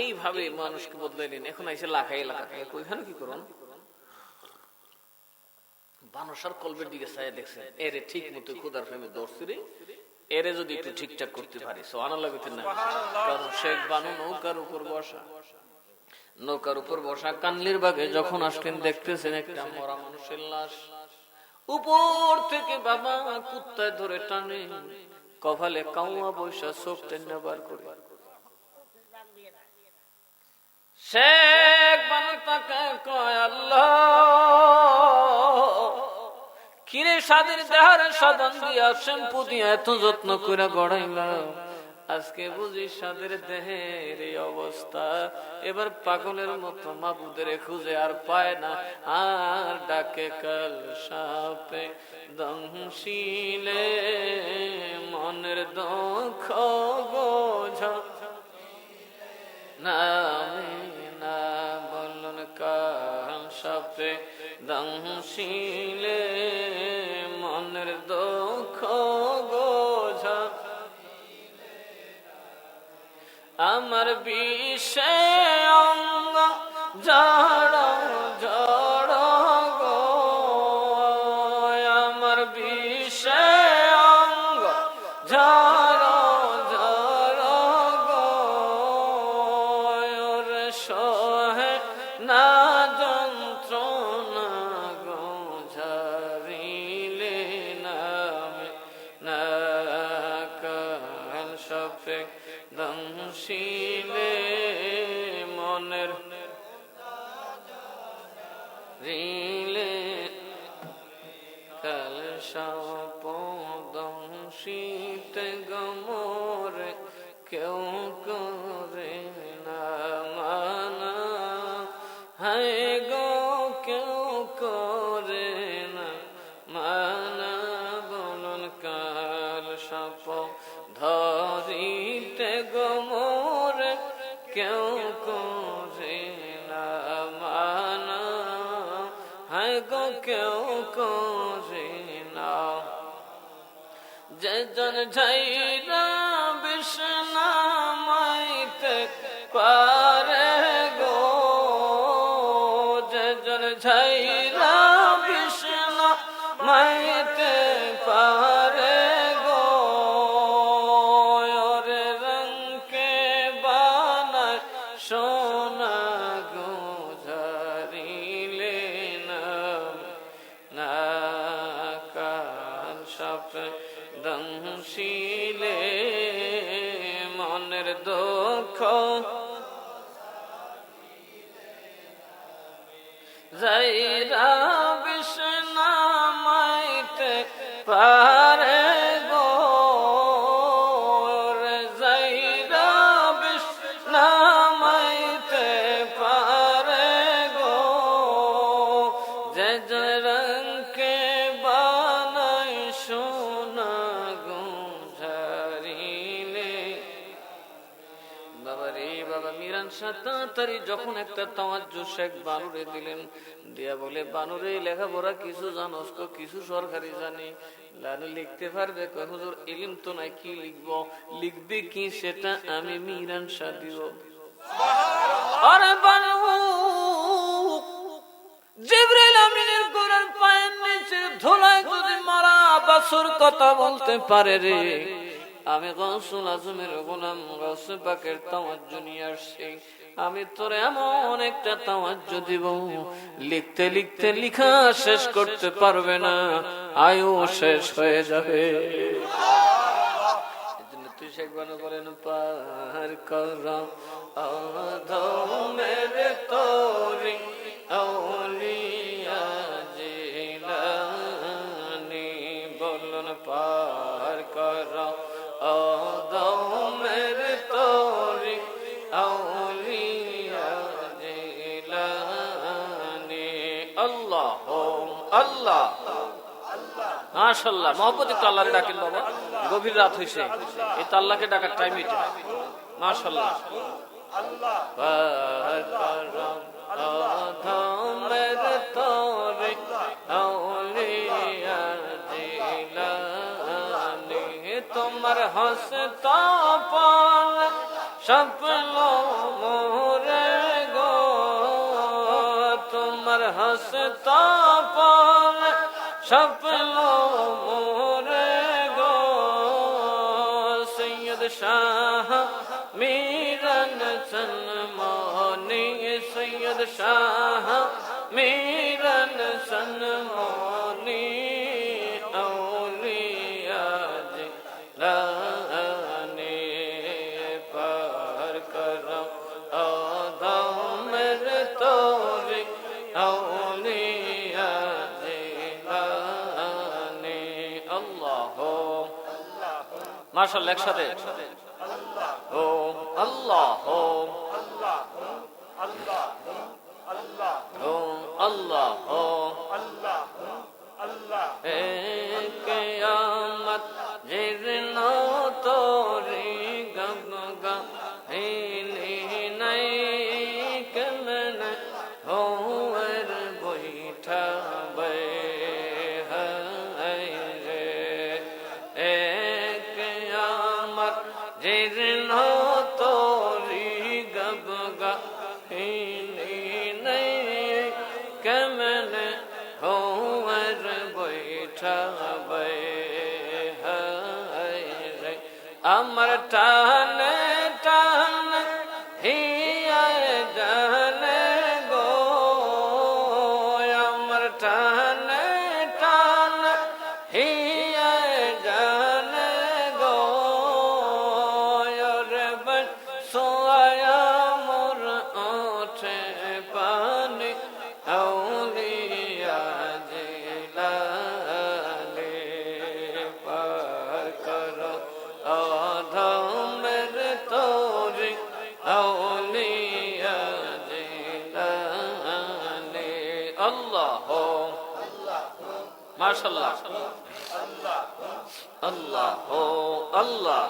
Speaker 1: এইভাবে মানুষকে বদলাইলেন। এখন আইসে লাখাই লাখা ওইখানে কি করুন, বানসার কলবের দিকে চাইয়া দেখছেন, এরে ঠিক মতো খোদার প্রেমে দৌড়ছি রে, এরে যদি একটু ঠিকঠাক করতে পারি। সুবহানাল্লাহ কইতেন না? কারণ শেখ বানু নৌকার উপর বসা, নৌকার উপর বসা কানলির বাগে যখন আসলেন, দেখতেছেন একটা মরা মানুষের লাশ। উপর থেকে বাবা কুত্তায় ধরে টানে, কপালে কাউয়া বৈশা চোখ টেনে বার করে। শেখ বানু তাকে কয়, আল্লাহ কিরে সাদের দেহারে সাবান দিয়া শ্যাম্পু দিয়া এত যত্ন করে গড়াইলাম, আজকে বুঝি সাদের দেহের এই অবস্থা। এবার পাগলের মতো মাবুদের খুঁজে আর পায় না, আর ডাকে কাল সাপে দংশিলে মনের দুঃখ বোঝা নামে না, বলুন কাল সাপে দংশিলে মনের দুঃখ বোঝা, আমার বিষে অঙ্গ জড় জড় গো, আমার বিষে অঙ্গ জড় জড় গো, ওরে সহে না যন্ত্রণা গো, ঝারিলে নামে না কাল সাপে দংশিলে মনের রিলে কাল সাপ দংশিতে গমরে কেউ করে না মানা, হায় গো কেউ করে না মানা, বলুন কাল সাপ ধরিতে গমরে কেউ করে না মানা, হায় গো কেউ করে না। যে জন ঝাইরা বিষ্ণা মাইতে পারে গো, যে জন ঝাইরা বিষ্ণা মাইতে পারে গো, ওরে রঙকে বানায় সোনা গো, ঝারিলে না কাল সাপে দংশিলে মনের দুঃখ যাইরা বিষ্ণা মাইতে পারে গো, রে যাইরা বিষ্ণা মাইতে পারে গো, যে যে রঙকে বানাই সোনা গো, ঝারিলে। বাবা রে বাবা, মিরান শাহ তাড়াতাড়ি যখন একটা তাওয়াজ্জু শেখ বানুরে দিলেন, দিয়া বলে, বানুরে লেখাপড়া কিছু জানোস? কিছু সরকারি জানি। লানু লিখতে পারবে? হুজুর ইলম তো নাই, কি লিখবো? লিখবে কি সেটা আমি মিরান শাহ দিব। আরে বানু, জিবরাইল আমিনের গোড়ার পায়ের নিচে ধুলায় যদি মারা বাসুর কথা বলতে পারে রে, আমি গাউসুল আজমের গোলাম গাউসে পাকের তাওয়াজ্জু নিয়ে আসছি। আমি তোরে এমন একটা তাওয়াজ্জু দিব, লিখতে লিখতে লিখা শেষ করতে পারবে না, আয়ু শেষ হয়ে যাবে। এজন্য তুই শেখ বানু বলেন, পার কর আধমের তোরি আউলিয়া জিলানী, বলুন পার কর আদমের তোরি আউলিয়া জিলানী। আল্লাহ আল্লাহ মাশাআল্লাহ। মহব্বত একটু আল্লাহরে ডাকেন বাবা, গভীর রাত হয়েছে, এই তো আল্লাহকে ডাকার টাইম এটা। মাশাআল্লাহ। পার কর আদমের তোরি আউলিয়া জিলানী, তোমার হস্ত পান স্বপ্ন মোরে গো, তোমার হস্ত পান স্বপ্ন মোরে গো, সৈয়দ শাহ মিরান সনমনি, সৈয়দ শাহ মিরান সনমনি আউলিয়া জিলানী, পার কর আদমের তোরি আউলিয়া জিলানী। আল্লাহ মাশাআল্লাহ, একসাথে ও আল্লাহ ও আল্লাহ ও কিয়ামত জিরন তোরি গম গম হিনি নাই কমন হোর বৈঠা বে হায় রে, কিয়ামত জিরন তোরি গম গম হিনি নাই কমন হোর বৈঠা বে হায় রে, আমার টানে টানে হিয়া জানে গো, আমার টানে টানে হিয়া জানে গো, রে বন সোয়া মোর ওঠে পানি আউলিয়া জিলানী, পার কর আদমের তোরি আউলিয়া জিলানী। আল্লাহ মাশাআল্লাহ। আল্লাহ আল্লাহ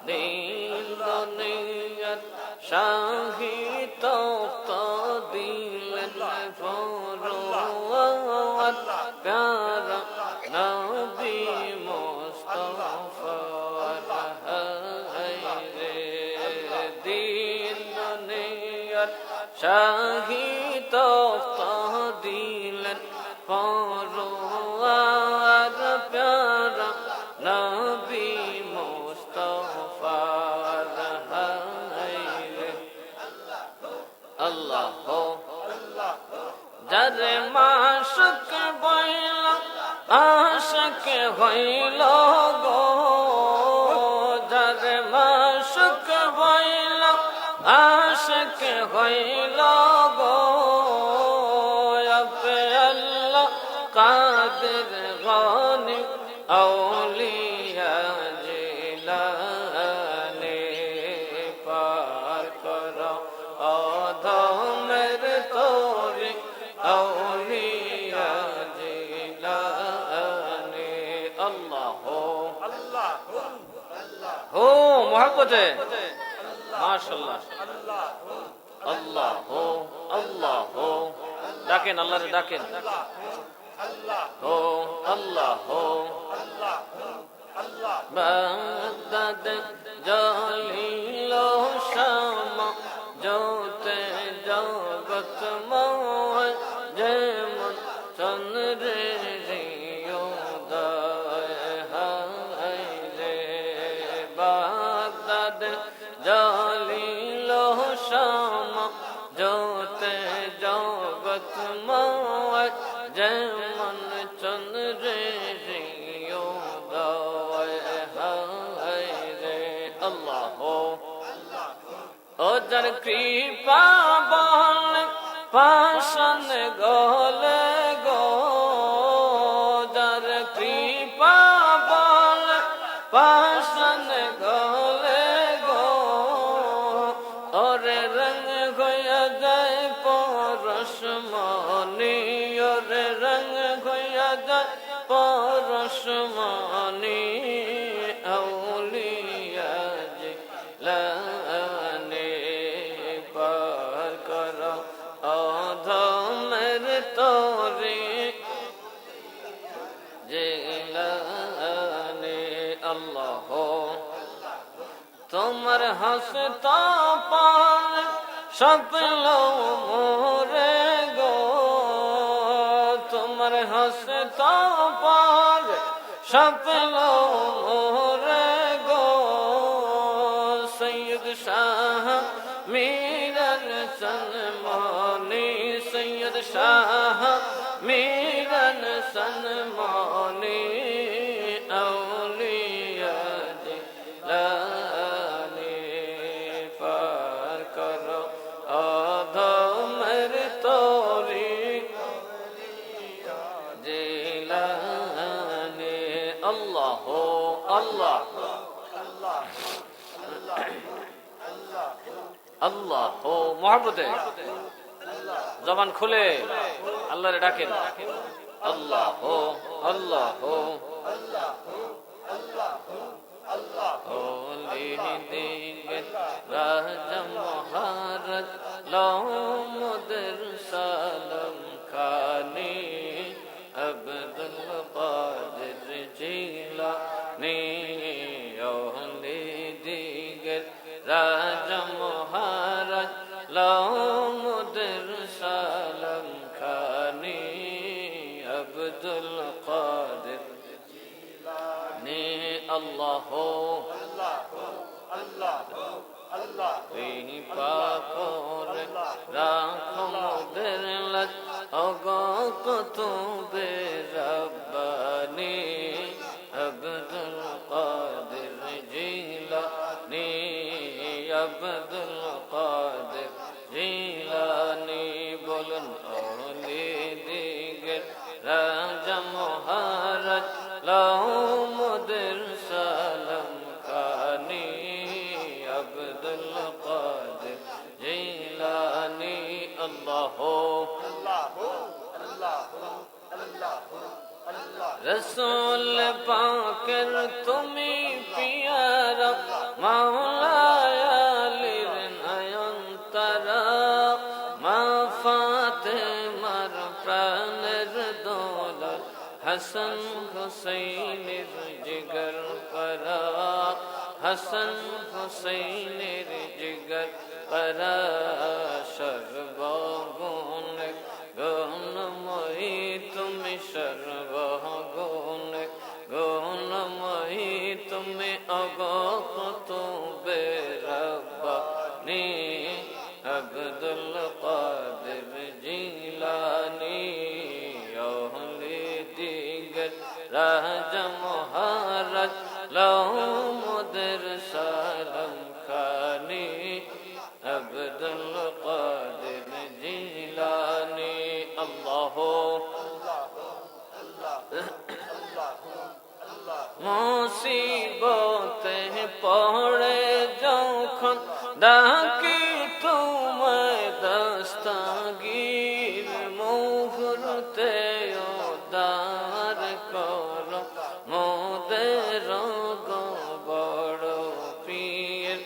Speaker 1: দিন দুনিয়াত শাহী তখ্ত দিলেন ফরওয়াত, প্যারা নবী মুস্তাফা রে, দিন দুনিয়াত শাহী তখ্ত দিলেন ফরওয়াত, প্যারা নবী মুস্তাফা রে। আল্লাহ যারে মাশুক বইল আশিক হইল গো, যারে মাশুক বইল আশিক হইল গো, আপে আল্লাহ কাদের গনি আউলিয়া জিলানী, পার কর আদমের তোরি আউলিয়া জিলানী। আল্লাহ মহব্বতে মাশাআল্লাহ আল্লাহ হো আল্লাহ হো ডাকেন আল্লাহরে ডাকেন হো আল্লাহ হো বাগদাদ জলিল শামা জোতে জগৎময় যেমন চন্দ্রের উদয় হয় রে বাগদাদ জলিল শামা জোতে জগৎময় যেমন চন্দ্রের উদয় হয় রে আল্লাহ ও যার কৃপা বল পাশন গলে গো যার কৃপা বল পাশন গলে গো ওরে রঙ হইয়া যায় পরশমণি ওরে রঙ হইয়া যায় পরশমণি আউলিয়া জিলানি পার কর অধমের তরি জিলানি আল্লাহ তোমার হাসতা পান স্বপ্ন মোরে গো তোমার হাসতা পান স্বপ্ন মোরে গো সৈয়দ শাহ মিরন সনমানি সৈয়দ শাহ মিরন সনমানি আউলিয়া জিলানি পার করো অধমের তরি জিলানি আল্লাহ আল্লাহ আল্লাহ ও মহব্বতে জবান খুলে আল্লাহরে ডাকেন আল্লাহ ও আল্লাহ ও রাজা মহারাজ লৌমদের সালম খানি আব্দুল কাদের জিলানি ওলি দিগের রাজা মহারাজ লৌমদের সালম খানি আব্দুল কাদের জিলানি আল্লাহ রাখো মোদের লাজ অগত বেরব্বানি আব্দুল কাদের জিলানি আব্দুল কাদের জিলানি বলুন ওলি দিগের রাজা মহারাজ লৌমদের সালাম খানি আব্দুল কাদের জিলানি আল্লাহ রসুল পাকের তুমি পিয়ারা মাওলায় আলীর নয়ন তারা মা ফাতেমার প্রাণের দৌলত হাসান হুসাইনের জিগর করা হাসান হুসাইনের জিগর করা সর্বগুণ গুণময়ী তুমি সর্বগুণ গুণময়ী তুমি অগত বেরব্বানি আব্দুল কাদের জিলানি ওলি দিগর রাজা মহারাজ লৌমদের সালম খানি আব্দুল কাদের জিলানি আল্লাহ মুসিবতে পড়ে যখন ডাকি তোমায় দস্তগীর মুহূর্তে উদ্ধার করো মোদের গো বড় পীর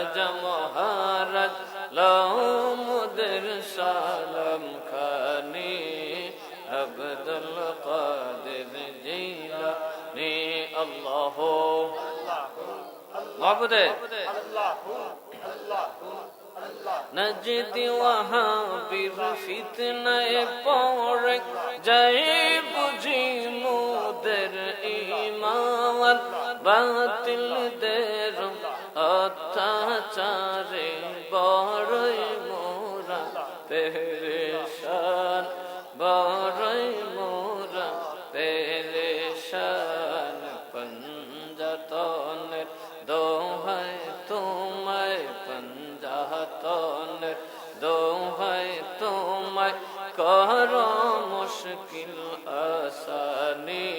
Speaker 1: রাজা মহারাজ লৌমদের সালাম খানি আব্দুল কাদের জিলানী আল্লাহ মাবুদে নজদি ওয়াহাবির ফিতনায় পড়ে যায় বুঝি মোদের ঈমান বাতিল দের অত্যাচারে বড়ই মোরা পেরেশান বড়ই মোরা পেরেশান পঞ্জাতনের দোহাই তোমায় পঞ্জাতনের দোহাই তোমায় কর মুশকিল আসানি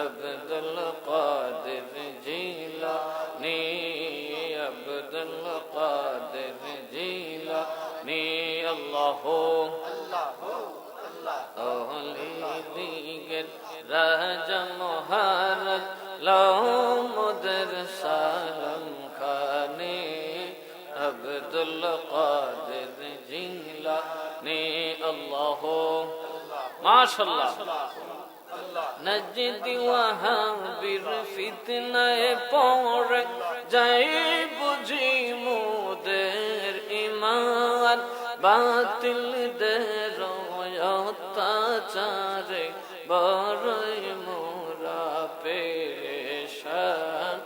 Speaker 1: আব্দুল কাদের জিলানী আব্দুল কাদের জিলানী আল্লাহ দিগের রাজা মহারাজ লৌমদের সালাম খানি আব্দুল কাদের জিলানী আল্লাহ মাশাআল্লাহ নজদি ওয়াহাবির ফিতনায় পড়ে যায় বুঝি মোদের ঈমান বাতিল দের অত্যাচারে বড়ই মোরা পেরেশান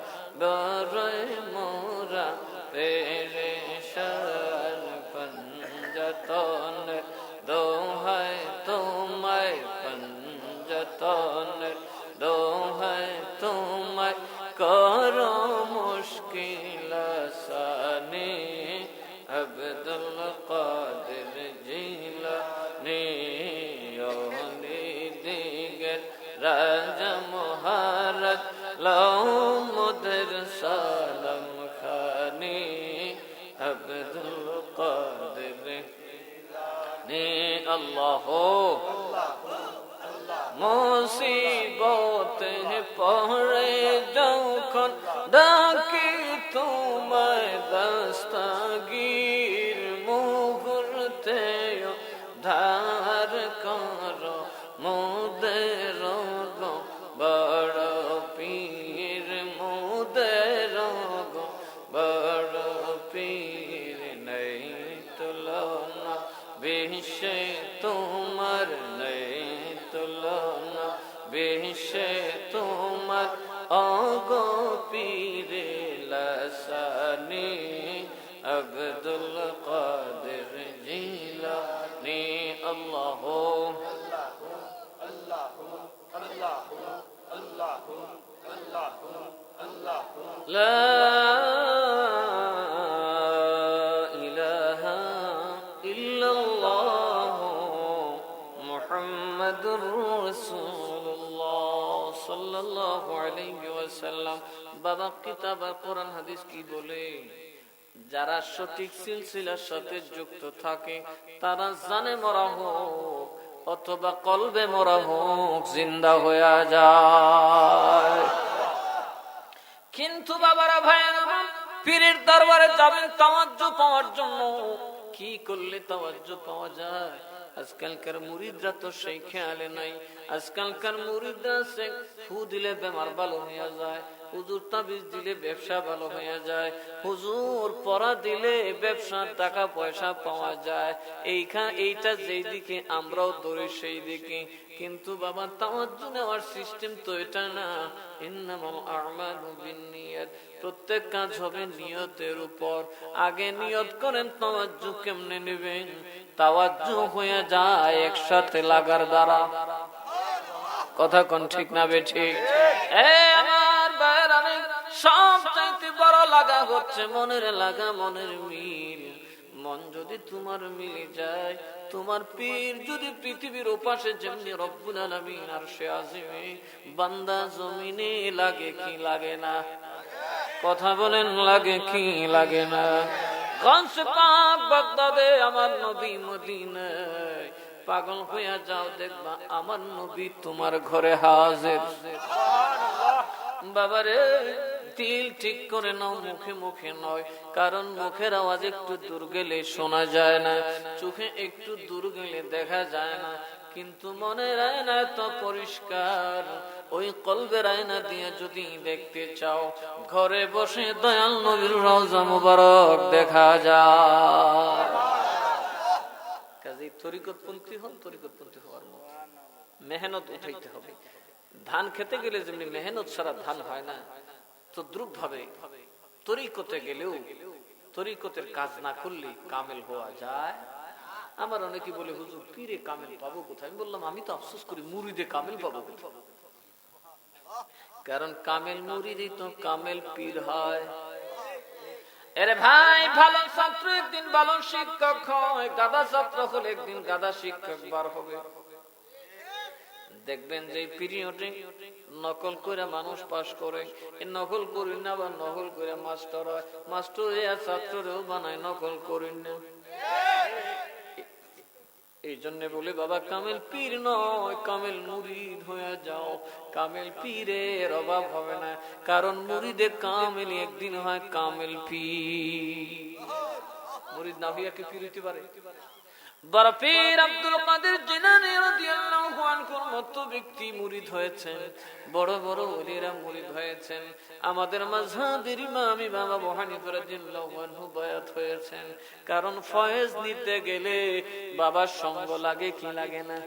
Speaker 1: বড়ই মোরা পেরেশান পঞ্জাতনের দোহাই তোমায় পঞ্জাতনের দোহাই তোমায় কর মুশকিল আসানি আব্দুল কাদের জিলানী দিগের রাজা মহারাজ লৌমদের সালাম খানি আব্দুল কাদের জিলানী আল্লাহ মুসিবতে পড়ে যখন ডাকি তোমায় দস্তগীর মুহূর্তে ধার কর মোদের গো বড় পীর মোদের গো বড় পীর নেই তুলনা বিশ্বে তোমার নেই তুলনা বিশ্বে তোমার অগো পীরে লাসানি আব্দুল কাদের জিলানী আল্লাহ লা ইলাহা ইল্লাল্লাহ মুহাম্মাদুর রাসূলুল্লাহ সাল্লাল্লাহু আলাইহি ওয়াসাল্লাম। বাবা কিতাব আর কোরআন হাদিস কি বলে? যারা সঠিক সিলসিলার সাথে যুক্ত থাকে তারা জানে মরা হোক অথবা কলবে মরা হোক জিন্দা হয়ে যায়। কিন্তু বাবারা ভাইয়েরা পীরের দরবারে যাবেন তাওয়াজ্জু পাওয়ার জন্য। কি করলে তাওয়াজ্জু পাওয়া যায়? আজকালকার মুরিদরা তো সেই খেয়ালে নাই। আজকালকার মুরিদরা সে ফু দিলে বেমার ভালো হয়ে যায়, হুজুর তাবিজ দিলে ব্যবসা ভালো হয়ে যায়, হুজুর পড়া দিলে ব্যবসার টাকা পয়সা পাওয়া যায়। এইটা যেই দিকে আমরাও দৌড়ি সেই দিকে। কিন্তু বাবা তাওয়াজ্জু নেওয়ার সিস্টেম তো এটা না। ইন্নামাল আমালু বিন্নিয়াত, প্রত্যেক কাজ হবে নিয়তের উপর। আগে নিয়ত করেন তাওয়াজ্জু কেমনে নেবেন। তাওয়াজ্জু হয়ে যায় একসাথে লাগার দ্বারা। কথা কোন ঠিক না বেঠিক? আমার ভাইরা, সবচাইতে বড় লাগা হচ্ছে মনের লাগা, মনের মিল। মন যদি তোমার মিলে যায়, তোমার পীর যদি পৃথিবীর ওপাশে যেমনি রব্বুল আলামিন আরশে আজিমে, বান্দা জমিনে লাগে কি লাগে না? কথা বলেন, লাগে কি লাগে না? গঞ্জ পাক বাগদাদে আমার নবী মদিনায়, পাগল হইয়া যাও দেখবা আমার নবী তোমার ঘরে হাজির। বাবারে দিল ঠিক করে নাও, মুখে মুখে নয়, কারণ মুখের আওয়াজ একটু দূর গেলে শোনা যায় না, চোখে একটু দূর গেলে দেখা যায় না, কিন্তু মনের আয়না তো পরিষ্কার। ওই কলবের আয়না দিয়ে যদি দেখতে চাও, ঘরে বসে দয়াল নবীর রওজা মুবারক দেখা যায়। কাজেই তরিকতপন্থী হন, তরিকতপন্থী হওয়ার মতো মেহনত উঠাইতে হবে। ধান খেতে গেলে যেমনি মেহনত ছাড়া ধান হয় না, তদ্রুপ ভাবে তরিকতে গেলেও তরিকতের কাজ না করলে কামেল হওয়া যায়। আমার অনেকে বলে, হুজুর পীরে কামেল পাবো কোথায়? আমি বললাম, আমি তো আফসোস করি, মুরিদে কামেল পাবো কোথায়? কারণ কামেল মুরিদই তো কামেল পীর হয়। আরে ভাই, ভালো ছাত্র একদিন ভালো শিক্ষক হয়, গাদা ছাত্র হলে একদিন গাদা শিক্ষক বার হবে। দেখবেন যে পিরিয়ডে নকল করে মানুষ পাস করে, নকল করি না, বা নকল করে মাস্টার হয়, মাস্টার ছাত্ররেও বানায়, নকল করি না। এই জন্য বলে, বাবা কামেল পীর নয়, কামেল মুরিদ হয়ে যাও, কামেল পীরের অভাব হবে না, কারণ মুরিদে কামেল একদিন হয় কামেল পীর। মুরিদ না হইয়া কি পীর হইতে পারে? বড় পীর আব্দুল কাদের জিলানী রাদিয়াল্লাহু আনহুর মতো ব্যক্তি মুরিদ হয়েছেন, বড় বড় ওলিরা মুরিদ হয়েছেন। আমাদের মাযহাবের ইমাম বাবা আবু হানিফা রাদিয়াল্লাহু আনহু বায়াত হয়েছেন। কারণ ফয়েজ নিতে গেলে বাবার সঙ্গ লাগে কি লাগে না?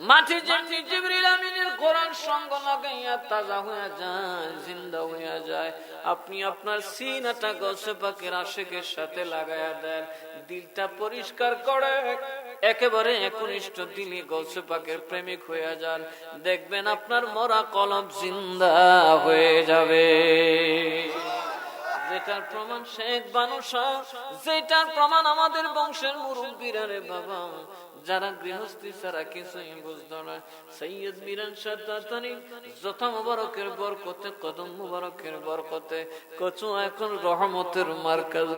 Speaker 1: মাটি যেমনি জিবরিল আমিনের কোরআন সঙ্গ লাগাইয়া তাজা হয়ে যায়, জিন্দা হয়ে যায়, আপনি আপনার সিনাটা গৌসে পাকের আশিকের সাথে লাগায়া দেন, দিলটা পরিষ্কার করে একেবারে একনিষ্ঠ দিলে গৌসে পাকের প্রেমিক হয়ে যান, দেখবেন আপনার মরা কলব জিন্দা হয়ে যাবে। যেটার প্রমাণ শেখ বানু শাহ, যেটার প্রমাণ আমাদের বংশের মুরব্বীরা রে বাবা, যারা গৃহস্থী ছাড়া কিছুই বুঝতো না, সৈয়দ মিরান শাহ তাতানি জোতা মুবারকের বরকতে, কদম মুবারকের বরকতে, কচু এখন রহমতের মার্কাজ।